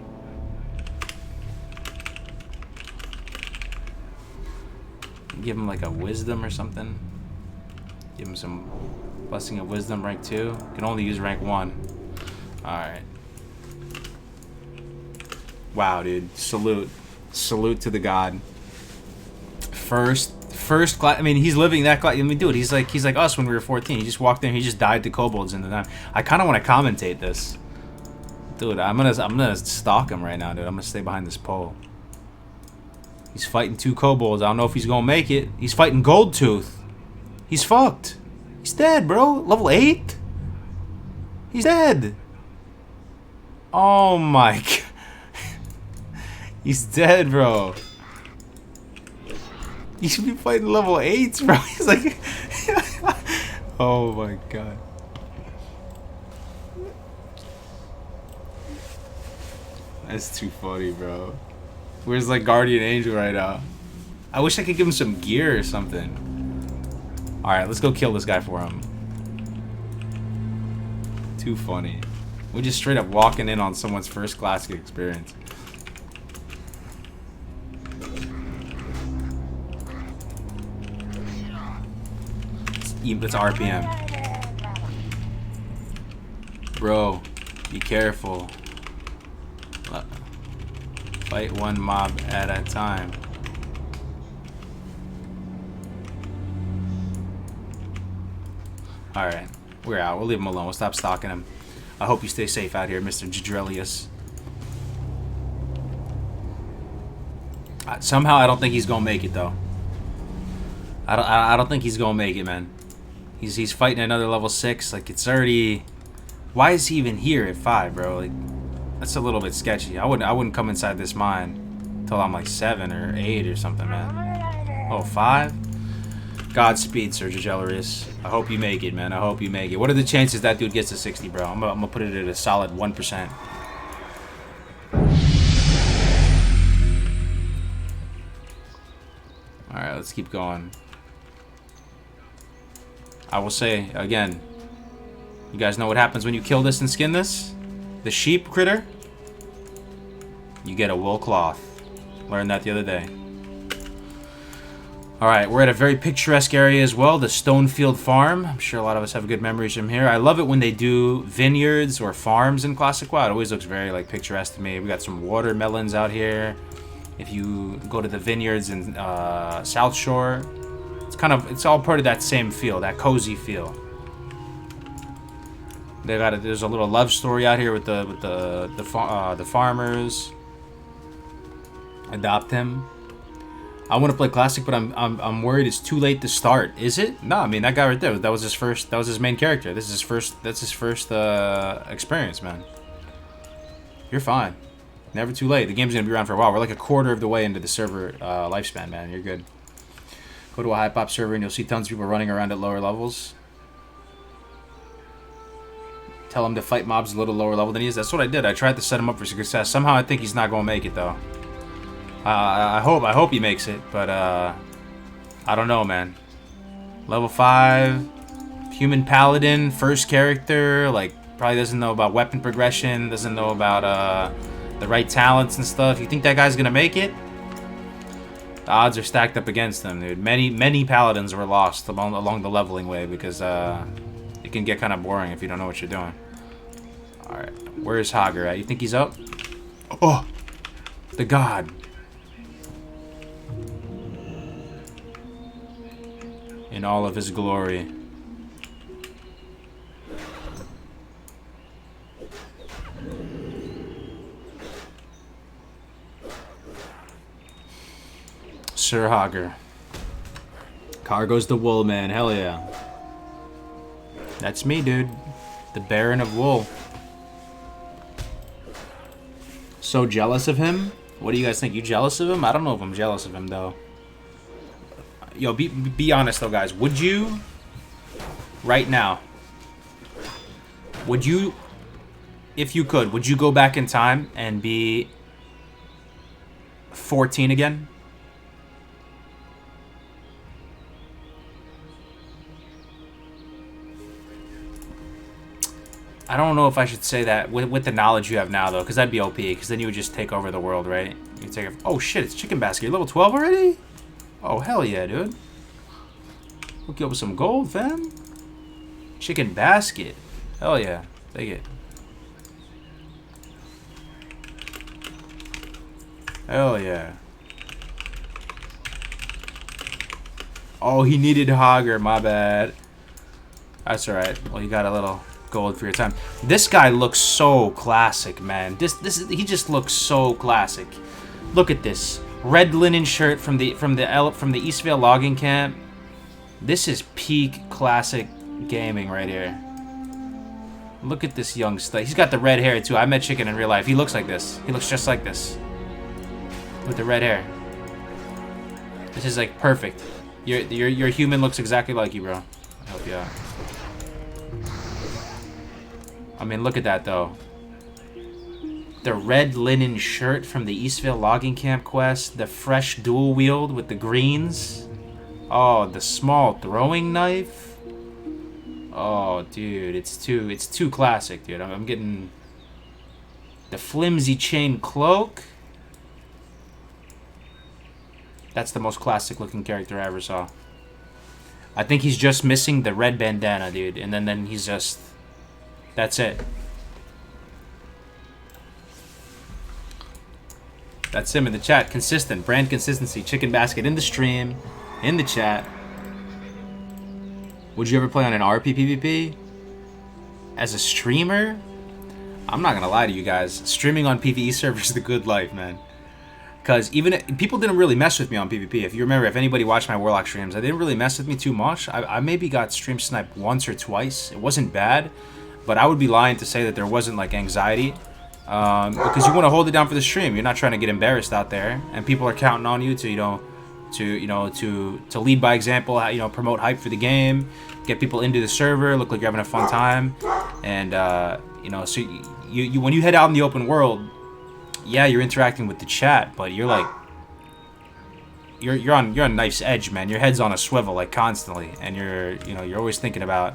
Give him like a wisdom or something. Give him some blessing of wisdom, rank 2. Can only use rank 1. Alright. Wow, dude. Salute. Salute to the god. First class. I mean, he's living that class. I mean, dude, he's like us when we were 14. He just walked in. He just died to kobolds in the night. I kind of want to commentate this, dude. I'm gonna stalk him right now, dude. I'm gonna stay behind this pole. He's fighting 2 kobolds. I don't know if he's gonna make it. He's fighting Goldtooth. He's fucked. He's dead, bro. Level 8. He's dead. Oh my god. He's dead, bro. You should be fighting level 8s, bro. He's like... Oh my god. That's too funny, bro. Where's like Guardian Angel right now? I wish I could give him some gear or something. Alright, let's go kill this guy for him. Too funny. We're just straight up walking in on someone's first classic experience. It's RPM. Bro, be careful. Fight 1 mob at a time. Alright, we're out. We'll leave him alone. We'll stop stalking him. I hope you stay safe out here, Mr. Jadrillius. Somehow I don't think he's gonna make it, though. I don't think he's gonna make it, man. He's fighting another level 6. Like, it's already... Why is he even here at 5, bro? Like, that's a little bit sketchy. I wouldn't come inside this mine until I'm like 7 or 8 or something, man. Oh, 5? Godspeed, Sir Jadrillius. I hope you make it, man. I hope you make it. What are the chances that dude gets to 60, bro? I'm gonna put it at a solid 1%. Alright, let's keep going. I will say, again, you guys know what happens when you kill this and skin this? The sheep critter? You get a wool cloth. Learned that the other day. Alright, we're at a very picturesque area as well, the Stonefield Farm. I'm sure a lot of us have good memories from here. I love it when they do vineyards or farms in Classic WoW. It always looks very like picturesque to me. We got some watermelons out here. If you go to the vineyards in South Shore, it's all part of that same feel, that cozy feel. There's a little love story out here with the farmers. Adopt him. I want to play Classic, but I'm worried it's too late to start. Is it? No, I mean that guy right there. That was his main character. This is his first. That's his first experience, man. You're fine. Never too late. The game's gonna be around for a while. We're like a quarter of the way into the server lifespan, man. You're good. Go to a high pop server and you'll see tons of people running around at lower levels. Tell him to fight mobs a little lower level than he is. That's what I did. I tried to set him up for success. Somehow I think he's not gonna make it though. I hope he makes it, but I don't know, man. Level 5, human paladin, first character, like probably doesn't know about weapon progression, doesn't know about the right talents and stuff. You think that guy's gonna make it? The odds are stacked up against him, dude. Many paladins were lost along the leveling way because it can get kind of boring if you don't know what you're doing. Alright, where's Hager at? You think he's up? Oh! The god! In all of his glory. Sir Hogger. Cargo's the wool man. Hell yeah. That's me, dude. The Baron of Wool. So jealous of him? What do you guys think? You jealous of him? I don't know if I'm jealous of him, though. Yo, be honest, though, guys. Would you, right now, would you, if you could, would you go back in time and be 14 again? I don't know if I should say that with the knowledge you have now, though, because that'd be OP, because then you would just take over the world, right? You take it. Oh, shit, it's Chicken Basket. You're level 12 already? Oh, hell yeah, dude. Hook you up with some gold, fam. Chicken Basket. Hell yeah. Take it. Hell yeah. Oh, he needed Hogger. My bad. That's alright. Well, you got a little gold for your time. This guy looks so classic, man. He just looks so classic. Look at this red linen shirt from the Eastvale logging camp. This is peak classic gaming right here. Look at this young stud. He's got the red hair too. I met Chicken in real life. He looks like this. He looks just like this with the red hair. This is like perfect. Your human looks exactly like you, bro. I help you out. I mean, look at that, though. The red linen shirt from the Eastvale Logging Camp quest. The fresh dual wield with the greens. Oh, the small throwing knife. Oh, dude, it's too classic, dude. I'm getting the flimsy chain cloak. That's the most classic looking character I ever saw. I think he's just missing the red bandana, dude. And then he's just... That's it. That's him in the chat. Consistent. Brand consistency. Chicken Basket in the stream. In the chat. Would you ever play on an RP PvP? As a streamer? I'm not gonna lie to you guys. Streaming on PvE servers is the good life, man. Because people didn't really mess with me on PvP. If you remember, if anybody watched my Warlock streams, they didn't really mess with me too much. I maybe got stream sniped once or twice. It wasn't bad. But I would be lying to say that there wasn't like anxiety, because you want to hold it down for the stream. You're not trying to get embarrassed out there, and people are counting on you to lead by example. Promote hype for the game, get people into the server, look like you're having a fun time, and so you when you head out in the open world, yeah, you're interacting with the chat, but you're like you're on knife's edge, man. Your head's on a swivel like constantly, and you're always thinking about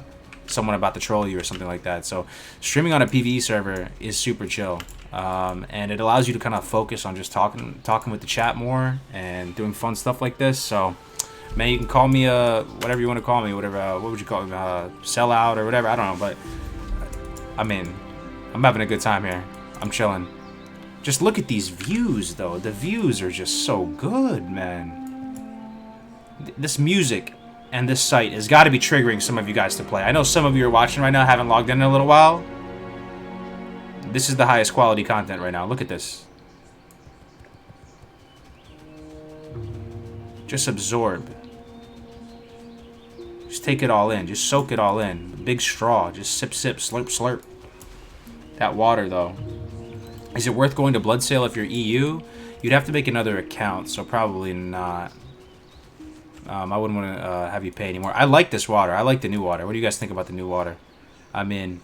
someone about to troll you or something like that. So streaming on a PvE server is super chill, and it allows you to kind of focus on just talking with the chat more and doing fun stuff like this. So man, you can call me whatever you want to call me, whatever. What would you call me? Sellout or whatever. I don't know, but I mean, I'm having a good time here. I'm chilling. Just look at these views, though. The views are just so good, man. This music and this site has got to be triggering some of you guys to play. I know some of you are watching right now, haven't logged in a little while. This is the highest quality content right now. Look at this. Just absorb. Just take it all in. Just soak it all in. Big straw. Just sip, sip, slurp, slurp. That water, though. Is it worth going to Bloodsail if you're EU? You'd have to make another account, so probably not. I wouldn't want to have you pay anymore. I like this water. I like the new water. What do you guys think about the new water? I mean,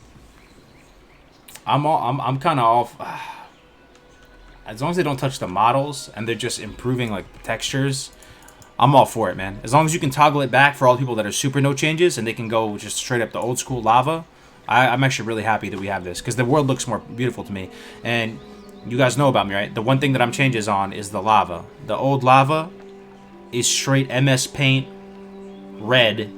I'm kind of off. As long as they don't touch the models and they're just improving like the textures, I'm all for it, man. As long as you can toggle it back for all the people that are super no changes and they can go just straight up the old school lava, I'm actually really happy that we have this because the world looks more beautiful to me. And you guys know about me, right? The one thing that I'm changes on is the lava. The old lava is straight MS Paint red.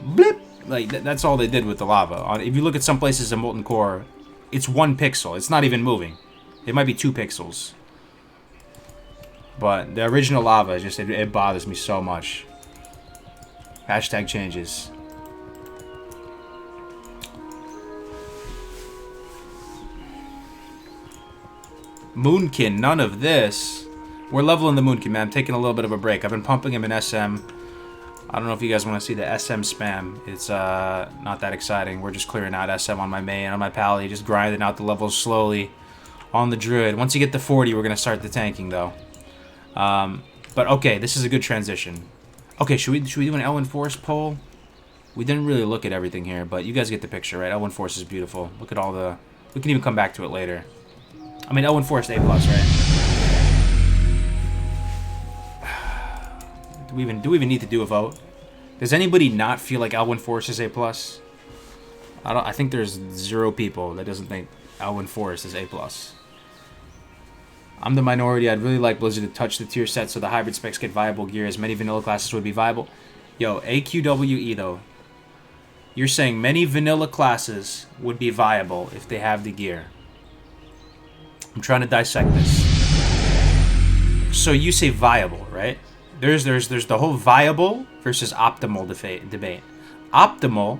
Blip! Like, that's all they did with the lava. If you look at some places in Molten Core, it's 1 pixel. It's not even moving. It might be 2 pixels. But the original lava, it bothers me so much. Hashtag changes. Moonkin, none of this. We're leveling the Moonkin, man. I'm taking a little bit of a break. I've been pumping him in SM. I don't know if you guys want to see the SM spam. It's not that exciting. We're just clearing out SM on my main, on my pally, just grinding out the levels slowly on the Druid. Once you get to 40, we're going to start the tanking, though. But okay, this is a good transition. Okay, should we do an Elwyn Forest poll? We didn't really look at everything here, but you guys get the picture, right? Elwyn Forest is beautiful. Look at all the... We can even come back to it later. I mean, Elwyn Forest A+, right? Do we even need to do a vote? Does anybody not feel like Elwyn Forest is A+? I think there's 0 people that doesn't think Elwyn Forest is A+. I'm the minority. I'd really like Blizzard to touch the tier set so the hybrid specs get viable gear, as many vanilla classes would be viable. Yo, AQWE though. You're saying many vanilla classes would be viable if they have the gear. I'm trying to dissect this. So you say viable, right? There's the whole viable versus optimal debate. Optimal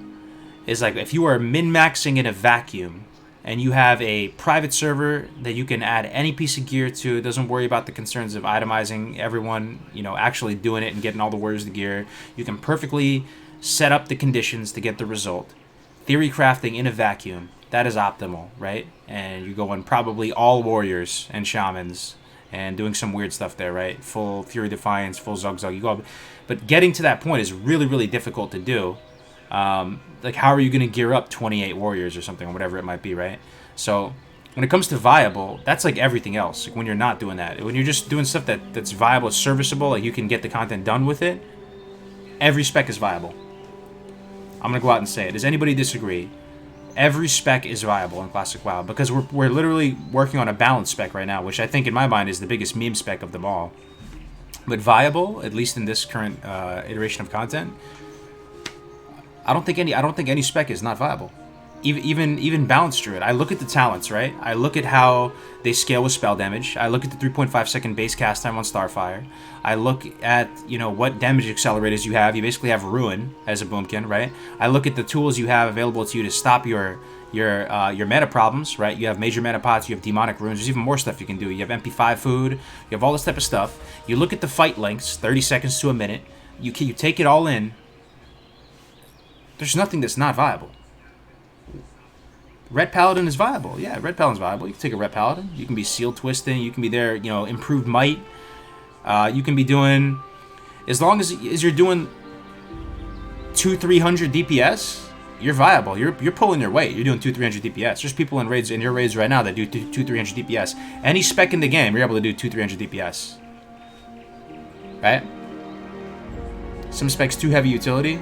is like if you are min-maxing in a vacuum and you have a private server that you can add any piece of gear to, it doesn't worry about the concerns of itemizing everyone, you know, actually doing it and getting all the warriors the gear. You can perfectly set up the conditions to get the result. Theory crafting in a vacuum, that is optimal, right? And you're going probably all warriors and shamans and doing some weird stuff there, right? Full Fury Defiance, full Zug Zug. You go up. But getting to that point is really, really difficult to do. Like, how are you going to gear up 28 warriors or something, or whatever it might be, right? So when it comes to viable, that's like everything else. Like when you're not doing that, when you're just doing stuff that's viable, serviceable, like you can get the content done with it, every spec is viable. I'm going to go out and say it. Does anybody disagree? Every spec is viable in Classic WoW, because we're literally working on a balanced spec right now, which I think in my mind is the biggest meme spec of them all. But viable, at least in this current iteration of content, I don't think any spec is not viable. Even balanced Druid. I look at the talents, right? I look at how they scale with spell damage. I look at the 3.5 second base cast time on Starfire. I look at, you know, what damage accelerators you have. You basically have Ruin as a boomkin, right? I look at the tools you have available to you to stop your mana problems, right? You have major mana pots, you have demonic runes. There's even more stuff you can do. You have MP5 food. You have all this type of stuff. You look at the fight lengths, 30 seconds to a minute. You take it all in. There's nothing that's not viable. Red Paladin is viable. Yeah, Red Paladin's viable. You can take a Red Paladin. You can be seal twisting. You can be there, you know, improved might. You can be doing, as long as you're doing 200-300 DPS, you're viable. You're pulling your weight. You're doing 200-300 DPS. There's people in raids, in your raids right now that do 200-300 DPS. Any spec in the game, you're able to do 200-300 DPS. Right? Some specs too heavy utility.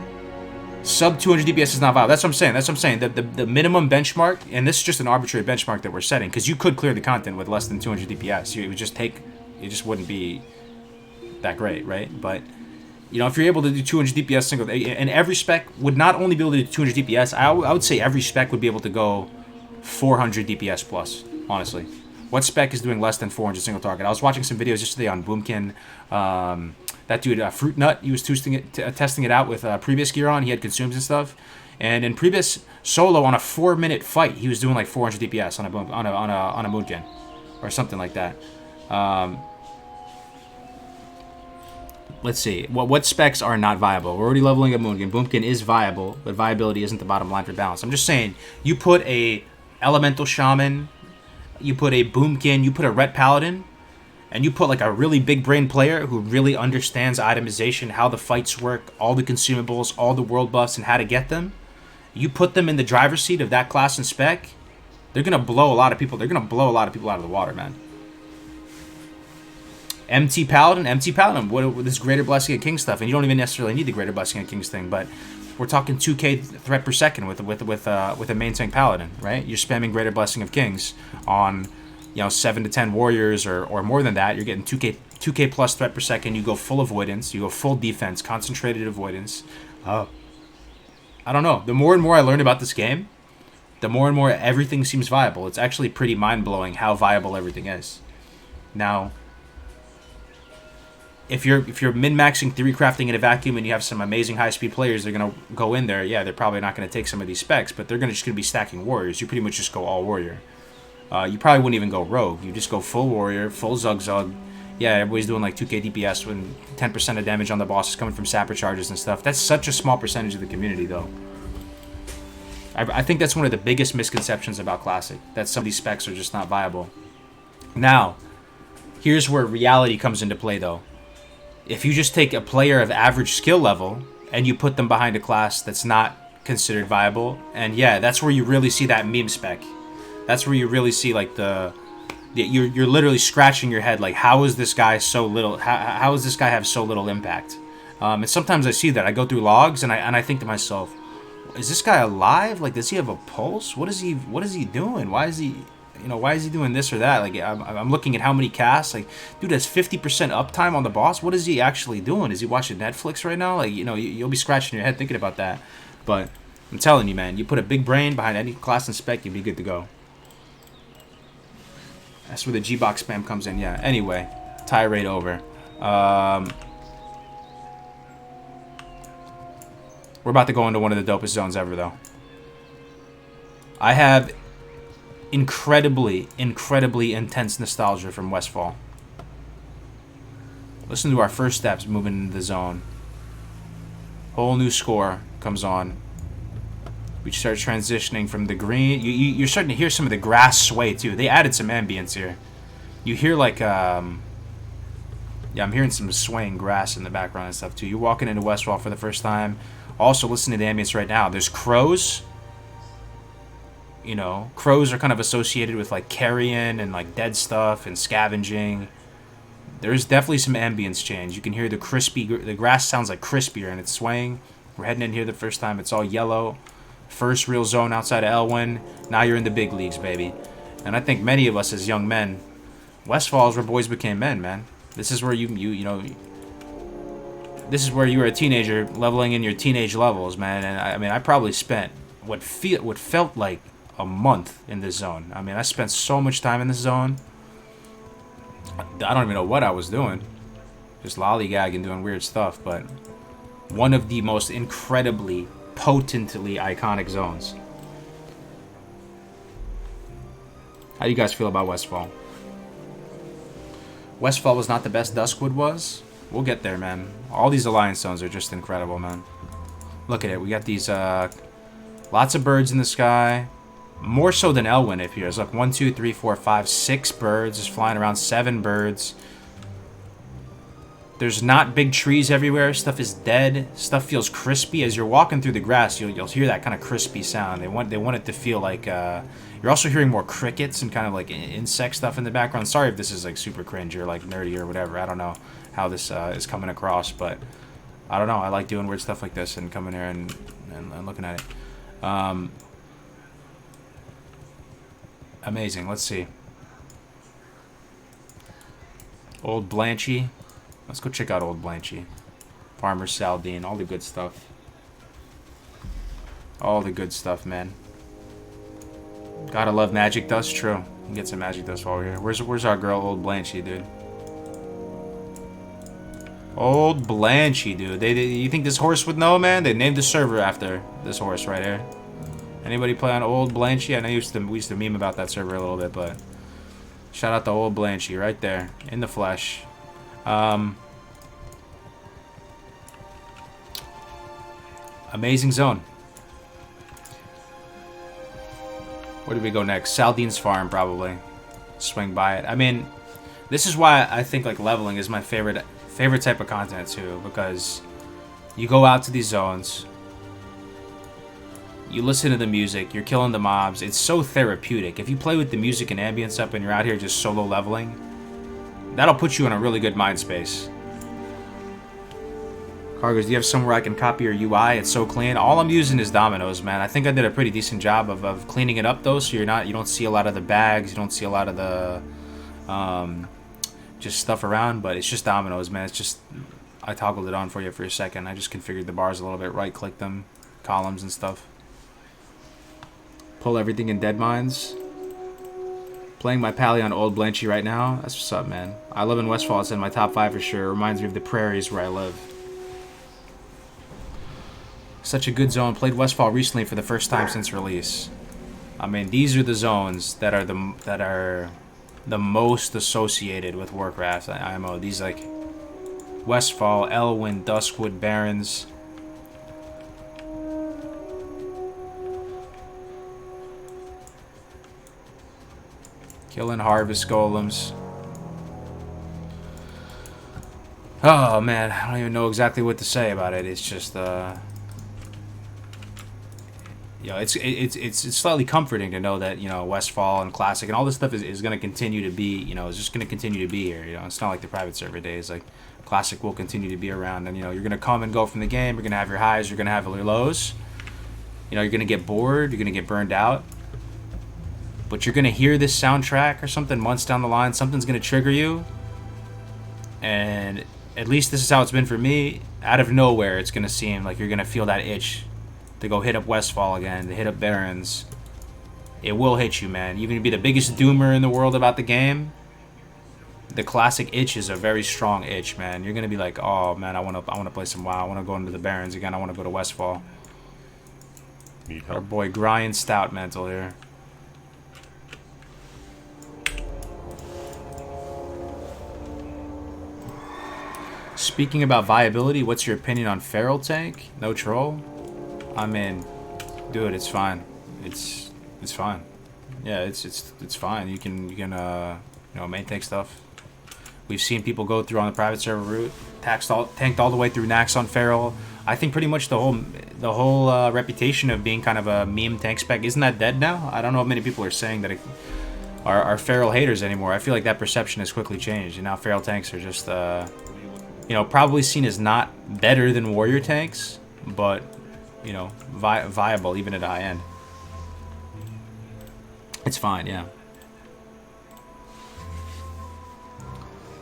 Sub 200 DPS is not viable. That's what I'm saying. The minimum benchmark, and this is just an arbitrary benchmark that we're setting, because you could clear the content with less than 200 DPS. It just wouldn't be that great, right? But, you know, if you're able to do 200 DPS single, and every spec would not only be able to do 200 DPS, I would say every spec would be able to go 400 DPS plus, honestly. What spec is doing less than 400 single target? I was watching some videos yesterday on Boomkin. That dude, Fruit Nut, he was testing it out with previous gear on. He had consumes and stuff. And in previous solo, on a 4-minute fight, he was doing like 400 DPS on a Moonkin, or something like that. Let's see. What specs are not viable? We're already leveling up Moonkin. Boomkin is viable, but viability isn't the bottom line for balance. I'm just saying, you put a Elemental Shaman, you put a Boomkin, you put a Ret Paladin, and you put like a really big brain player who really understands itemization, how the fights work, all the consumables, all the world buffs, and how to get them. You put them in the driver's seat of that class and spec, they're gonna blow a lot of people. They're gonna blow a lot of people out of the water, man. MT Paladin, what this Greater Blessing of King stuff, and you don't even necessarily need the Greater Blessing of Kings thing, but we're talking 2k threat per second with a main tank Paladin, right? You're spamming Greater Blessing of Kings on, you know, 7 to 10 warriors or more than that. You're getting 2k plus threat per second. You go full avoidance. You go full defense, concentrated avoidance. I don't know. The more and more I learn about this game, the more and more everything seems viable. It's actually pretty mind-blowing how viable everything is. Now, if you're min-maxing theory crafting in a vacuum and you have some amazing high-speed players, they're going to go in there. Yeah, they're probably not going to take some of these specs, but they're just going to be stacking warriors. You pretty much just go all warrior. You probably wouldn't even go rogue. You just go full warrior, full Zug Zug. yeah, everybody's doing like 2k DPS when 10% of damage on the boss is coming from sapper charges and stuff. That's such a small percentage of the community, though. I think that's one of the biggest misconceptions about Classic, that some of these specs are just not viable. Now, here's where reality comes into play, though. If you just take a player of average skill level and you put them behind a class that's not considered viable, and yeah, that's where you really see that meme spec. That's where you really see like you're literally scratching your head like, how is this guy so little? How does this guy have so little impact? And sometimes I see that. I go through logs and I think to myself, is this guy alive? Like, does he have a pulse? What is he doing? Why is he doing this or that? Like, I'm looking at how many casts. Like, dude has 50% uptime on the boss. What is he actually doing? Is he watching Netflix right now? Like, you'll be scratching your head thinking about that. But I'm telling you, man, you put a big brain behind any class and spec, you'll be good to go. That's where the G-Box spam comes in, yeah. Anyway, tirade over. We're about to go into one of the dopest zones ever, though. I have incredibly intense nostalgia from Westfall. Listen to our first steps moving into the zone. Whole new score comes on. We start transitioning from the green. You're starting to hear some of the grass sway, too. They added some ambience here. You hear, like, yeah, I'm hearing some swaying grass in the background and stuff, too. You're walking into Westfall for the first time. Also, listen to the ambience right now. There's crows. You know, crows are kind of associated with, like, carrion and, like, dead stuff and scavenging. There's definitely some ambience change. You can hear the grass sounds, like, crispier, and it's swaying. We're heading in here the first time. It's all yellow. First real zone outside of Elwyn. Now you're in the big leagues, baby. And I think many of us as young men, Westfall is where boys became men, man. This is where you know, this is where you were a teenager leveling in your teenage levels, man. And I mean, I probably spent what felt like a month in this zone. I mean, I spent so much time in this zone. I don't even know what I was doing. Just lollygagging, doing weird stuff. But one of the most incredibly, potently iconic zones. How do you guys feel about Westfall? Westfall was not the best Duskwood was. We'll get there, man. All these Alliance zones are just incredible, man. Look at it. We got these, lots of birds in the sky. More so than Elwyn, it appears. Look, 1, 2, 3, 4, 5, 6 birds. Just flying around, 7 birds. There's not big trees everywhere. Stuff is dead. Stuff feels crispy. As you're walking through the grass, you'll hear that kind of crispy sound. They want it to feel like, you're also hearing more crickets and kind of like insect stuff in the background. Sorry if this is like super cringe or like nerdy or whatever. I don't know how this is coming across, but I don't know. I like doing weird stuff like this and coming here and looking at it. Amazing. Let's see. Old Blanchy. Let's go check out Old Blanchy. Farmer Saldine. All the good stuff. All the good stuff, man. Gotta love magic dust. True. You can get some magic dust while we're here. Where's our girl, Old Blanchy, dude? Old Blanchy, dude. You think this horse would know, man? They named the server after this horse right here. Anybody play on Old Blanchy? I know we used to meme about that server a little bit, but shout out to Old Blanchy right there in the flesh. Amazing zone. Where do we go next? Saldine's Farm, probably. Swing by it. I mean, this is why I think like leveling is my favorite type of content too, because you go out to these zones, you listen to the music, you're killing the mobs. It's so therapeutic. If you play with the music and ambience up and you're out here just solo leveling, that'll put you in a really good mind space. Cargos, do you have somewhere I can copy your UI? It's so clean. All I'm using is Dominoes, man. I think I did a pretty decent job of cleaning it up though, so you don't see a lot of the bags, you don't see a lot of the just stuff around, but it's just Dominoes, man. It's just, I toggled it on for you for a second. I just configured the bars a little bit, right click them, columns and stuff. Pull everything in Dead Mines. Playing my pally on Old Blanchy right now. That's what's up, man. I live in Westfall. It's in my top 5 for sure. It reminds me of the prairies where I live. Such a good zone. Played Westfall recently for the first time since release. I mean, these are the zones that are the most associated with Warcraft IMO. These like Westfall, Elwyn, Duskwood Barrens. Killing harvest golems. Oh man, I don't even know exactly what to say about it. It's just it's slightly comforting to know that, you know, Westfall and Classic and all this stuff is going to continue to be, you know, is just going to continue to be here. You know, it's not like the private server days. Like, Classic will continue to be around, and, you know, you're going to come and go from the game. You're going to have your highs. You're going to have your lows. You know, you're going to get bored. You're going to get burned out. But you're going to hear this soundtrack or something months down the line. Something's going to trigger you. And at least this is how it's been for me. Out of nowhere, it's going to seem like you're going to feel that itch to go hit up Westfall again, to hit up Barrens. It will hit you, man. You're going to be the biggest doomer in the world about the game. The Classic itch is a very strong itch, man. You're going to be like, oh, man, I want to play some WoW. I want to go into the Barrens again. I want to go to Westfall. Need Our help? boy Brian Stoutmantle here. Speaking about viability, what's your opinion on Feral Tank? No troll? I mean, dude, it's fine. It's fine. Yeah, it's fine. You can you know, main tank stuff. We've seen people go through on the private server route, tanked all the way through Nax on Feral. I think pretty much the whole reputation of being kind of a meme tank spec, isn't that dead now? I don't know if many people are saying that are Feral haters anymore. I feel like that perception has quickly changed, and now Feral tanks are just you know, probably seen as not better than warrior tanks, but, you know, viable even at high end. It's fine, yeah.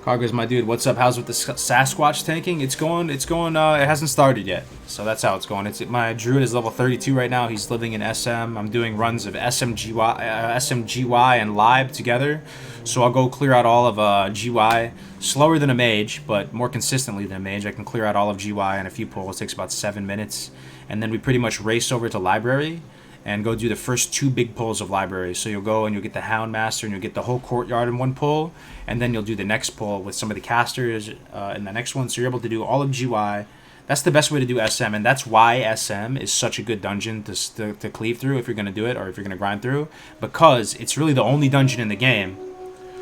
Cargo's my dude. What's up? How's with the Sasquatch tanking? It's going. It hasn't started yet, so that's how it's going. My druid is level 32 right now. He's living in SM. I'm doing runs of SMGY and Lib together, so I'll go clear out all of GY. Slower than a mage, but more consistently than a mage. I can clear out all of GY in a few pulls. It takes about 7 minutes, and then we pretty much race over to library and go do the first 2 big pulls of library. So you'll go and you'll get the Hound Master and you'll get the whole courtyard in one pull, and then you'll do the next pull with some of the casters in the next one. So you're able to do all of GY. That's the best way to do SM, and that's why SM is such a good dungeon to cleave through if you're going to do it, or if you're going to grind through, because it's really the only dungeon in the game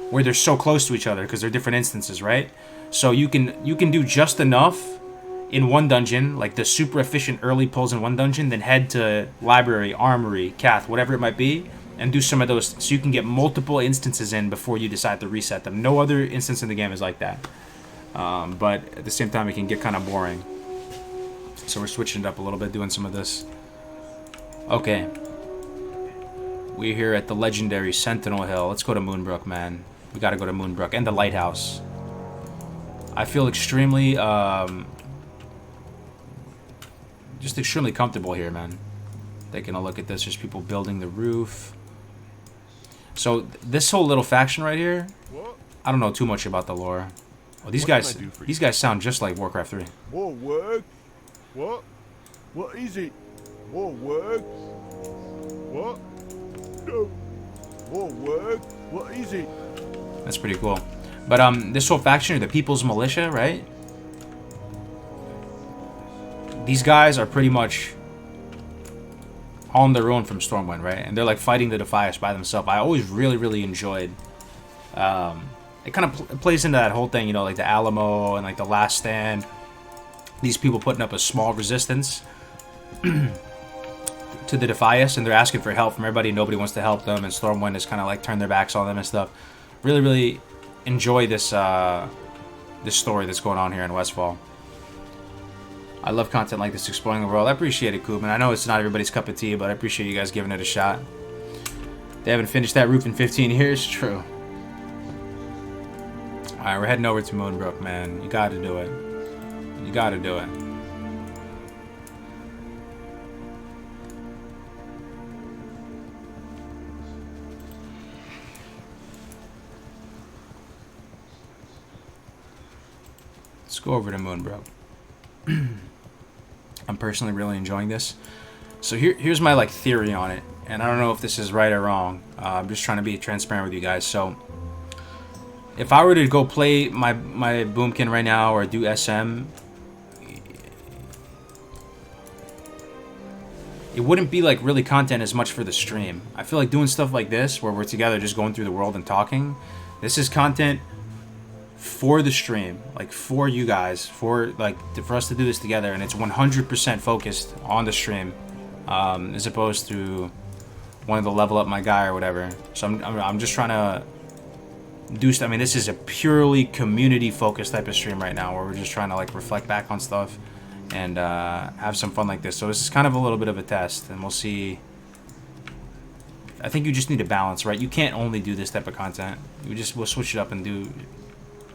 where they're so close to each other, because they're different instances, right? So you can do just enough in one dungeon, like the super efficient early pulls in one dungeon, then head to library, armory, cath, whatever it might be, and do some of those, so you can get multiple instances in before you decide to reset them. No other instance in the game is like that. But at the same time, it can get kind of boring. So we're switching it up a little bit, doing some of this. Okay. We're here at the legendary Sentinel Hill. Let's go to Moonbrook, man. We gotta go to Moonbrook and the Lighthouse. I feel extremely, just extremely comfortable here, man. Taking a look at this, there's people building the roof. So this whole little faction right here, I don't know too much about the lore. Oh, these guys sound just like Warcraft 3. More work? What? What is it? More work? What? No. More work? What is it? That's pretty cool. But this whole faction are the People's Militia, right? These guys are pretty much on their own from Stormwind, right? And they're like fighting the Defias by themselves. I always really enjoyed. It kind of plays into that whole thing, you know, like the Alamo and like the Last Stand. These people putting up a small resistance to the Defias, and they're asking for help from everybody. Nobody wants to help them, and Stormwind has kind of like turned their backs on them and stuff. Really enjoy this this story that's going on here in Westfall. I love content like this, exploring the world. I appreciate it, Koopman. I know it's not everybody's cup of tea, but I appreciate you guys giving it a shot. They haven't finished that roof in 15 years. True. Alright, we're heading over to Moonbrook, man. You gotta do it. You gotta do it. Let's go over to Moonbrook. I'm personally really enjoying this. So here's my like theory on it, and I don't know if this is right or wrong. I'm just trying to be transparent with you guys. So if I were to go play my Boomkin right now or do SM, it wouldn't be like really content as much for the stream. I feel like doing stuff like this, where we're together just going through the world and talking, this is content for the stream, like for you guys, for us to do this together, and it's 100% focused on the stream, as opposed to wanting to level up my guy or whatever. So I'm just trying to do stuff. I mean, this is a purely community focused type of stream right now, where we're just trying to like reflect back on stuff and have some fun like this. So this is kind of a little bit of a test, and we'll see. I think you just need a balance, right? You can't only do this type of content. We'll switch it up and do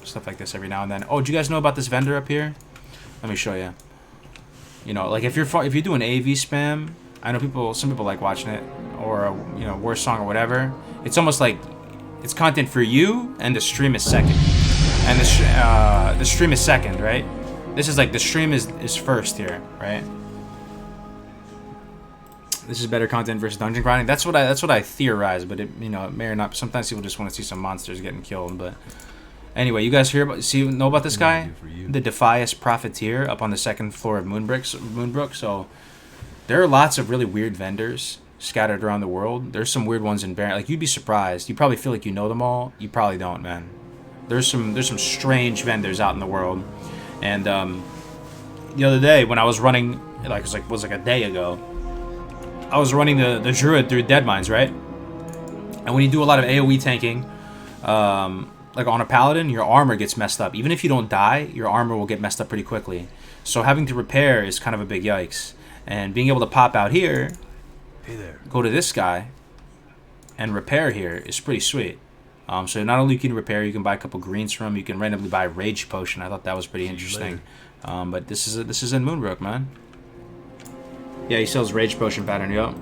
stuff like this every now and then. Oh, do you guys know about this vendor up here? Let me show you. You know, like if you're doing AV spam, I know some people like watching it, or you know, worst song or whatever. It's almost like it's content for you, and the stream is second. And the stream is second, right? This is like the stream is first here, right? This is better content versus dungeon grinding. That's what I theorize, but it, you know, it may or not. Sometimes people just want to see some monsters getting killed, but anyway, you guys know about this guy, the Defias Profiteer, up on the second floor of Moonbrook. So there are lots of really weird vendors scattered around the world. There's some weird ones in Baron. Like, you'd be surprised. You probably feel like you know them all. You probably don't, man. There's some strange vendors out in the world. And the other day when I was running, like it was like a day ago, I was running the Druid through Deadmines, right? And when you do a lot of AoE tanking, like on a Paladin, your armor gets messed up. Even if you don't die, your armor will get messed up pretty quickly. So having to repair is kind of a big yikes. And being able to pop out here, Hey there. go to this guy, and repair here is pretty sweet. So not only can you repair, you can buy a couple greens from him. You can randomly buy a Rage Potion. I thought that was pretty interesting. But this is in Moonbrook, man. Yeah, he sells Rage Potion pattern, yo.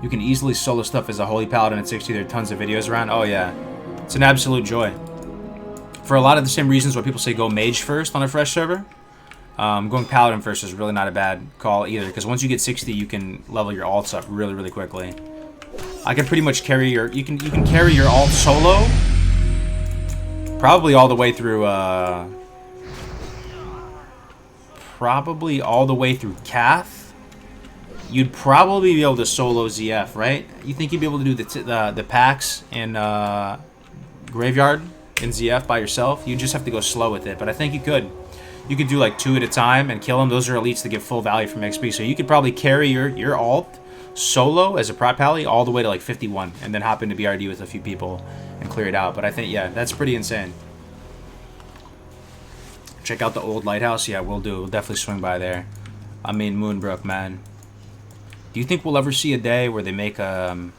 You can easily solo stuff as a Holy Paladin at 60. There are tons of videos around. Oh, yeah. It's an absolute joy. For a lot of the same reasons why people say go Mage first on a fresh server, going Paladin first is really not a bad call either, because once you get 60, you can level your alts up really, really quickly. I can pretty much carry your... You can carry your alt solo probably all the way through... probably all the way through Cath. You'd probably be able to solo ZF, right? You think you'd be able to do the packs in Graveyard in ZF by yourself? You just have to go slow with it, but I think you could. You could do like 2 at a time and kill them. Those are elites that give full value from XP, so you could probably carry your alt solo as a prop pally all the way to like 51, and then hop into BRD with a few people and clear it out. But I think, yeah, that's pretty insane. Check out the old lighthouse. Yeah, we'll do. We'll definitely swing by there. I mean, Moonbrook, man. Do you think we'll ever see a day where they make a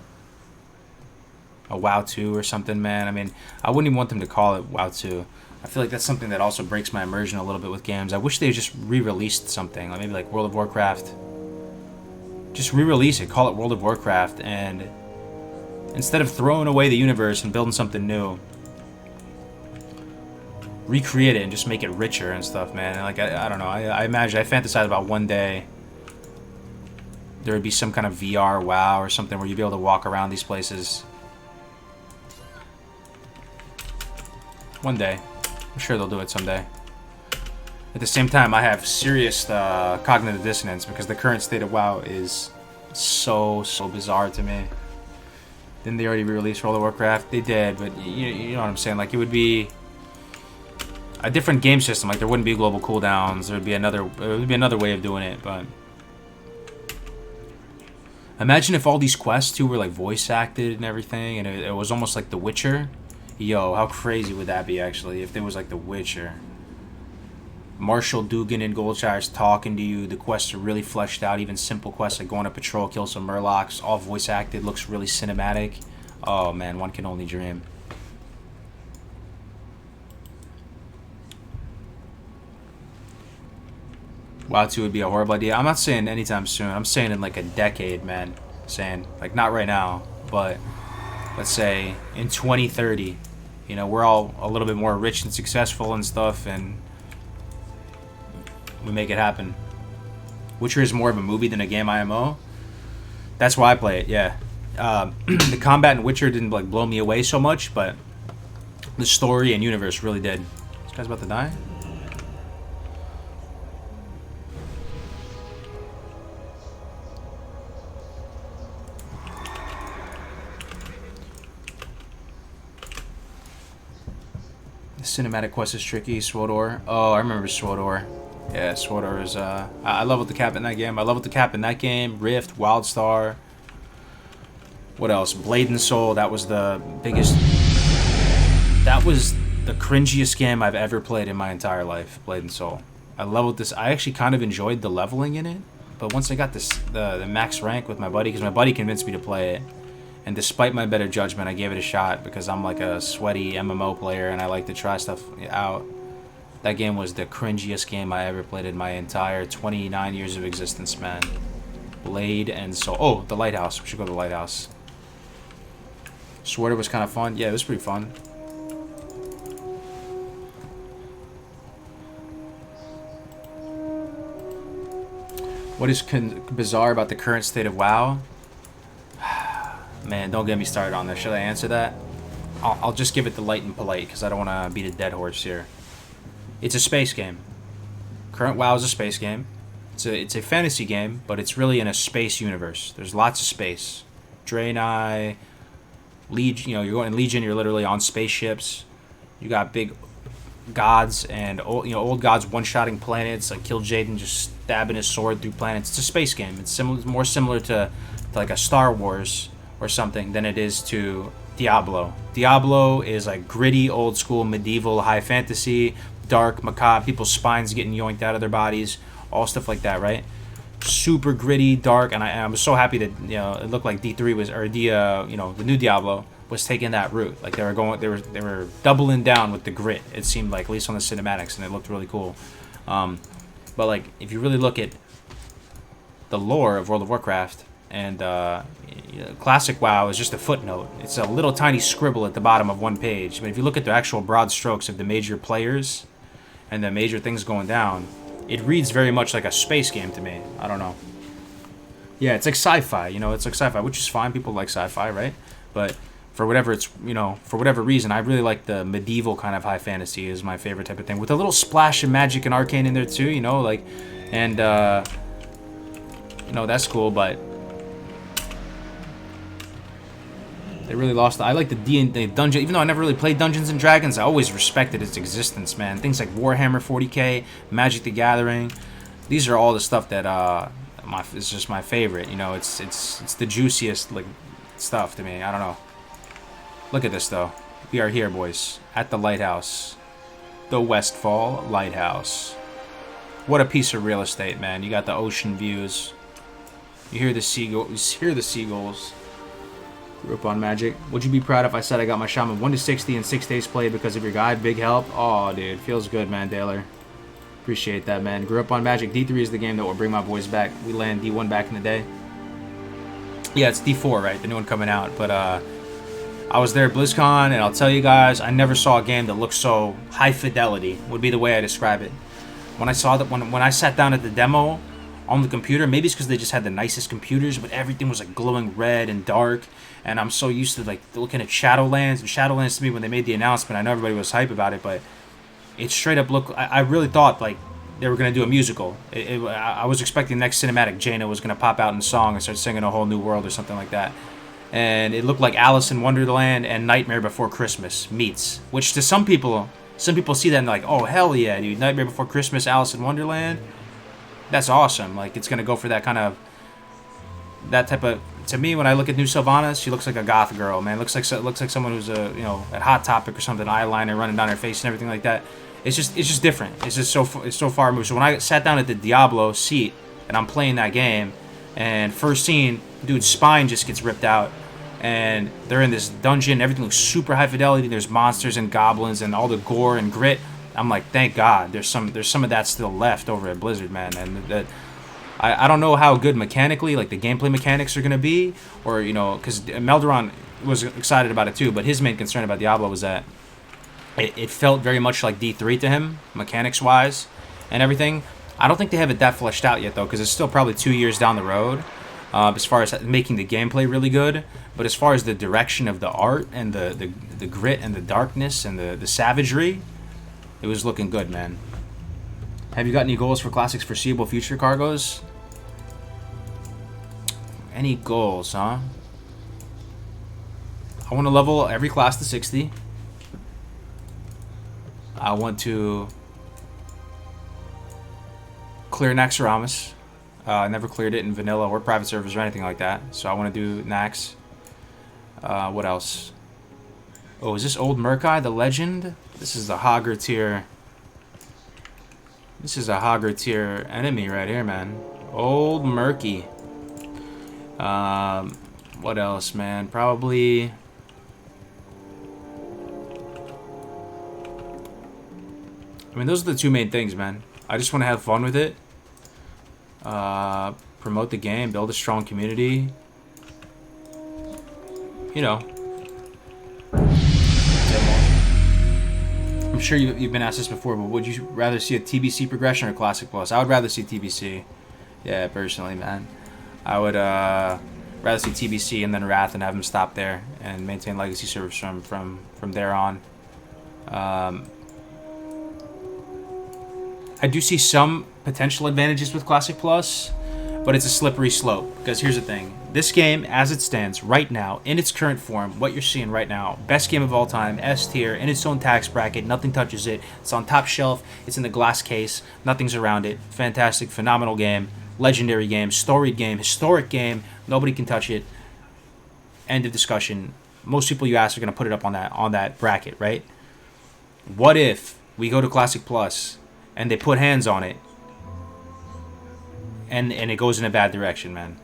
WoW 2 or something, man? I mean, I wouldn't even want them to call it WoW 2. I feel like that's something that also breaks my immersion a little bit with games. I wish they just re-released something, like maybe like World of Warcraft. Just re-release it, call it World of Warcraft, and instead of throwing away the universe and building something new, recreate it and just make it richer and stuff, man. And like, I don't know, I imagine, I fantasize about one day there would be some kind of VR WoW or something where you'd be able to walk around these places. One day. I'm sure they'll do it someday. At the same time, I have serious cognitive dissonance because the current state of WoW is so bizarre to me. Didn't they already re-release World of Warcraft? They did, but you know what I'm saying? Like, it would be a different game system. Like, there wouldn't be global cooldowns. There would be another way of doing it, but imagine if all these quests too were like voice acted and everything, and it was almost like The Witcher. Yo, how crazy would that be, actually, if there was like The Witcher? Marshall Dugan and Goldshire's talking to you. The quests are really fleshed out. Even simple quests like going to patrol, kill some Murlocs, all voice acted, looks really cinematic. Oh man, one can only dream. WoW 2 would be a horrible idea. I'm not saying anytime soon. I'm saying in like a decade, man. Saying, like, not right now, but let's say in 2030, you know, we're all a little bit more rich and successful and stuff, and we make it happen. Witcher is more of a movie than a game IMO. That's why I play it, yeah. the combat in Witcher didn't like blow me away so much, but the story and universe really did. This guy's about to die. The cinematic quest is tricky. Swordor. Oh, I remember Swordor. Yeah, Swordor is. I leveled the cap in that game. I leveled the cap in that game. Rift, Wildstar. What else? Blade and Soul. That was the biggest. That was the cringiest game I've ever played in my entire life. Blade and Soul. I leveled this. I actually kind of enjoyed the leveling in it, but once I got this the max rank with my buddy, because my buddy convinced me to play it, and despite my better judgment, I gave it a shot because I'm like a sweaty MMO player and I like to try stuff out. That game was the cringiest game I ever played in my entire 29 years of existence, man. Blade and Soul. Oh, the Lighthouse. We should go to the Lighthouse. Swordor was kind of fun. Yeah, it was pretty fun. What is bizarre about the current state of WoW? Man, don't get me started on this. Should I answer that? I'll just give it the light and polite because I don't want to beat a dead horse here. It's a space game. Current WoW is a space game. It's a fantasy game, but it's really in a space universe. There's lots of space. Draenei, Legion. You know, you're going in Legion. You're literally on spaceships. You got big gods and old gods one-shotting planets, like Kill Jaden just stabbing his sword through planets. It's a space game. It's more similar to like a Star Wars or something than it is to Diablo. Diablo is like gritty, old school, medieval, high fantasy, dark, macabre, people's spines getting yoinked out of their bodies, all stuff like that, right? Super gritty, dark, and I was so happy that it looked like D3 was, or the new Diablo was taking that route. Like they were doubling down with the grit. It seemed like, at least on the cinematics, and it looked really cool. But like if you really look at the lore of World of Warcraft, and classic WoW is just a footnote. It's a little tiny scribble at the bottom of one page. But if you look at the actual broad strokes of the major players and the major things going down, it reads very much like a space game to me. I don't know. Yeah, it's like sci-fi. It's like sci-fi, which is fine. People like sci-fi, right? But for whatever for whatever reason, I really like the medieval kind of high fantasy is my favorite type of thing, with a little splash of magic and arcane in there too. And that's cool, but they really lost. I like the dungeon, even though I never really played Dungeons and Dragons. I always respected its existence, man. Things like Warhammer 40k, Magic the Gathering. These are all the stuff that it's just my favorite. It's the juiciest like stuff to me. I don't know. Look at this though. We are here, boys, at the lighthouse, the Westfall Lighthouse. What a piece of real estate, man. You got the ocean views. You hear the seagulls. Grew up on Magic. Would you be proud if I said I got my Shaman 1 to 60 in 6 days played because of your guide? Big help. Oh, dude. Feels good, man, Taylor. Appreciate that, man. Grew up on Magic. D3 is the game that will bring my boys back. We land D1 back in the day. Yeah, it's D4, right? The new one coming out. But I was there at BlizzCon, and I'll tell you guys, I never saw a game that looked so high fidelity, would be the way I describe it. When I saw that, when I sat down at the demo on the computer, maybe it's because they just had the nicest computers, but everything was like glowing red and dark. And I'm so used to like looking at Shadowlands. And Shadowlands, to me, when they made the announcement, I know everybody was hype about it, but it straight up looked. I really thought like they were gonna do a musical. I was expecting the next cinematic, Jaina was gonna pop out in song and start singing A Whole New World or something like that. And it looked like Alice in Wonderland and Nightmare Before Christmas meets. Which to some people see that and they're like, oh hell yeah, dude! Nightmare Before Christmas, Alice in Wonderland. That's awesome. Like it's gonna go for that type of. To me, when I look at New Sylvanas, she looks like a goth girl, man. Looks like someone who's at Hot Topic or something, eyeliner running down her face and everything like that. It's just different. It's so far removed. So when I sat down at the Diablo seat and I'm playing that game, and first scene, dude's spine just gets ripped out, and they're in this dungeon. Everything looks super high fidelity. There's monsters and goblins and all the gore and grit. I'm like, thank God. There's some of that still left over at Blizzard, man, and that. I don't know how good mechanically, like the gameplay mechanics are going to be, or, because Melderon was excited about it too, but his main concern about Diablo was that it felt very much like D3 to him, mechanics-wise and everything. I don't think they have it that fleshed out yet, though, because it's still probably 2 years down the road. as far as making the gameplay really good. But as far as the direction of the art and the grit and the darkness and the savagery, it was looking good, man. Have you got any goals for Classic's foreseeable future, Cargos? Any goals, huh? I want to level every class to 60. I want to clear Naxxramas. I never cleared it in vanilla or private servers or anything like that. So I want to do Nax. What else? Oh, is this Old Murkai, the legend? This is the Hogger tier. This is a Hogger tier enemy right here, man. Old Murky. What else, man? Probably... I mean, those are the two main things, man. I just want to have fun with it. Promote the game, build a strong community. You know. I'm sure you've been asked this before, but would you rather see a TBC progression or Classic Plus? I would rather see TBC. Yeah, personally, man. I would rather see TBC and then Wrath and have them stop there and maintain legacy servers from there on. I do see some potential advantages with Classic Plus, but it's a slippery slope. Because here's the thing. This game, as it stands right now, in its current form, what you're seeing right now, best game of all time, S tier, in its own tax bracket, nothing touches it. It's on top shelf, it's in the glass case, nothing's around it. Fantastic, phenomenal game, legendary game, storied game, historic game, nobody can touch it. End of discussion. Most people you ask are going to put it up on that bracket, right? What if we go to Classic Plus and they put hands on it, and it goes in a bad direction, man?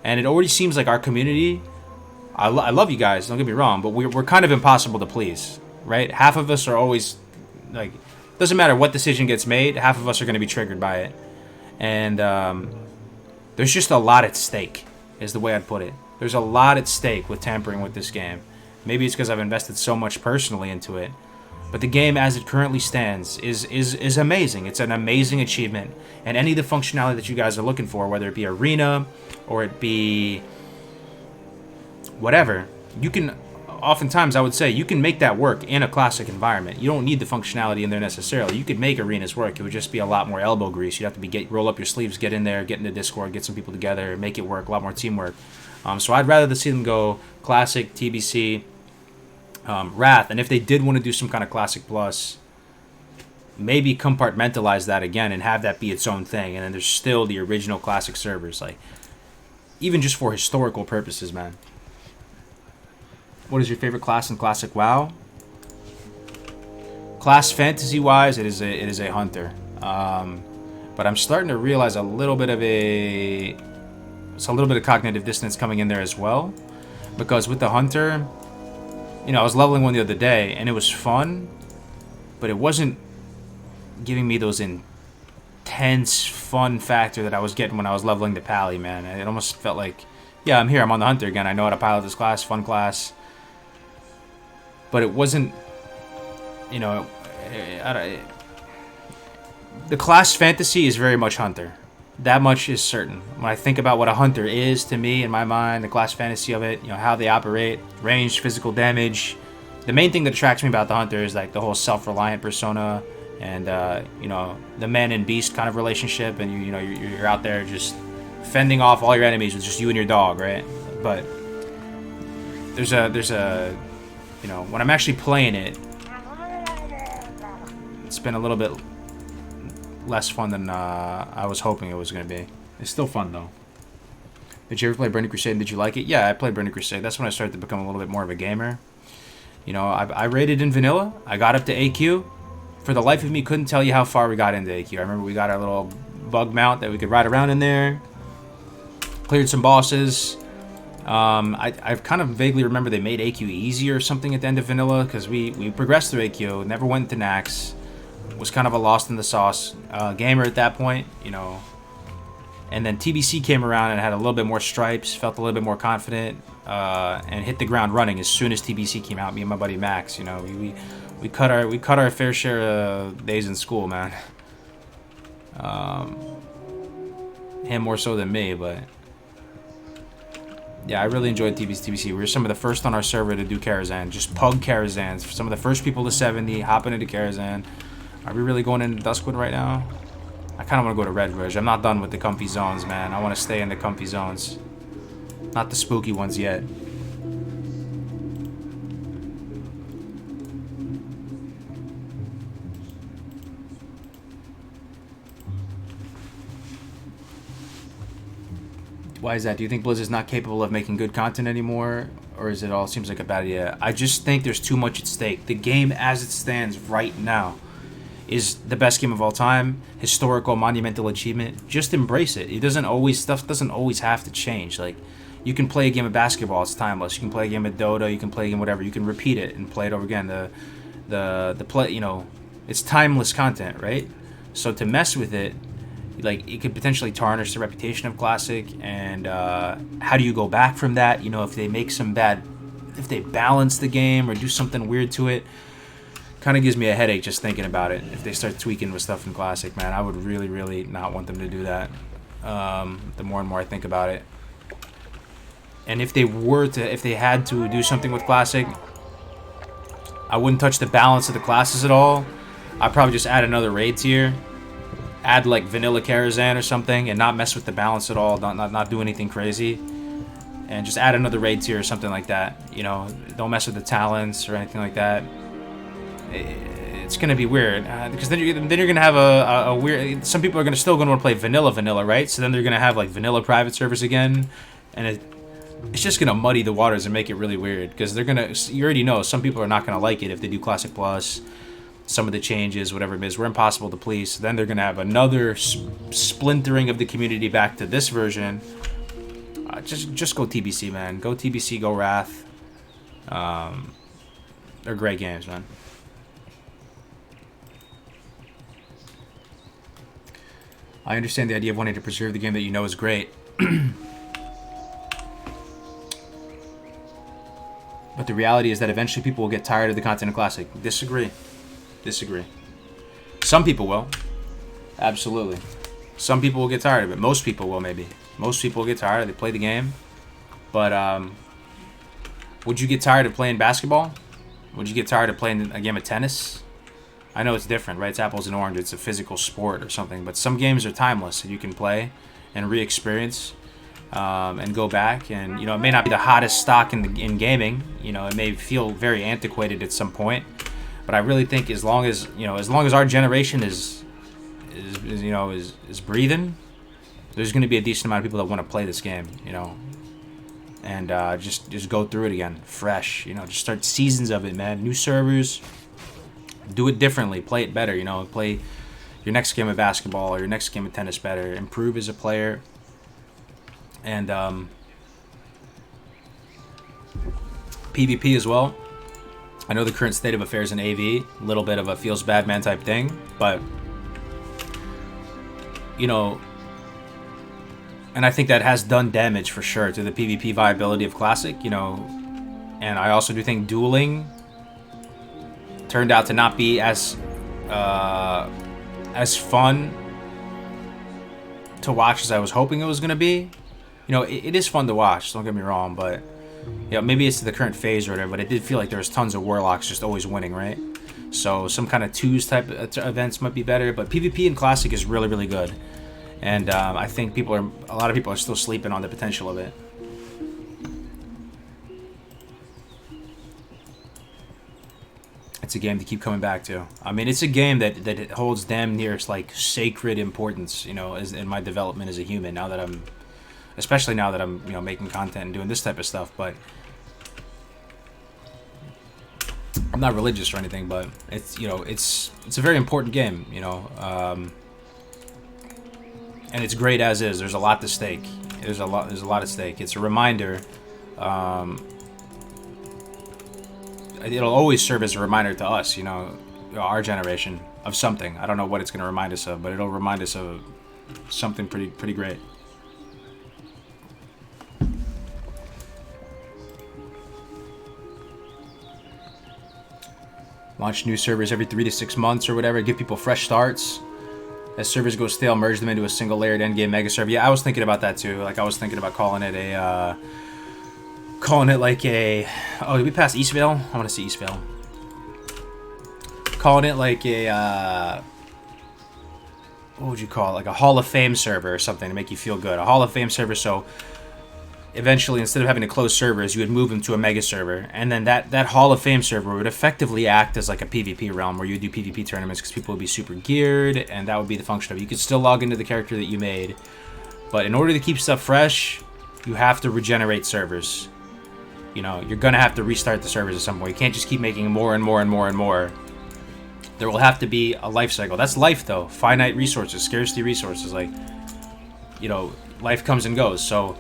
And it already seems like our community, I love you guys, don't get me wrong, but we're kind of impossible to please, right? Half of us are always, like, doesn't matter what decision gets made, half of us are going to be triggered by it. And there's just a lot at stake, is the way I'd put it. There's a lot at stake with tampering with this game. Maybe it's because I've invested so much personally into it. But the game, as it currently stands, is amazing. It's an amazing achievement. And any of the functionality that you guys are looking for, whether it be Arena or it be whatever, you can, oftentimes I would say, you can make that work in a Classic environment. You don't need the functionality in there necessarily. You could make Arenas work. It would just be a lot more elbow grease. You'd have to roll up your sleeves, get in there, get into Discord, get some people together, make it work, a lot more teamwork. So I'd rather see them go Classic, TBC, Wrath, and if they did want to do some kind of Classic Plus, maybe compartmentalize that again and have that be its own thing, and then there's still the original Classic servers, like, even just for historical purposes, man. What is your favorite class in Classic WoW? Class fantasy-wise, it is a hunter, but I'm starting to realize a little bit of cognitive dissonance coming in there as well, because with the hunter, you know, I was leveling one the other day, and it was fun, but it wasn't giving me those intense fun factor that I was getting when I was leveling the Pally, man. It almost felt like, yeah, I'm here, I'm on the hunter again, I know how to pilot this class, fun class. But it wasn't, you know, the class fantasy is very much hunter. That much is certain. When I think about what a hunter is to me, in my mind, the class fantasy of it, you know, how they operate, range, physical damage. The main thing that attracts me about the hunter is like the whole self-reliant persona, and you know, the man and beast kind of relationship, and you know, you're out there just fending off all your enemies with just you and your dog, right? But there's a you know, when I'm actually playing it, it's been a little bit less fun than I was hoping it was going to be. It's still fun, though. Did you ever play Burning Crusade and did you like it? Yeah, I played Burning Crusade. That's when I started to become a little bit more of a gamer. You know, I rated in vanilla. I got up to AQ. For the life of me, couldn't tell you how far we got into AQ. I remember we got our little bug mount that we could ride around in there. Cleared some bosses. I kind of vaguely remember they made AQ easier or something at the end of vanilla, because we progressed through AQ, never went to Nax. Was kind of a lost in the sauce gamer at that point, you know. And then TBC came around and had a little bit more stripes, felt a little bit more confident, and hit the ground running as soon as TBC came out. Me and my buddy Max, you know, we cut our fair share of days in school, man. Him more so than me, but Yeah, I really enjoyed TBC. We were some of the first on our server to do Karazhan. Just pug Karazhans. Some of the first people to 70, hopping into Karazhan. Are we really going into Duskwood right now? I kind of want to go to Red Ridge. I'm not done with the comfy zones, man. I want to stay in the comfy zones. Not the spooky ones yet. Why is that? Do you think Blizzard's not capable of making good content anymore? Or is it all seems like a bad idea? I just think there's too much at stake. The game as it stands right now is the best game of all time. Historical, monumental achievement. Just embrace it. It doesn't always, stuff doesn't always have to change. Like, you can play a game of basketball, it's timeless. You can play a game of Dota, you can play a game whatever. You can repeat it and play it over again. The play, you know, it's timeless content, right? So to mess with it, like, it could potentially tarnish the reputation of Classic, and how do you go back from that? You know, if they make some bad, if they balance the game or do something weird to it, kind of gives me a headache just thinking about it. If they start tweaking with stuff in Classic, man, I would really, really not want them to do that. The more and more I think about it, and if they were to, if they had to do something with Classic, I wouldn't touch the balance of the classes at all. I'd probably just add another raid tier. Add like vanilla Karazhan or something and not mess with the balance at all, not do anything crazy, and just add another raid tier or something like that. You know, don't mess with the talents or anything like that. It's gonna be weird because then you're gonna have a weird. Some people are still gonna want to play vanilla, right? So then they're gonna have like vanilla private servers again, and it's just gonna muddy the waters and make it really weird because they're gonna. You already know some people are not gonna like it if they do Classic Plus. Some of the changes, whatever it is, were impossible to please. So then they're gonna have another splintering of the community back to this version. Just go TBC, man. Go TBC, go Wrath. They're great games, man. I understand the idea of wanting to preserve the game that you know is great. But the reality is that eventually people will get tired of the content of Classic. Disagree. Some people will. Absolutely. Some people will get tired of it. Most people will, maybe. Most people will get tired. They play the game. But, would you get tired of playing basketball? Would you get tired of playing a game of tennis? I know it's different, right? It's apples and oranges. It's a physical sport or something. But some games are timeless that you can play and re-experience and go back. And, you know, it may not be the hottest stock in gaming. You know, it may feel very antiquated at some point. But I really think as long as our generation is breathing, there's going to be a decent amount of people that want to play this game, you know, and just go through it again, fresh, you know, just start seasons of it, man. New servers, do it differently, play it better, you know, play your next game of basketball or your next game of tennis better, improve as a player, and PvP as well. I know the current state of affairs in AV, a little bit of a feels bad man type thing, but, you know, and I think that has done damage for sure to the PvP viability of Classic, you know, and I also do think dueling turned out to not be as fun to watch as I was hoping it was going to be. You know, it is fun to watch, don't get me wrong, but, you know, maybe it's the current phase or whatever, but it did feel like there was tons of Warlocks just always winning, right? So some kind of twos type events might be better, but PvP in Classic is really, really good. And I think a lot of people are still sleeping on the potential of it. It's a game to keep coming back to. I mean, it's a game that it holds damn near like sacred importance, you know, as in my development as a human. Especially now that I'm, you know, making content and doing this type of stuff. But I'm not religious or anything, but it's, you know, it's a very important game, you know, and it's great as is. There's a lot to stake. There's a lot at stake. It's a reminder. It'll always serve as a reminder to us, you know, our generation, of something. I don't know what it's going to remind us of, but it'll remind us of something pretty great. Launch new servers every 3 to 6 months or whatever. Give people fresh starts. As servers go stale, merge them into a single layered endgame mega server. Yeah, I was thinking about that too. Like, I was thinking about calling it a calling it like a... Oh, did we pass Eastvale? I want to see Eastvale. Calling it like a... what would you call it? Like a Hall of Fame server or something to make you feel good. A Hall of Fame server, so eventually, instead of having to close servers, you would move them to a mega server. And then that Hall of Fame server would effectively act as like a PvP realm where you would do PvP tournaments because people would be super geared, and that would be the function of it. You could still log into the character that you made, but in order to keep stuff fresh, you have to regenerate servers. You know, you're going to have to restart the servers at some point. You can't just keep making more and more and more and more. There will have to be a life cycle. That's life, though. Finite resources, scarcity resources. Like, you know, life comes and goes. So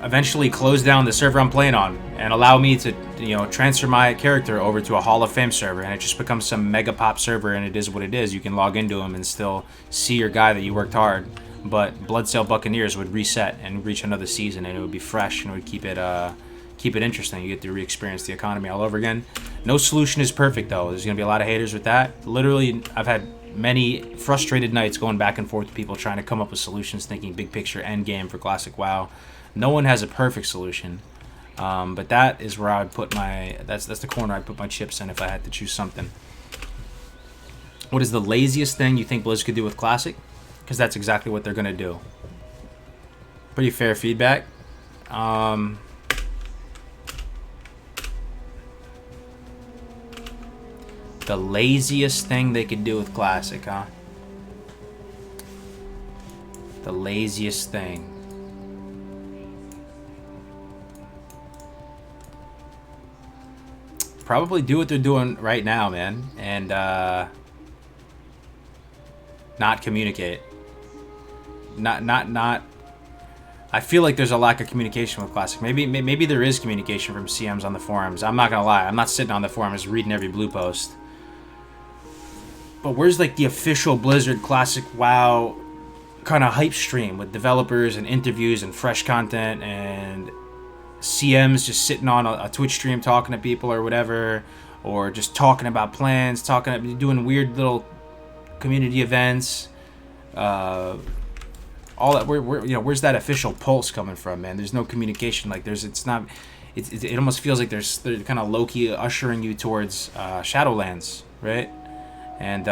eventually close down the server I'm playing on and allow me to, you know, transfer my character over to a Hall of Fame server, and it just becomes some mega pop server, and it is what it is. You can log into them and still see your guy that you worked hard. But Bloodsail Buccaneers would reset and reach another season, and it would be fresh, and it would keep it interesting. You get to re-experience the economy all over again. No solution is perfect, though. There's going to be a lot of haters with that. Literally, I've had many frustrated nights going back and forth with people trying to come up with solutions, thinking big picture end game for Classic WoW. No one has a perfect solution, but that is where I would put my... That's the corner I'd put my chips in if I had to choose something. What is the laziest thing you think Blizz could do with Classic? Because that's exactly what they're going to do. Pretty fair feedback. The laziest thing they could do with Classic, huh? The laziest thing. Probably do what they're doing right now, man, and not communicate. Not. I feel like there's a lack of communication with Classic. Maybe there is communication from CMs on the forums. I'm not gonna lie. I'm not sitting on the forums reading every blue post. But where's like the official Blizzard Classic WoW kind of hype stream with developers and interviews and fresh content and CMs just sitting on a Twitch stream talking to people or whatever, or just talking about plans, doing weird little community events, all that. Where's that official pulse coming from, man? There's no communication. Like it almost feels like they're kind of low key ushering you towards Shadowlands, right? And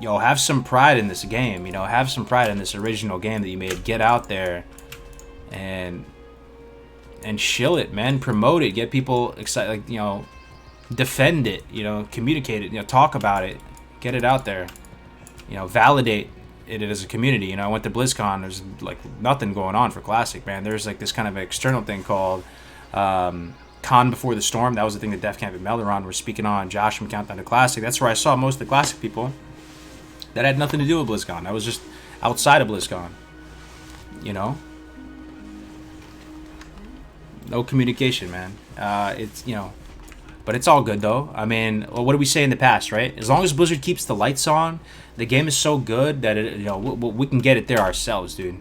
have some pride in this game. You know, have some pride in this original game that you made. Get out there and shill it, man. Promote it. Get people excited. Like, you know, defend it. You know, communicate it. You know, talk about it. Get it out there. You know, validate it as a community. You know, I went to BlizzCon. There's like nothing going on for Classic, man. There's like this kind of external thing called Con Before the Storm. That was the thing that Def Camp and Melderon were speaking on. Josh from Countdown to Classic. That's where I saw most of the Classic people. That had nothing to do with BlizzCon. I was just outside of BlizzCon. You know? No communication, man. It's, you know... But it's all good, though. I mean, what did we say in the past, right? As long as Blizzard keeps the lights on, the game is so good that, we can get it there ourselves, dude.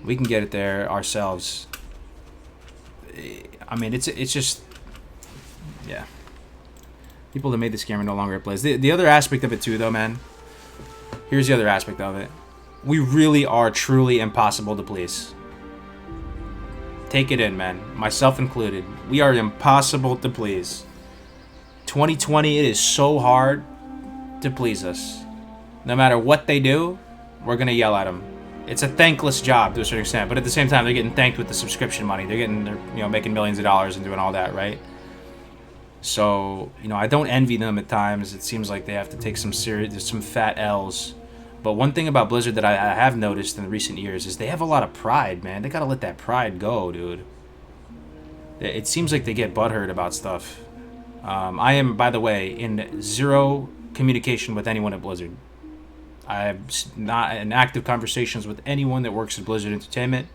We can get it there ourselves. I mean, it's just... Yeah. People that made this game are no longer at Blizz. The other aspect of it, too, though, man... Here's the other aspect of it. We really are truly impossible to please. Take it in, man. Myself included. We are impossible to please. 2020, it is so hard to please us. No matter what they do, we're going to yell at them. It's a thankless job to a certain extent, but at the same time, they're getting thanked with the subscription money. They're making millions of dollars and doing all that, right? So, I don't envy them at times. It seems like they have to take some fat L's. But one thing about Blizzard that I have noticed in recent years is they have a lot of pride, man. They gotta let that pride go, dude. It seems like they get butthurt about stuff. I am, by the way, in zero communication with anyone at Blizzard. I'm not in active conversations with anyone that works at Blizzard Entertainment.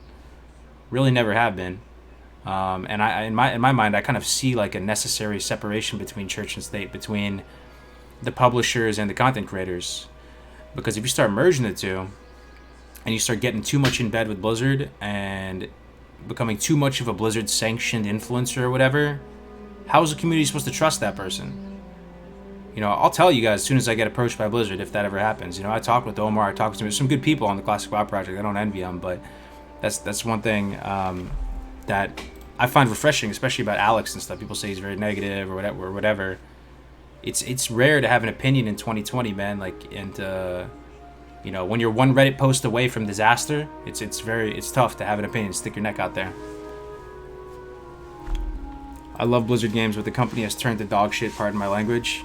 Really never have been. And in my mind, I kind of see like a necessary separation between church and state, between the publishers and the content creators. Because if you start merging the two, and you start getting too much in bed with Blizzard, and becoming too much of a Blizzard-sanctioned influencer or whatever, how is the community supposed to trust that person? I'll tell you guys as soon as I get approached by Blizzard if that ever happens. I talked with Omar, I talked to some good people on the Classic WoW project. I don't envy them, but That's one thing that I find refreshing, especially about Alex and stuff. People say he's very negative or whatever. It's rare to have an opinion in 2020, man. Like, and you know, when you're one Reddit post away from disaster, it's tough to have an opinion, stick your neck out there. I love Blizzard games, but the company has turned to dog shit, pardon my language.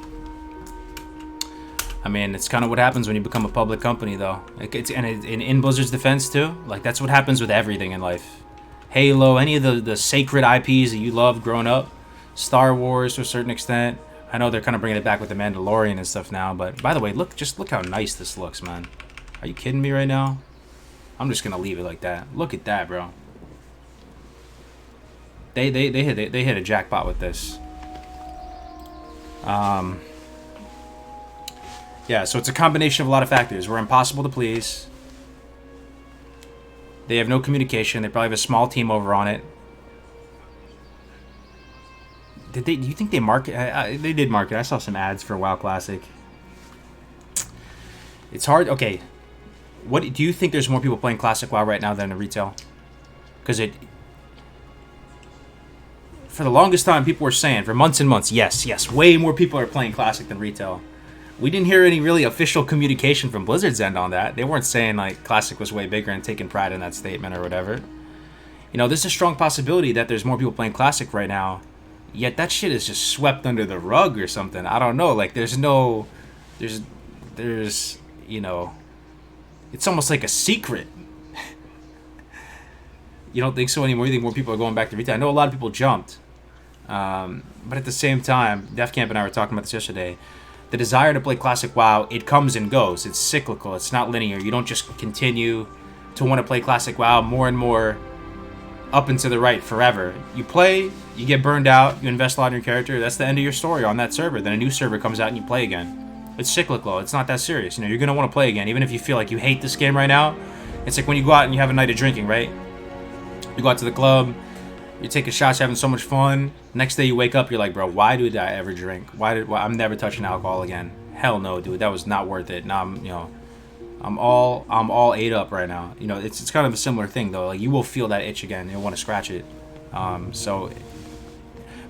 I mean, it's kind of what happens when you become a public company, though. Like, in Blizzard's defense, too, like, that's what happens with everything in life. Halo, any of the sacred IPs that you loved growing up, Star Wars to a certain extent. I know they're kind of bringing it back with the Mandalorian and stuff now, but by the way, look how nice this looks, man. Are you kidding me right now? I'm just gonna leave it like that. Look at that, bro. They hit a jackpot with this. Yeah, so it's a combination of a lot of factors. We're impossible to please. They have no communication. They probably have a small team over on it. Do you think they market? They did market. I saw some ads for WoW Classic. It's hard. Okay, what do you think? There's more people playing Classic WoW right now than in retail? Because for the longest time, people were saying, for months and months, yes, way more people are playing Classic than retail. We didn't hear any really official communication from Blizzard's end on that. They weren't saying, like, Classic was way bigger and taking pride in that statement or whatever. You know, there's a strong possibility that there's more people playing Classic right now, yet that shit is just swept under the rug or something. I don't know. Like, there's, you know, it's almost like a secret. You don't think so anymore? You think more people are going back to retail? I know a lot of people jumped. But at the same time, Def Camp and I were talking about this yesterday. The desire to play Classic WoW, it comes and goes. It's cyclical. It's not linear. You don't just continue to want to play Classic WoW more and more up and to the right forever. You play, you get burned out, you invest a lot in your character. That's the end of your story on that server. Then a new server comes out and you play again. It's cyclical. It's not that serious. You know, you're going to want to play again. Even if you feel like you hate this game right now, it's like when you go out and you have a night of drinking, right? You go out to the club, you're taking shots, having so much fun. Next day you wake up, you're like, bro, why did I ever drink? I'm never touching alcohol again. Hell no, dude, that was not worth it. Now I'm all ate up right now. You know, it's kind of a similar thing though. Like, you will feel that itch again. You'll want to scratch it. And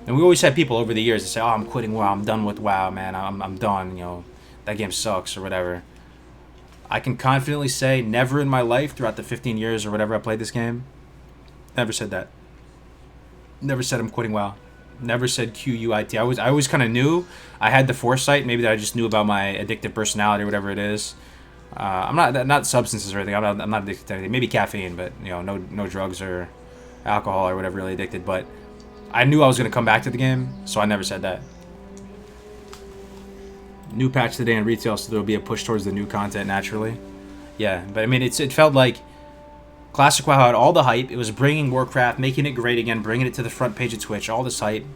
we always had people over the years that say, oh, I'm quitting WoW. I'm done with WoW, man. I'm done. You know, that game sucks or whatever. I can confidently say, never in my life throughout the 15 years or whatever I played this game, never said that. Never said I'm quitting WoW. Never said QUIT. I always kind of knew. I had the foresight, maybe that I just knew about my addictive personality or whatever it is. I'm not substances or anything. I'm not addicted to anything. Maybe caffeine, but you know, no drugs or alcohol or whatever really addicted. But I knew I was gonna come back to the game, so I never said that. New patch today in retail, so there'll be a push towards the new content naturally. Yeah, but I mean, it felt like Classic WoW had all the hype. It was bringing Warcraft, making it great again, bringing it to the front page of Twitch, all this hype.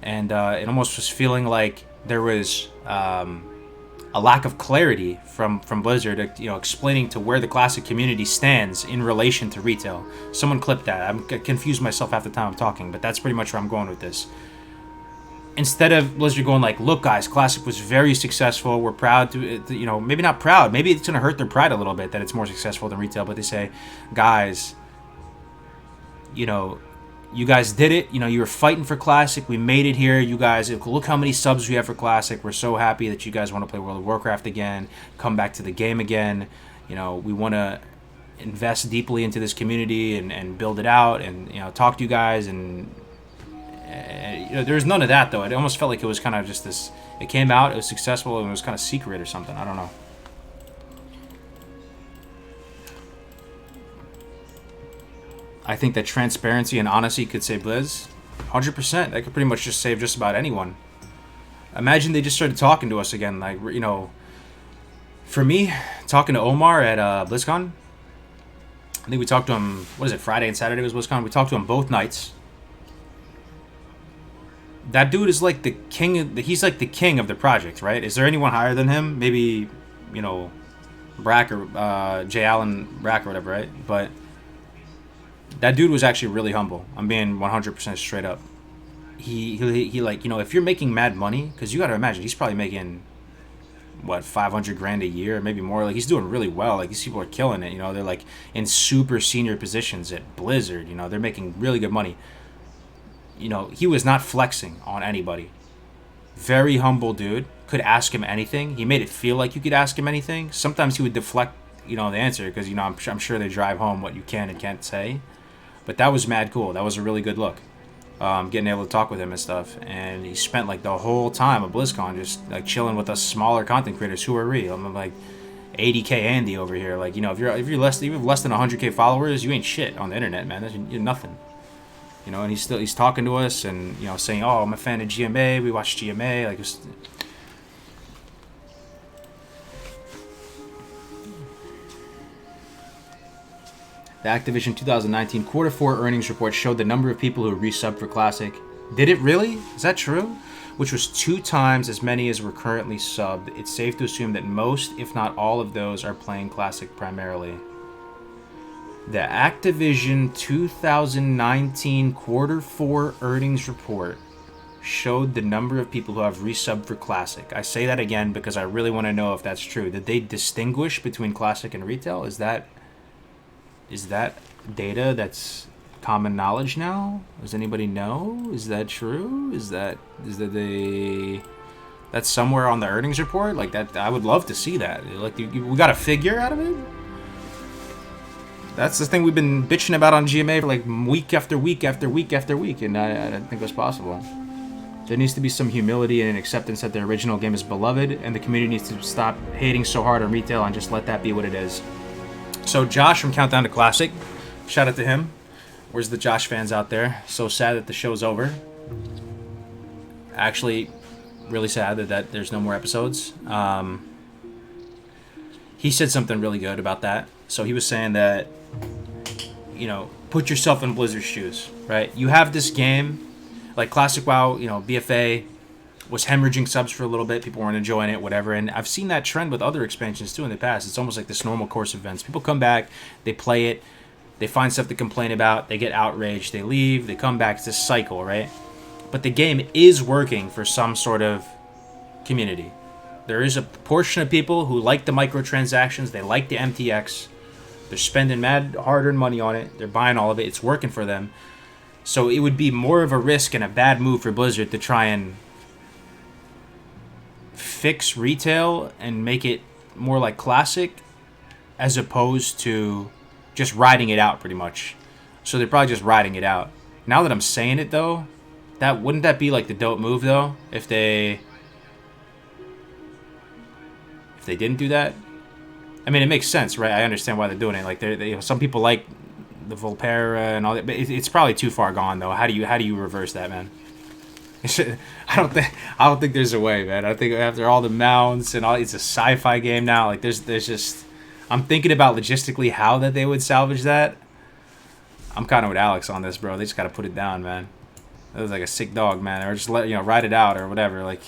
And it almost was feeling like there was a lack of clarity from Blizzard, you know, explaining to where the Classic community stands in relation to retail. Someone clipped that. I'm confused myself half the time I'm talking, but that's pretty much where I'm going with this. Instead of Blizzard going like, look guys, Classic was very successful, we're proud to, you know, maybe not proud, maybe it's going to hurt their pride a little bit that it's more successful than retail, but they say, guys, you know, you guys did it, you know, you were fighting for Classic, we made it here, you guys, look how many subs we have for Classic, we're so happy that you guys want to play World of Warcraft again, come back to the game again, you know, we want to invest deeply into this community and build it out and, you know, talk to you guys and you know, there was none of that though. It almost felt like it was kind of just this. It came out, it was successful, and it was kind of secret or something. I don't know. I think that transparency and honesty could save Blizz. 100%. That could pretty much just save just about anyone. Imagine they just started talking to us again. Like, you know, for me, talking to Omar at BlizzCon. I think we talked to him. What is it? Friday and Saturday was BlizzCon. We talked to him both nights. That dude is like the king. He's like the king of the project, right? Is there anyone higher than him? Maybe, you know, Brack or J. Allen Brack or whatever, right? But that dude was actually really humble. I'm being 100% straight up. He like, you know, if you're making mad money, because you got to imagine he's probably making what, 500 grand a year, maybe more. Like, he's doing really well. Like, these people are killing it. You know, they're like in super senior positions at Blizzard. You know, they're making really good money. You know, he was not flexing on anybody. Very humble dude. Could ask him anything. He made it feel like you could ask him anything. Sometimes he would deflect, you know, the answer because, you know, I'm sure they drive home what you can and can't say. But that was mad cool. That was a really good look. Getting able to talk with him and stuff. And he spent like the whole time at BlizzCon just like chilling with us smaller content creators. Who are we? I'm like 80K Andy over here. Like, you know, if you have less than 100K followers, you ain't shit on the internet, man. You're nothing. You know, and he's talking to us and, you know, saying, oh, I'm a fan of GMA. We watch GMA. Like, just... The Activision 2019 Quarter 4 earnings report showed the number of people who resubbed for Classic. Did it really? Is that true? Which was 2 times as many as were currently subbed. It's safe to assume that most, if not all of those, are playing Classic primarily. The Activision 2019 Quarter 4 earnings report showed the number of people who have resubbed for Classic. I say that again because I really want to know if that's true. Did they distinguish between Classic and Retail? Is that data that's common knowledge now? Does anybody know? Is that true? Is that that's somewhere on the earnings report? Like that, I would love to see that. Like we got a figure out of it. That's the thing we've been bitching about on GMA for like week after week after week after week, and I didn't think it was possible. There needs to be some humility and an acceptance that the original game is beloved, and the community needs to stop hating so hard on Retail and just let that be what it is. So Josh from Countdown to Classic, shout out to him. Where's the Josh fans out there? So sad that the show's over. Actually, really sad that there's no more episodes. He said something really good about that. So he was saying that, you know, put yourself in Blizzard's shoes, right? You have this game, like Classic WoW, you know, BFA was hemorrhaging subs for a little bit. People weren't enjoying it, whatever. And I've seen that trend with other expansions too in the past. It's almost like this normal course of events. People come back, they play it, they find stuff to complain about, they get outraged, they leave, they come back. It's this cycle, right? But the game is working for some sort of community. There is a portion of people who like the microtransactions, they like the MTX, they're spending mad hard-earned money on it, they're buying all of it, it's working for them. So it would be more of a risk and a bad move for Blizzard to try and fix Retail and make it more like Classic as opposed to just riding it out pretty much. So they're probably just riding it out. Now that I'm saying it though, wouldn't that be like the dope move though if they didn't do that? I mean, it makes sense, right? I understand why they're doing it. Like they some people like the Volpera and all that, but it's probably too far gone though. How do you reverse that, man? I don't think there's a way, man. I think after all the mounts and all, it's a sci-fi game now. Like there's just, I'm thinking about logistically how that they would salvage that. I'm kind of with Alex on this, bro. They just gotta put it down, man. That was like a sick dog, man. Or just ride it out or whatever. Like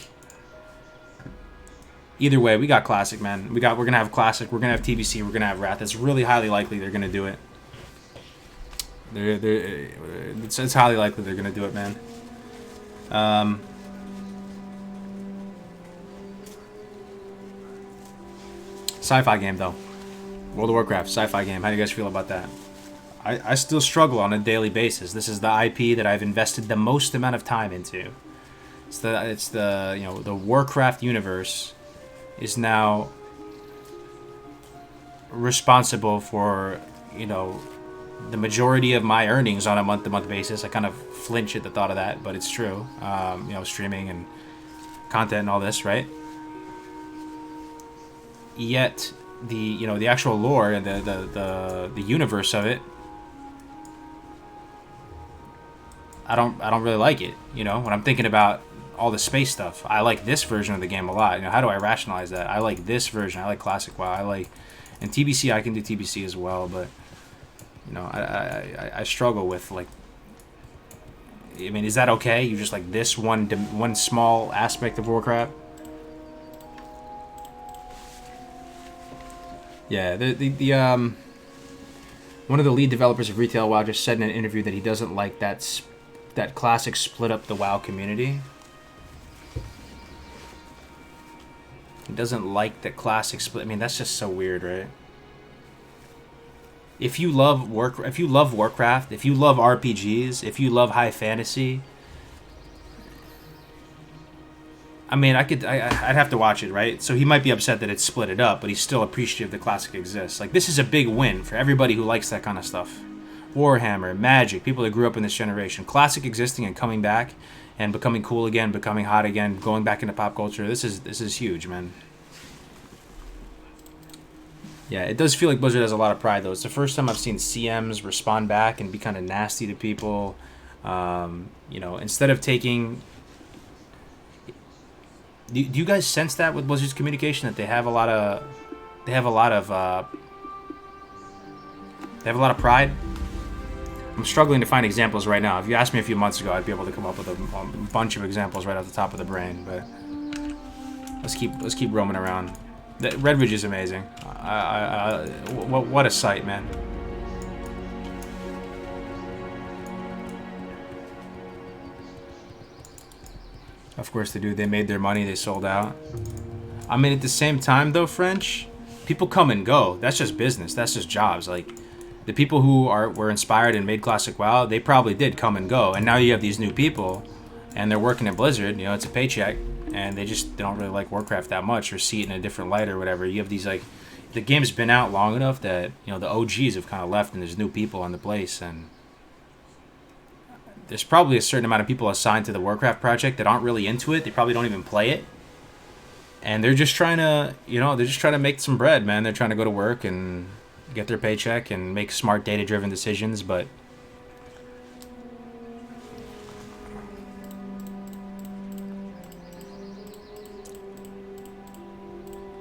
either way, we got Classic, man. We're gonna have Classic. We're gonna have TBC. We're gonna have Wrath. It's really highly likely they're gonna do it. It's highly likely they're gonna do it, man. Sci-fi game though. World of Warcraft sci-fi game. How do you guys feel about that? I still struggle on a daily basis. This is the IP that I've invested the most amount of time into. It's the the Warcraft universe is now responsible for, the majority of my earnings on a month-to-month basis. I kind of flinch at the thought of that, but it's true. Streaming and content and all this, right? Yet the actual lore and the universe of it, I don't really like it. When I'm thinking about all the space stuff, I like this version of the game a lot. How do I rationalize that? I like this version. I like Classic WoW. And TBC. I can do TBC as well, but I struggle with is that okay? You just like this one small aspect of Warcraft? Yeah, the one of the lead developers of Retail WoW just said in an interview that he doesn't like that Classic split up the WoW community. He doesn't like the classic split. I mean, that's just so weird, right? If you love Warcraft, if you love RPGs, if you love high fantasy, I mean, I'd have to watch it, right? So he might be upset that it's split it up, but he's still appreciative the classic exists. Like, this is a big win for everybody who likes that kind of stuff. Warhammer, Magic, people that grew up in this generation. Classic existing and coming back and becoming cool again, becoming hot again, going back into pop culture. This is huge, man. Yeah, it does feel like Blizzard has a lot of pride, though. It's the first time I've seen CMs respond back and be kind of nasty to people. You know, instead of taking... Do you guys sense that with Blizzard's communication, that they have a lot of pride? I'm struggling to find examples right now. If you asked me a few months ago, I'd be able to come up with a bunch of examples right off the top of the brain. But let's keep roaming around. Red Ridge is amazing. What a sight, man. Of course they do. They made their money. They sold out. I mean, at the same time, though, French, people come and go. That's just business. That's just jobs. Like, the people who were inspired and made Classic WoW, they probably did come and go. And now you have these new people, and they're working at Blizzard. You know, it's a paycheck, and they don't really like Warcraft that much or see it in a different light or whatever. You have these, like, the game's been out long enough that, you know, the OGs have kind of left, and there's new people on the place, and there's probably a certain amount of people assigned to the Warcraft project that aren't really into it. They probably don't even play it. And they're just trying to, you know, make some bread, man. They're trying to go to work and get their paycheck and make smart data-driven decisions, but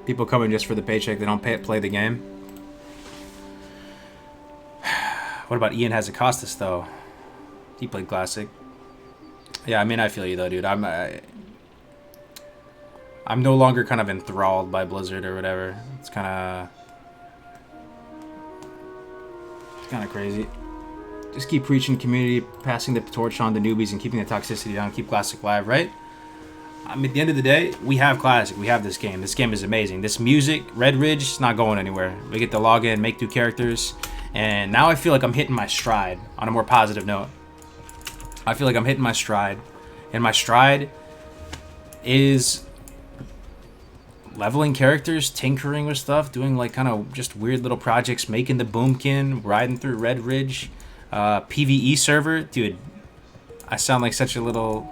people come in just for the paycheck. They don't play the game. What about Ian Hazacostas, though? He played Classic. Yeah, I mean, I feel you, though, dude. I'm no longer kind of enthralled by Blizzard or whatever. It's kind of crazy. Just keep preaching community, passing the torch on to newbies, and keeping the toxicity down. Keep Classic live, right? I mean, at the end of the day, we have Classic. We have this game. This game is amazing. This music, Red Ridge, is not going anywhere. We get to log in, make new characters, and now I feel like I'm hitting my stride on a more positive note. I feel like I'm hitting my stride, and my stride is leveling characters, tinkering with stuff, doing like kind of just weird little projects, making the Boomkin, riding through Red Ridge, PvE server. Dude, I sound like such a little...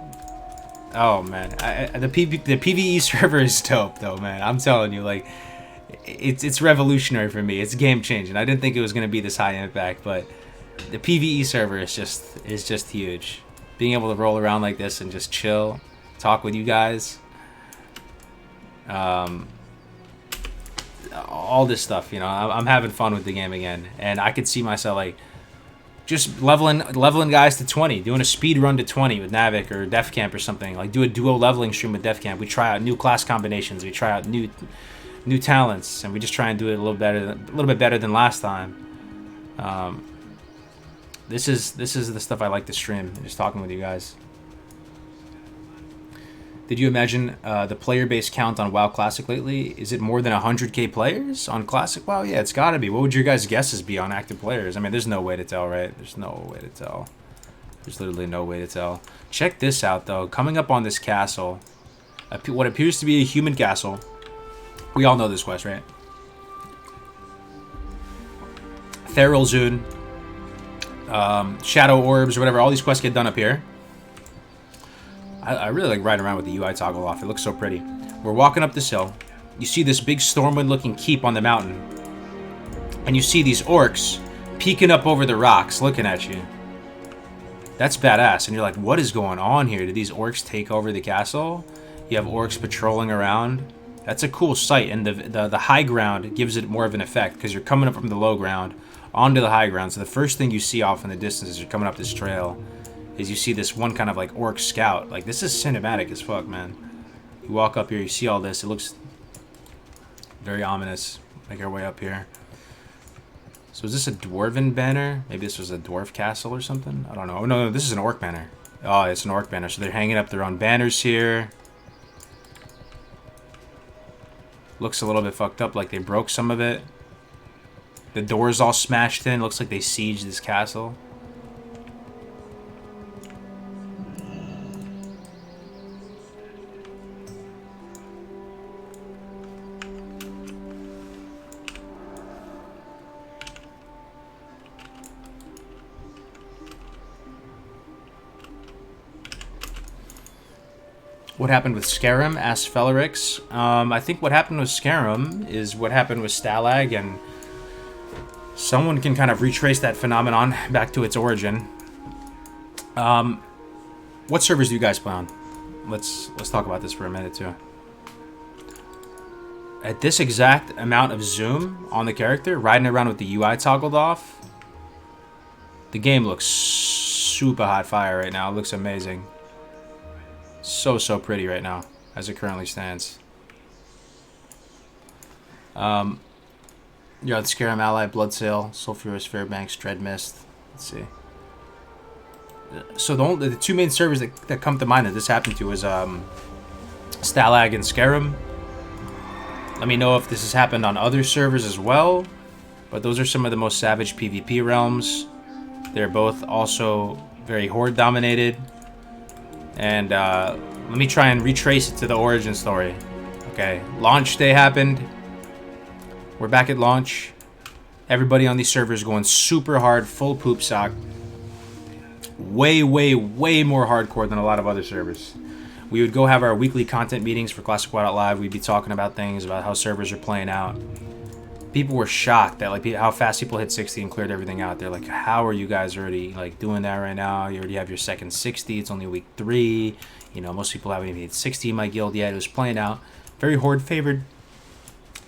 Oh, man. The PvE server is dope, though, man. I'm telling you, like, it's revolutionary for me. It's game-changing. I didn't think it was going to be this high impact, but the PvE server is just huge. Being able to roll around like this and just chill, talk with you guys, all this stuff, you know, I'm having fun with the game again, and I could see myself like just leveling guys to 20, doing a speed run to 20 with Navik or Def Camp or something. Like, do a duo leveling stream with Def Camp. We try out new class combinations, we try out new talents, and we just try and do it a little bit better than last time. This is the stuff I like to stream, just talking with you guys. Did you imagine the player base count on WoW Classic lately? Is it more than 100k players on Classic WoW? Yeah, it's gotta be. What would your guys' guesses be on active players? I mean, there's no way to tell, right? There's no way to tell. There's literally no way to tell. Check this out, though. Coming up on this castle, what appears to be a human castle. We all know this quest, right? Theral Zune. Shadow Orbs or whatever, all these quests get done up here. I really like riding around with the UI toggle off. It looks so pretty. We're walking up this hill. You see this big Stormwind looking keep on the mountain. And you see these orcs peeking up over the rocks looking at you. That's badass. And you're like, what is going on here? Did these orcs take over the castle? You have orcs patrolling around. That's a cool sight. And the high ground gives it more of an effect because you're coming up from the low ground onto the high ground. So the first thing you see off in the distance as you're coming up this trail is you see this one kind of like orc scout. Like, this is cinematic as fuck, man. You walk up here, you see all this. It looks very ominous. Make our way up here. So is this a dwarven banner? Maybe this was a dwarf castle or something? I don't know. Oh, no, this is an orc banner. Oh, it's an orc banner. So they're hanging up their own banners here. Looks a little bit fucked up, like they broke some of it. The door's all smashed in. Looks like they sieged this castle. What happened with Scarum? Asked Fellerix. I think what happened with Scarum is what happened with Stalag, and someone can kind of retrace that phenomenon back to its origin. What servers do you guys play on? Let's talk about this for a minute too. At this exact amount of zoom on the character, riding around with the UI toggled off, the game looks super hot fire right now. It looks amazing. So pretty right now, as it currently stands. Yeah, the Scarum Ally, Bloodsail, Sulphurous, Fairbanks, Dreadmist. Let's see. So the two main servers that come to mind that this happened to is Stalag and Scarum. Let me know if this has happened on other servers as well. But those are some of the most savage PvP realms. They're both also very horde dominated. And let me try and retrace it to the origin story. Okay, launch day happened. We're back at launch. Everybody on these servers going super hard, full poop sock. Way more hardcore than a lot of other servers. We would go have our weekly content meetings for Classic WoW Live. We'd be talking about things, about how servers are playing out. People were shocked at like how fast people hit 60 and cleared everything out. They're like, how are you guys already like doing that right now? You already have your second 60. It's only week 3. You know, most people haven't even hit 60 in my guild yet. It was playing out. Very horde favored.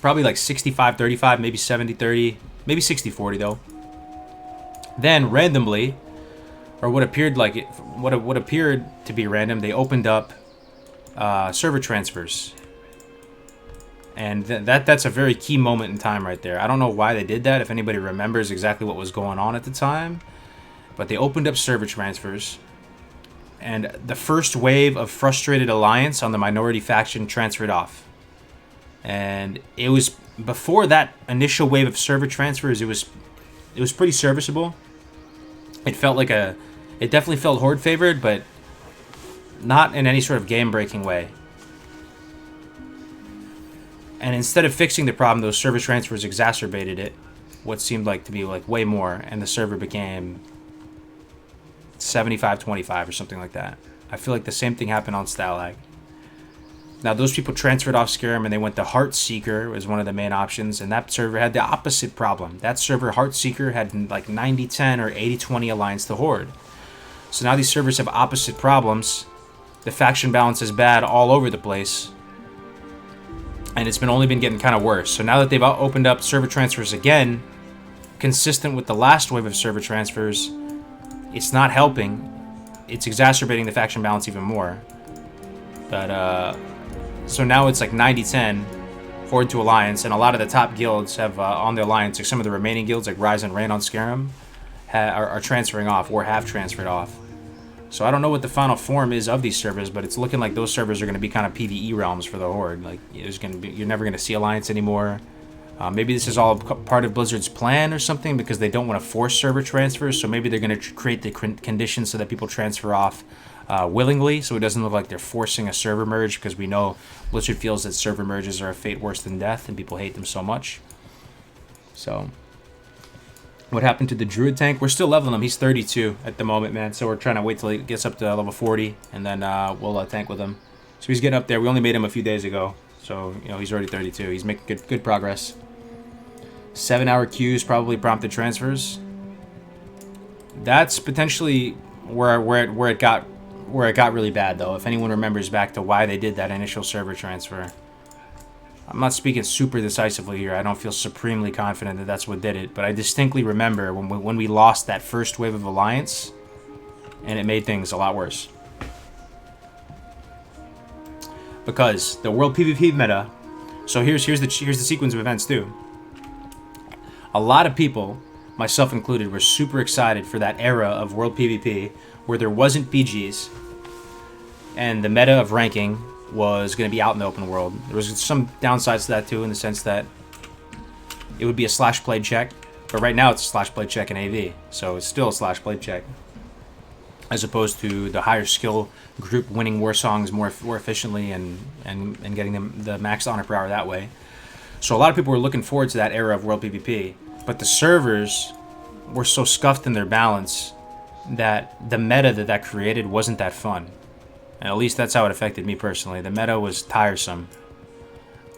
Probably like 65-35, maybe 70-30, maybe 60-40 though. Then randomly, or what appeared like it, what appeared to be random, they opened up server transfers. And that's a very key moment in time right there. I don't know why they did that, if anybody remembers exactly what was going on at the time. But they opened up server transfers. And the first wave of frustrated alliance on the minority faction transferred off. And it was before that initial wave of server transfers, it was pretty serviceable. It felt like it definitely felt horde favored, but not in any sort of game breaking way. And instead of fixing the problem, those server transfers exacerbated it, what seemed like to be like way more, and the server became 75-25 or something like that. I feel like the same thing happened on Stalag. Now those people transferred off Scarum and they went to Heartseeker as one of the main options, and that server had the opposite problem. That server, Heartseeker, had like 90-10 or 80-20 alliance to Horde. So now these servers have opposite problems. The faction balance is bad all over the place. And it's only been getting kind of worse. So now that they've opened up server transfers again, consistent with the last wave of server transfers, it's not helping. It's exacerbating the faction balance even more. But, so now it's like 90-10, Horde to Alliance, and a lot of the top guilds have on the Alliance, like some of the remaining guilds, like Rise and Reign on Scarum, are transferring off, or have transferred off. So I don't know what the final form is of these servers, but it's looking like those servers are going to be kind of PvE realms for the Horde. Like, you're never going to see Alliance anymore. Maybe this is all part of Blizzard's plan or something, because they don't want to force server transfers, so maybe they're going to create the conditions so that people transfer off willingly, so it doesn't look like they're forcing a server merge, because we know Blizzard feels that server merges are a fate worse than death, and people hate them so much. So, what happened to the Druid tank? We're still leveling him. He's 32 at the moment, man, so we're trying to wait till he gets up to level 40, and then we'll tank with him. So he's getting up there. We only made him a few days ago, so you know he's already 32. He's making good progress. 7-hour queues probably prompted transfers. That's potentially where it got really bad, though. If anyone remembers back to why they did that initial server transfer, I'm not speaking super decisively here. I don't feel supremely confident that that's what did it, but I distinctly remember when we lost that first wave of Alliance, and it made things a lot worse. Because the world PvP meta. So here's the sequence of events too. A lot of people, myself included, were super excited for that era of world PvP where there wasn't PGs, and the meta of ranking was going to be out in the open world. There was some downsides to that too, in the sense that it would be a slash blade check, but right now it's a slash blade check in AV, so it's still a slash blade check, as opposed to the higher skill group winning war songs more efficiently and getting them the max honor per hour that way. So a lot of people were looking forward to that era of world PvP, but the servers were so scuffed in their balance that the meta that created wasn't that fun. And at least that's how it affected me personally. The meta was tiresome.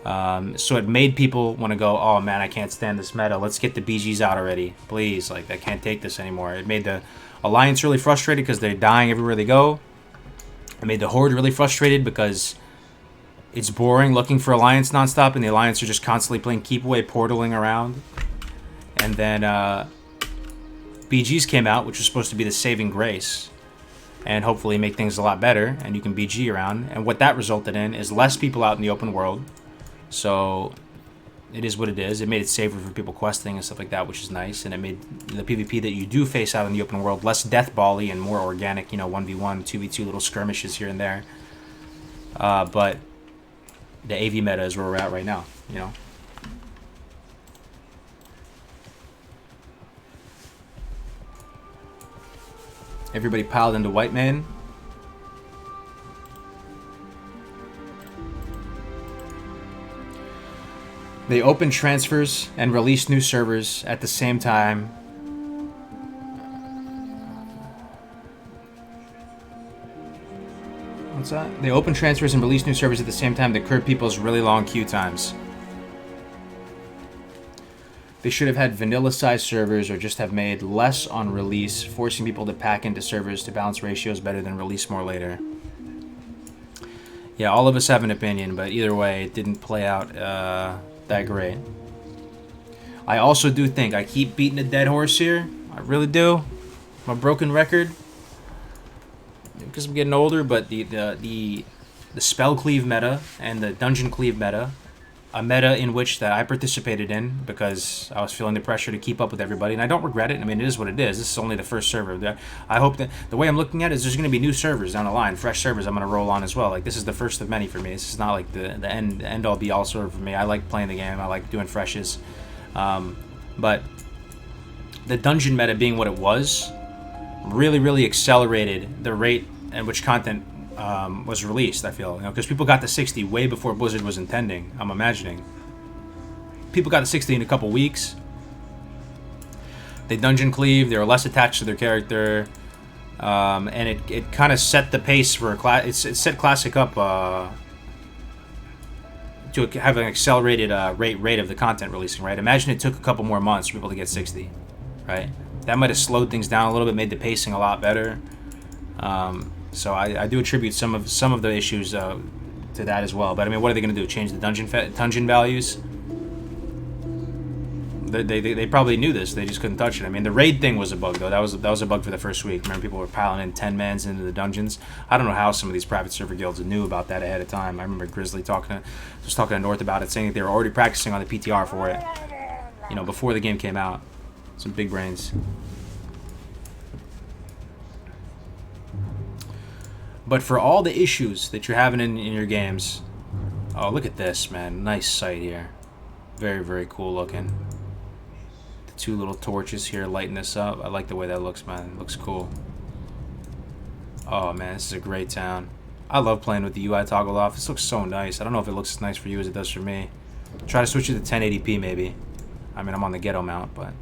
So it made people want to go, oh man, I can't stand this meta. Let's get the BGs out already. Please, like, I can't take this anymore. It made the Alliance really frustrated because they're dying everywhere they go. It made the Horde really frustrated because it's boring looking for Alliance nonstop, and the Alliance are just constantly playing keep away, portaling around. And then BGs came out, which was supposed to be the saving grace, and hopefully make things a lot better, and you can BG around. And what that resulted in is less people out in the open world. So it is what it is. It made it safer for people questing and stuff like that, which is nice. And it made the PvP that you do face out in the open world less deathball-y and more organic, you know, 1v1, 2v2 little skirmishes here and there. But the AV meta is where we're at right now, you know. Everybody piled into White Man. They opened transfers and released new servers at the same time. What's that? They opened transfers and released new servers at the same time that curbed people's really long queue times. They should have had vanilla-sized servers or just have made less on release, forcing people to pack into servers to balance ratios better than release more later. Yeah, all of us have an opinion, but either way, it didn't play out that great. I also do think, I keep beating a dead horse here. I really do. I'm a broken record. Because I'm getting older, but the spell cleave meta and the dungeon cleave meta, a meta in which that I participated in because I was feeling the pressure to keep up with everybody, and I don't regret it. I mean, it is what it is. This is only the first server. I hope that the way I'm looking at it is there's going to be new servers down the line, fresh servers I'm going to roll on as well. Like, this is the first of many for me. This is not like the end all be all server for me. I like playing the game. I like doing freshes. But the dungeon meta being what it was really accelerated the rate at which content was released, I feel, you know, because people got to 60 way before Blizzard was intending. I'm imagining people got to 60 in a couple weeks. They dungeon cleave. They were less attached to their character, and it kind of set the pace for it set Classic up to have an accelerated rate of the content releasing. Right? Imagine it took a couple more months for people to get 60. Right? That might have slowed things down a little bit, made the pacing a lot better. So I do attribute some of the issues to that as well. But I mean, what are they going to do? Change the dungeon values? They probably knew this. They just couldn't touch it. I mean, the raid thing was a bug though. That was a bug for the first week. Remember, people were piling in 10-mans into the dungeons. I don't know how some of these private server guilds knew about that ahead of time. I remember Grizzly talking to North about it, saying that they were already practicing on the PTR for it. You know, before the game came out. Some big brains. But for all the issues that you're having in your games, oh, look at this, man. Nice sight here. Very cool looking. The two little torches here lighting this up. I like the way that looks, man. It looks cool. Oh, man, this is a great town. I love playing with the UI toggled off. This looks so nice. I don't know if it looks as nice for you as it does for me. Try to switch it to 1080p, maybe. I mean, I'm on the ghetto mount, but...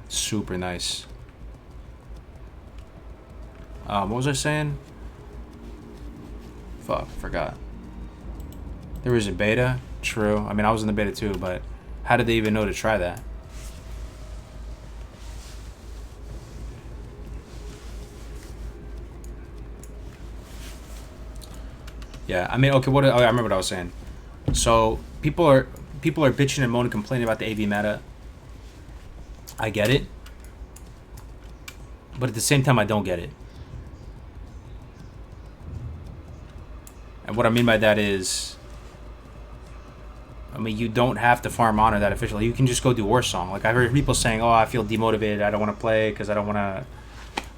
super nice. What was I saying? Fuck, forgot. There was a beta? True. I mean, I was in the beta too, but how did they even know to try that? Yeah, I mean, okay, I remember what I was saying. So, people are bitching and moaning, complaining about the AV meta. I get it. But at the same time, I don't get it. And what I mean by that is, I mean, you don't have to farm honor that efficiently. You can just go do War Song. Like, I've heard people saying, oh, I feel demotivated. I don't want to play because I don't want to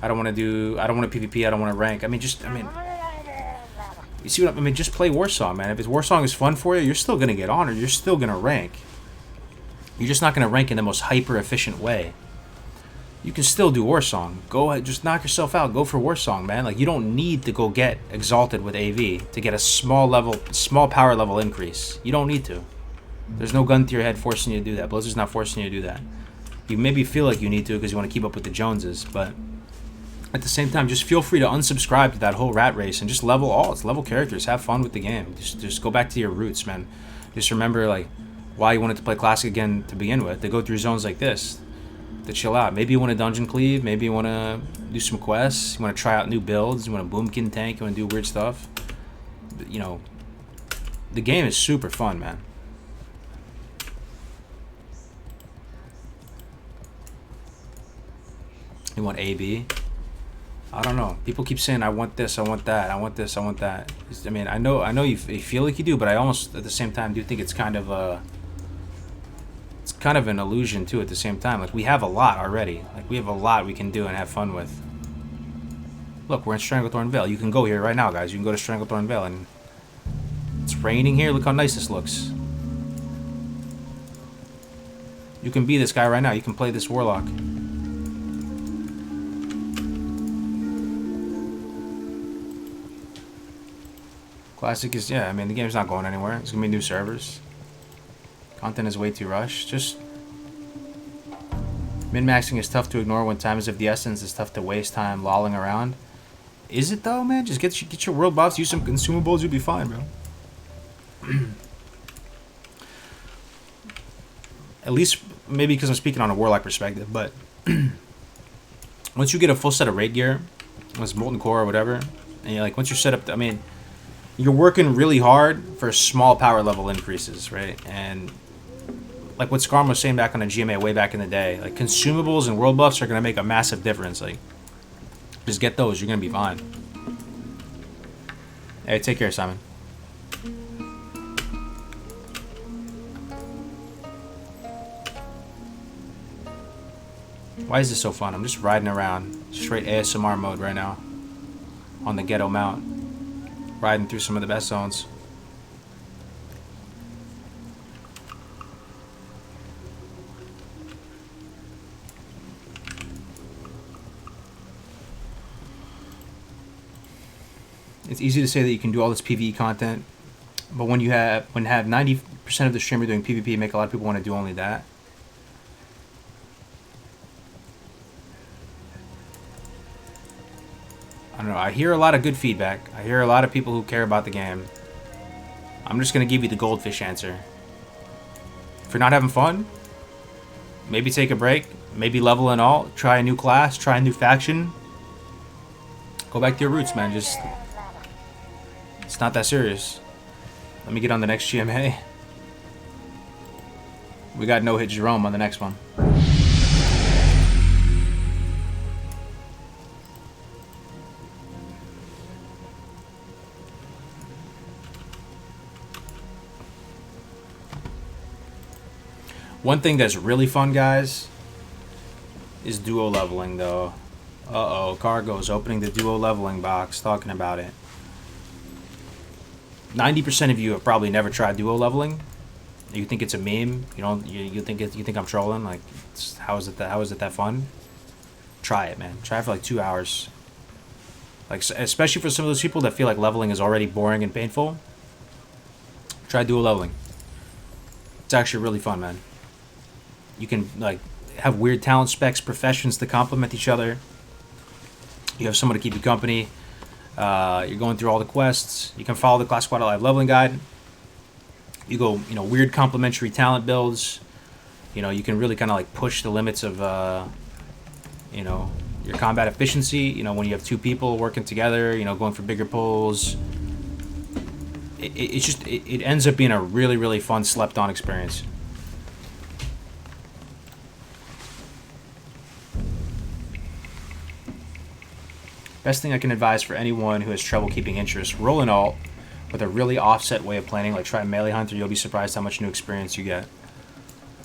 I don't want to PvP. I don't want to rank. I mean, you see what I mean? Just play Warsong, man. If Warsong is fun for you, you're still gonna get honored. You're still gonna rank. You're just not gonna rank in the most hyper efficient way. You can still do Warsong. Go ahead, just knock yourself out. Go for Warsong, man. Like, you don't need to go get exalted with AV to get a small power level increase. You don't need to. There's no gun to your head forcing you to do that. Blizzard's not forcing you to do that. You maybe feel like you need to because you want to keep up with the Joneses, but at the same time, just feel free to unsubscribe to that whole rat race and just level alts, level characters, have fun with the game. Just go back to your roots, man. Just remember, like, why you wanted to play Classic again to begin with. To go through zones like this, to chill out. Maybe you want to dungeon cleave. Maybe you want to do some quests. You want to try out new builds. You want a boomkin tank. You want to do weird stuff. But, you know, the game is super fun, man. You want AB? I don't know. People keep saying, I want this, I want that, I want this, I want that. I mean, I know you feel like you do, but I almost, at the same time, do think it's kind of an illusion, too, at the same time. Like, we have a lot already. Like, we have a lot we can do and have fun with. Look, we're in Stranglethorn Vale. You can go here right now, guys. You can go to Stranglethorn Vale, and it's raining here. Look how nice this looks. You can be this guy right now. You can play this Warlock. Classic is, yeah, I mean, the game's not going anywhere. There's going to be new servers. Content is way too rushed. Just min-maxing is tough to ignore when time is of the essence. It's tough to waste time lolling around. Is it, though, man? Just get your world buffs, use some consumables, you'll be fine, bro. At least, maybe because I'm speaking on a Warlock perspective, but once you get a full set of raid gear, whether it's Molten Core or whatever, and you're like, once you're set up, I mean, you're working really hard for small power level increases, right? And like what Scarm was saying back on the GMA way back in the day, like consumables and world buffs are going to make a massive difference. Like, just get those, you're going to be fine. Hey, take care, Simon. Why is this so fun? I'm just riding around, straight ASMR mode right now on the Ghetto Mount. Riding through some of the best zones. It's easy to say that you can do all this PvE content, but when have 90% of the streamer doing PvP, make a lot of people want to do only that. I don't know. I hear a lot of good feedback. I hear a lot of people who care about the game. I'm just going to give you the goldfish answer. If you're not having fun, maybe take a break. Maybe level in all. Try a new class. Try a new faction. Go back to your roots, man. Just, it's not that serious. Let me get on the next GMA. We got No Hit Jerome on the next one. One thing that's really fun, guys, is duo leveling, though. Uh-oh, Cargo's opening the duo leveling box, talking about it. 90% of you have probably never tried duo leveling. You think it's a meme? You think I'm trolling? Like, how is it that fun? Try it, man. Try it for like 2 hours. Like, especially for some of those people that feel like leveling is already boring and painful. Try duo leveling. It's actually really fun, man. You can, like, have weird talent specs, professions to complement each other. You have someone to keep you company. You're going through all the quests. You can follow the Class Squad Live leveling guide. You go, weird complementary talent builds. You can really kind of like push the limits of, your combat efficiency. When you have two people working together, going for bigger pulls. It ends up being a really, really fun slept-on experience. Best thing I can advise for anyone who has trouble keeping interest, roll an alt with a really offset way of planning, like try Melee Hunter. You'll be surprised how much new experience you get.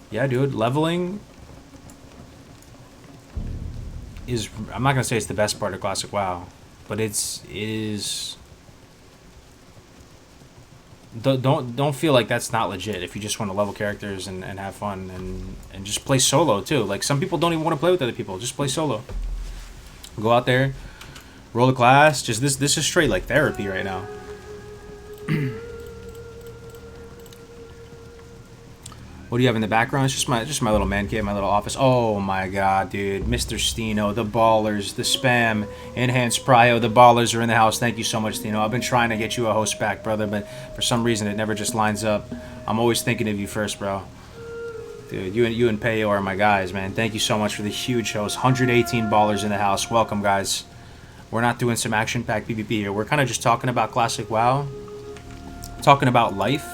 Yeah, dude, leveling is, I'm not gonna say it's the best part of Classic WoW, but it is. Don't feel like that's not legit if you just want to level characters and have fun and just play solo too. Like some people don't even want to play with other people, just play solo. Go out there, roll a class. Just this is straight like therapy right now. What do you have in the background? It's just my little man cave, my little office. Oh my god, dude. Mr. Stino, the ballers, the spam, enhanced prio, the ballers are in the house. Thank you so much, Stino. I've been trying to get you a host back, brother, but for some reason it never just lines up. I'm always thinking of you first, bro. Dude, you and Payo are my guys, man. Thank you so much for the huge host. 118 ballers in the house. Welcome, guys. We're not doing some action-packed PvP here. We're kind of just talking about Classic WoW. Talking about life.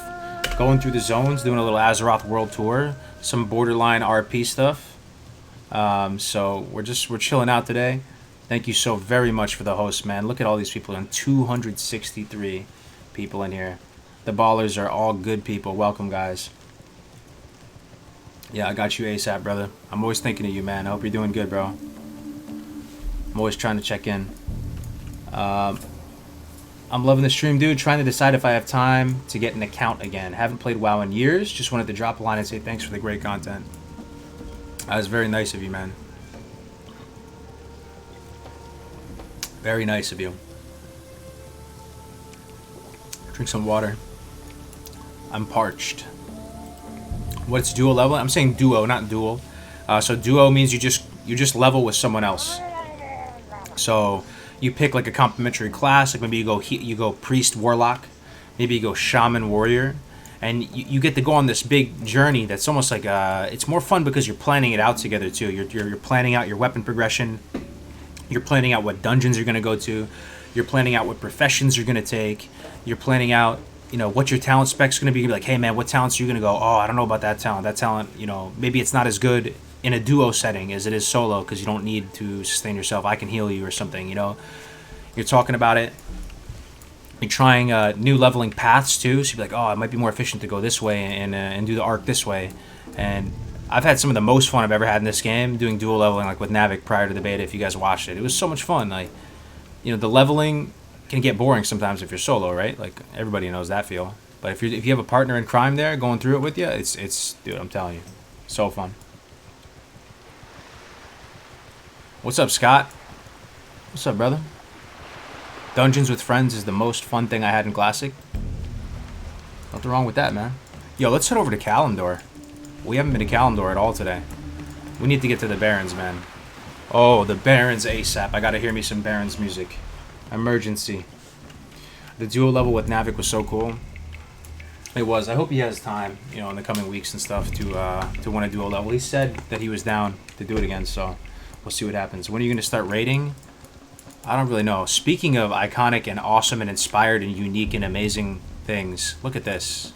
Going through the zones, doing a little Azeroth world tour, some borderline RP stuff. So we're chilling out today. Thank you so very much for the host, man. Look at all these people, and 263 people in here. The ballers are all good people. Welcome, guys. Yeah, I got you ASAP, brother. I'm always thinking of you, man. I hope you're doing good, bro. I'm always trying to check in. I'm loving the stream, dude. Trying to decide if I have time to get an account again. Haven't played WoW in years. Just wanted to drop a line and say thanks for the great content. That was very nice of you, man. Very nice of you. Drink some water. I'm parched. What's duo level? I'm saying duo, not dual. So duo means you just level with someone else. So you pick like a complementary class, like maybe you go priest warlock, maybe you go shaman warrior, and you get to go on this big journey that's almost like it's more fun because you're planning it out together too. You're planning out your weapon progression, you're planning out what dungeons you're gonna go to, you're planning out what professions you're gonna take, you're planning out what your talent spec's gonna be. Like, hey man, what talents are you gonna go? Oh, I don't know about that talent. That talent, maybe it's not as good in a duo setting as it is solo because you don't need to sustain yourself. I can heal you or something, You're talking about it. You're trying new leveling paths too. So you're like, oh, it might be more efficient to go this way and do the arc this way. And I've had some of the most fun I've ever had in this game doing dual leveling, like with Navik prior to the beta. If you guys watched it, it was so much fun. Like, the leveling can get boring sometimes if you're solo, right? Like everybody knows that feel. But if you have a partner in crime there going through it with you, it's dude, I'm telling you, so fun. What's up, Scott? What's up, brother? Dungeons with friends is the most fun thing I had in Classic. Nothing wrong with that, man. Yo, let's head over to Kalimdor. We haven't been to Kalimdor at all today. We need to get to the Barrens, man. Oh, the Barrens ASAP. I gotta hear me some Barrens music. Emergency. The duo level with Navik was so cool. It was. I hope he has time, in the coming weeks and stuff to want to duo level. He said that he was down to do it again, so we'll see what happens. When are you going to start raiding? I don't really know. Speaking of iconic and awesome and inspired and unique and amazing things, look at this.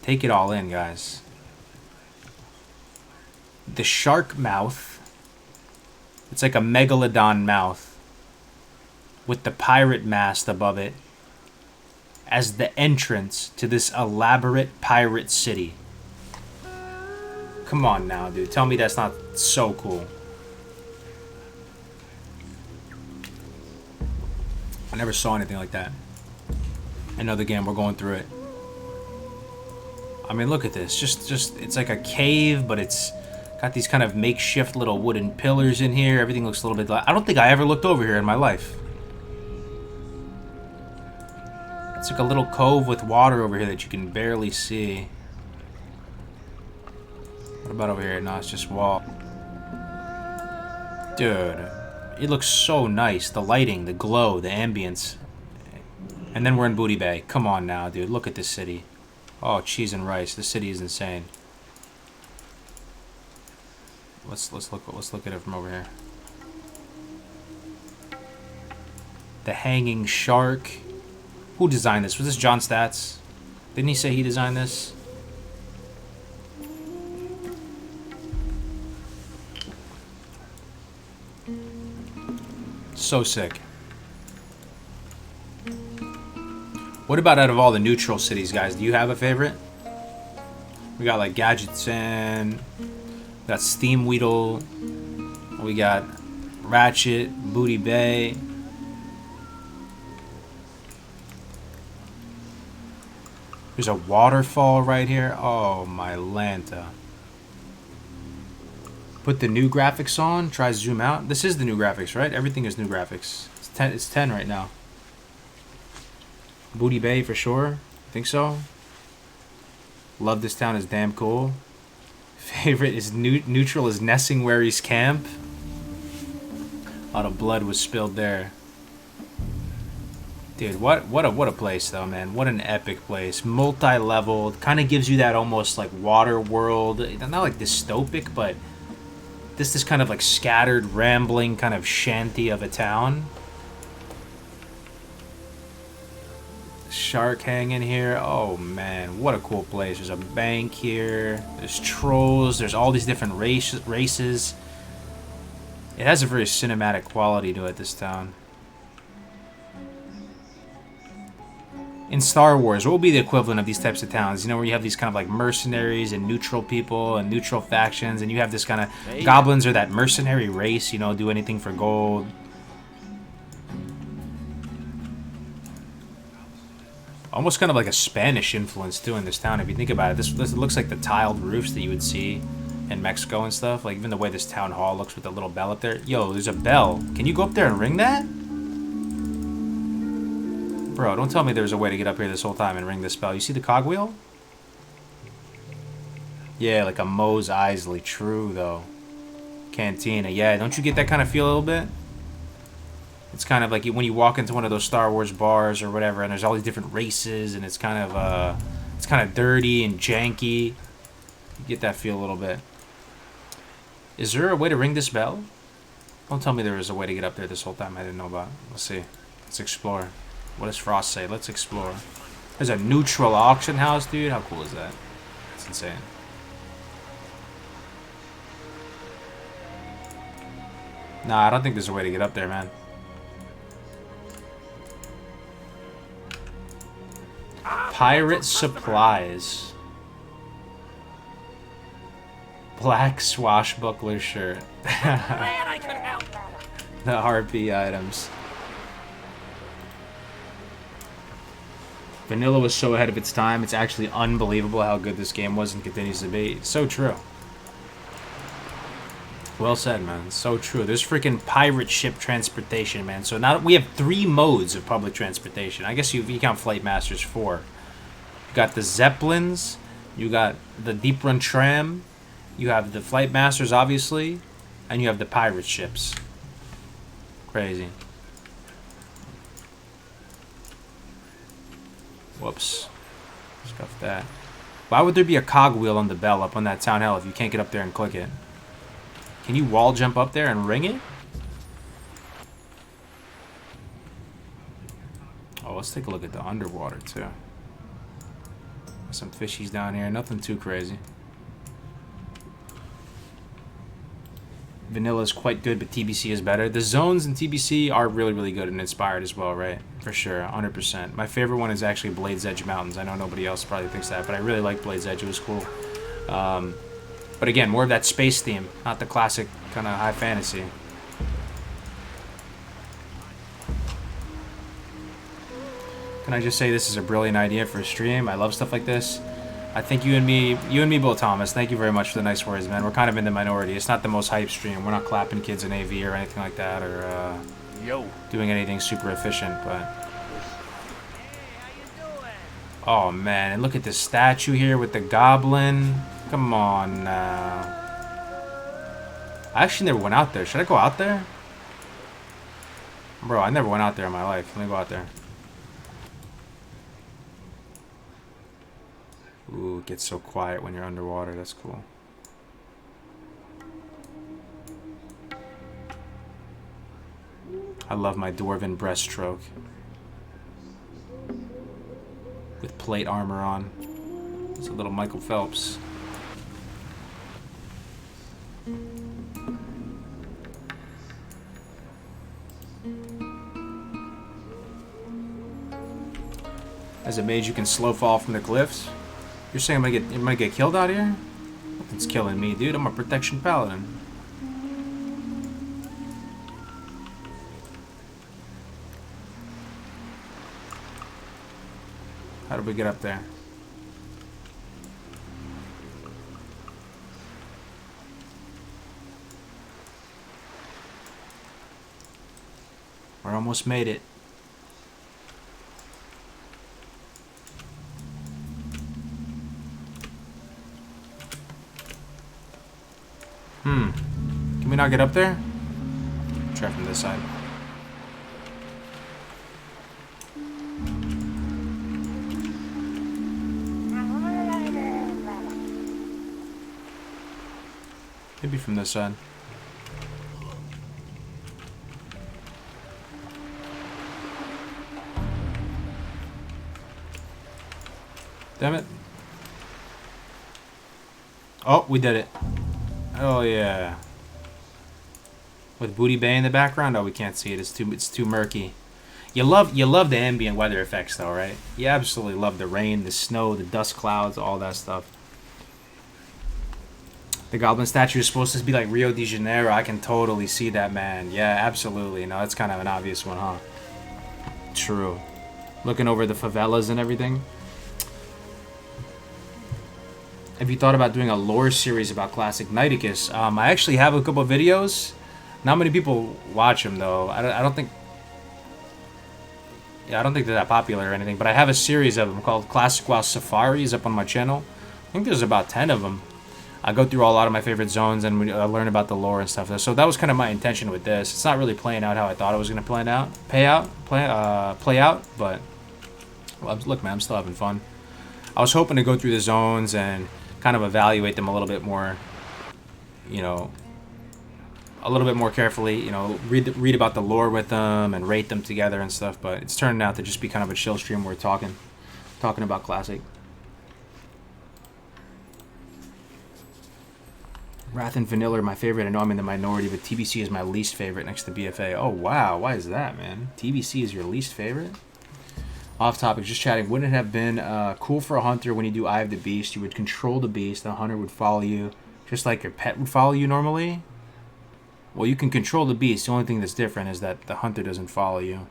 Take it all in, guys. The shark mouth. It's like a megalodon mouth with the pirate mast above it as the entrance to this elaborate pirate city. Come on now, dude. Tell me that's not so cool. I never saw anything like that. Another game, we're going through it. I mean, look at this. Just it's like a cave, but it's got these kind of makeshift little wooden pillars in here. Everything looks a little bit like... I don't think I ever looked over here in my life. It's like a little cove with water over here that you can barely see. What about over here? No, it's just wall. Dude, it looks so nice. The lighting, the glow, the ambience. And then we're in Booty Bay. Come on now, dude. Look at this city. Oh, cheese and rice. This city is insane. Let's look at it from over here. The hanging shark. Who designed this? Was this John Stats? Didn't he say he designed this? So sick. What about out of all the neutral cities, guys? Do you have a favorite? We got like Gadgetzan. We got Steamweedle. We got Ratchet, Booty Bay. There's a waterfall right here. Oh, my Lanta. Put the new graphics on. Try zoom out. This is the new graphics, right? Everything is new graphics. It's 10 right now. Booty Bay for sure. Think so. Love this town is damn cool. Favorite is neutral is Nessingwary's camp. A lot of blood was spilled there. Dude, what a place though, man. What an epic place. Multi-leveled. Kind of gives you that almost like water world. Not like dystopic, but this kind of like scattered, rambling kind of shanty of a town. Shark hanging here. Oh man, what a cool place. There's a bank here. There's trolls. There's all these different races. It has a very cinematic quality to it, this town. In Star Wars, what would be the equivalent of these types of towns? You know, where you have these kind of like mercenaries and neutral people and neutral factions, and you have this kind of goblins are that mercenary race, you know, do anything for gold. Almost kind of like a Spanish influence too in this town, if you think about it. This looks like the tiled roofs that you would see in Mexico and stuff. Like even the way this town hall looks with the little bell up there. Yo, there's a bell. Can you go up there and ring that? Bro, don't tell me there's a way to get up here this whole time and ring this bell. You see the cogwheel? Yeah, like a Mos Eisley. True, though. Cantina. Yeah, don't you get that kind of feel a little bit? It's kind of like when you walk into one of those Star Wars bars or whatever, and there's all these different races, and it's kind of dirty and janky. You get that feel a little bit. Is there a way to ring this bell? Don't tell me there was a way to get up there this whole time I didn't know about. Let's see. Let's explore. What does Frost say? Let's explore. There's a neutral auction house, dude. How cool is that? That's insane. Nah, I don't think there's a way to get up there, man. Pirate supplies. Black swashbuckler shirt. The RP items. Vanilla was so ahead of its time. It's actually unbelievable how good this game was and continues to be. It's so true. Well said, man. It's so true. There's freaking pirate ship transportation, man. So now we have 3 modes of public transportation. I guess you count Flight Masters 4. You got the Zeppelins. You got the Deep Run Tram. You have the Flight Masters, obviously. And you have the pirate ships. Crazy. Whoops. Scuff that. Why would there be a cogwheel on the bell up on that town hall if you can't get up there and click it? Can you wall jump up there and ring it? Oh, let's take a look at the underwater too. Some fishies down here. Nothing too crazy. Vanilla is quite good, but TBC is better. The zones in TBC are really, really good and inspired as well, right? For sure, 100%. My favorite one is actually Blade's Edge Mountains. I know nobody else probably thinks that, but I really like Blade's Edge. It was cool. But again, more of that space theme, not the classic kind of high fantasy. Can I just say this is a brilliant idea for a stream? I love stuff like this. I think you and me both, Thomas. Thank you very much for the nice words, man. We're kind of in the minority. It's not the most hype stream. We're not clapping kids in AV or anything like that, or doing anything super efficient. But oh man, and look at this statue here with the goblin. Come on now. I actually never went out there. Should I go out there? Bro, I never went out there in my life. Let me go out there. Ooh, it gets so quiet when you're underwater. That's cool. I love my dwarven breaststroke. With plate armor on. It's a little Michael Phelps. As a mage, you can slow fall from the cliffs. You're saying I'm gonna get killed out here? Nothing's killing me, dude. I'm a protection paladin. How do we get up there? We're almost made it. Can we not get up there? Try from this side. Maybe from this side. Damn it. Oh, we did it. Oh yeah. With Booty Bay in the background? Oh, we can't see it. It's too murky. You love the ambient weather effects though, right? You absolutely love the rain, the snow, the dust clouds, all that stuff. The goblin statue is supposed to be like Rio de Janeiro. I can totally see that, man. Yeah, absolutely. No, that's kind of an obvious one, huh? True. Looking over the favelas and everything. Have you thought about doing a lore series about classic Knighticus? I actually have a couple of videos. Not many people watch them though. I don't think. Yeah, I don't think they're that popular or anything. But I have a series of them called Classic WoW Safaris up on my channel. I think there's about 10 of them. I go through a lot of my favorite zones and we learn about the lore and stuff. So that was kind of my intention with this. It's not really playing out how I thought it was gonna play out. But well, look, man, I'm still having fun. I was hoping to go through the zones and kind of evaluate them a little bit more, you know, a little bit more carefully, you know, read about the lore with them and rate them together and stuff, but it's turning out to just be kind of a chill stream where we're talking about classic. Wrath and Vanilla are my favorite. I know I'm in the minority, but TBC is my least favorite next to BFA. Oh wow, why is that, man? TBC is your least favorite? Off topic, just chatting. Wouldn't it have been cool for a hunter when you do Eye of the Beast? You would control the beast, the hunter would follow you, just like your pet would follow you normally? Well, you can control the beast. The only thing that's different is that the hunter doesn't follow you.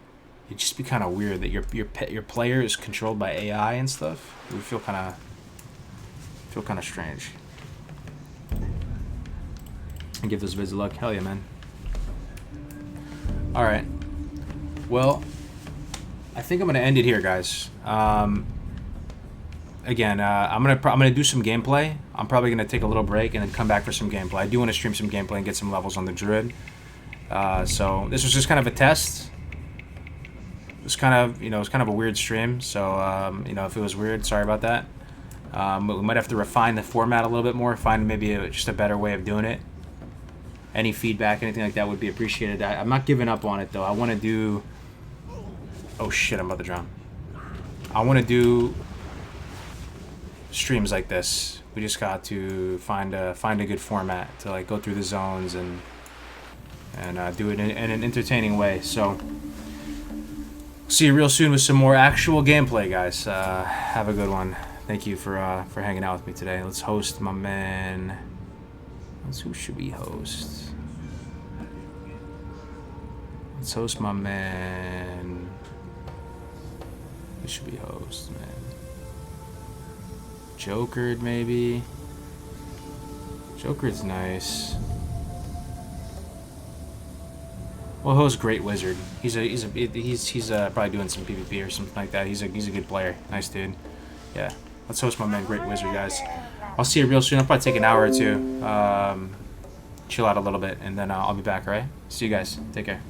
It'd just be kind of weird that your player is controlled by AI and stuff. It would feel kind of strange. And give those vids a look. Hell yeah, man. All right. Well, I think I'm gonna end it here, guys. Again, I'm gonna do some gameplay. I'm probably gonna take a little break and then come back for some gameplay. I do want to stream some gameplay and get some levels on the Druid. So this was just kind of a test. It's kind of, it's kind of a weird stream. So if it was weird, sorry about that. But we might have to refine the format a little bit more. Find maybe just a better way of doing it. Any feedback, anything like that would be appreciated. I'm not giving up on it though. I want to do. Oh shit, I'm about to drown. I want to do streams like this. We just got to find a good format to like go through the zones and do it in an entertaining way. So see you real soon with some more actual gameplay, guys. Have a good one. Thank you for hanging out with me today. Let's host my man. Who should we host? Let's host my man. Who should we host, man? Jokered, maybe. Jokered's nice. We'll host Great Wizard. He's probably doing some PvP or something like that. He's a good player. Nice dude. Yeah. Let's host my man Great Wizard, guys. I'll see you real soon. I'll probably take an hour or two. Chill out a little bit, and then I'll be back, alright? See you guys. Take care.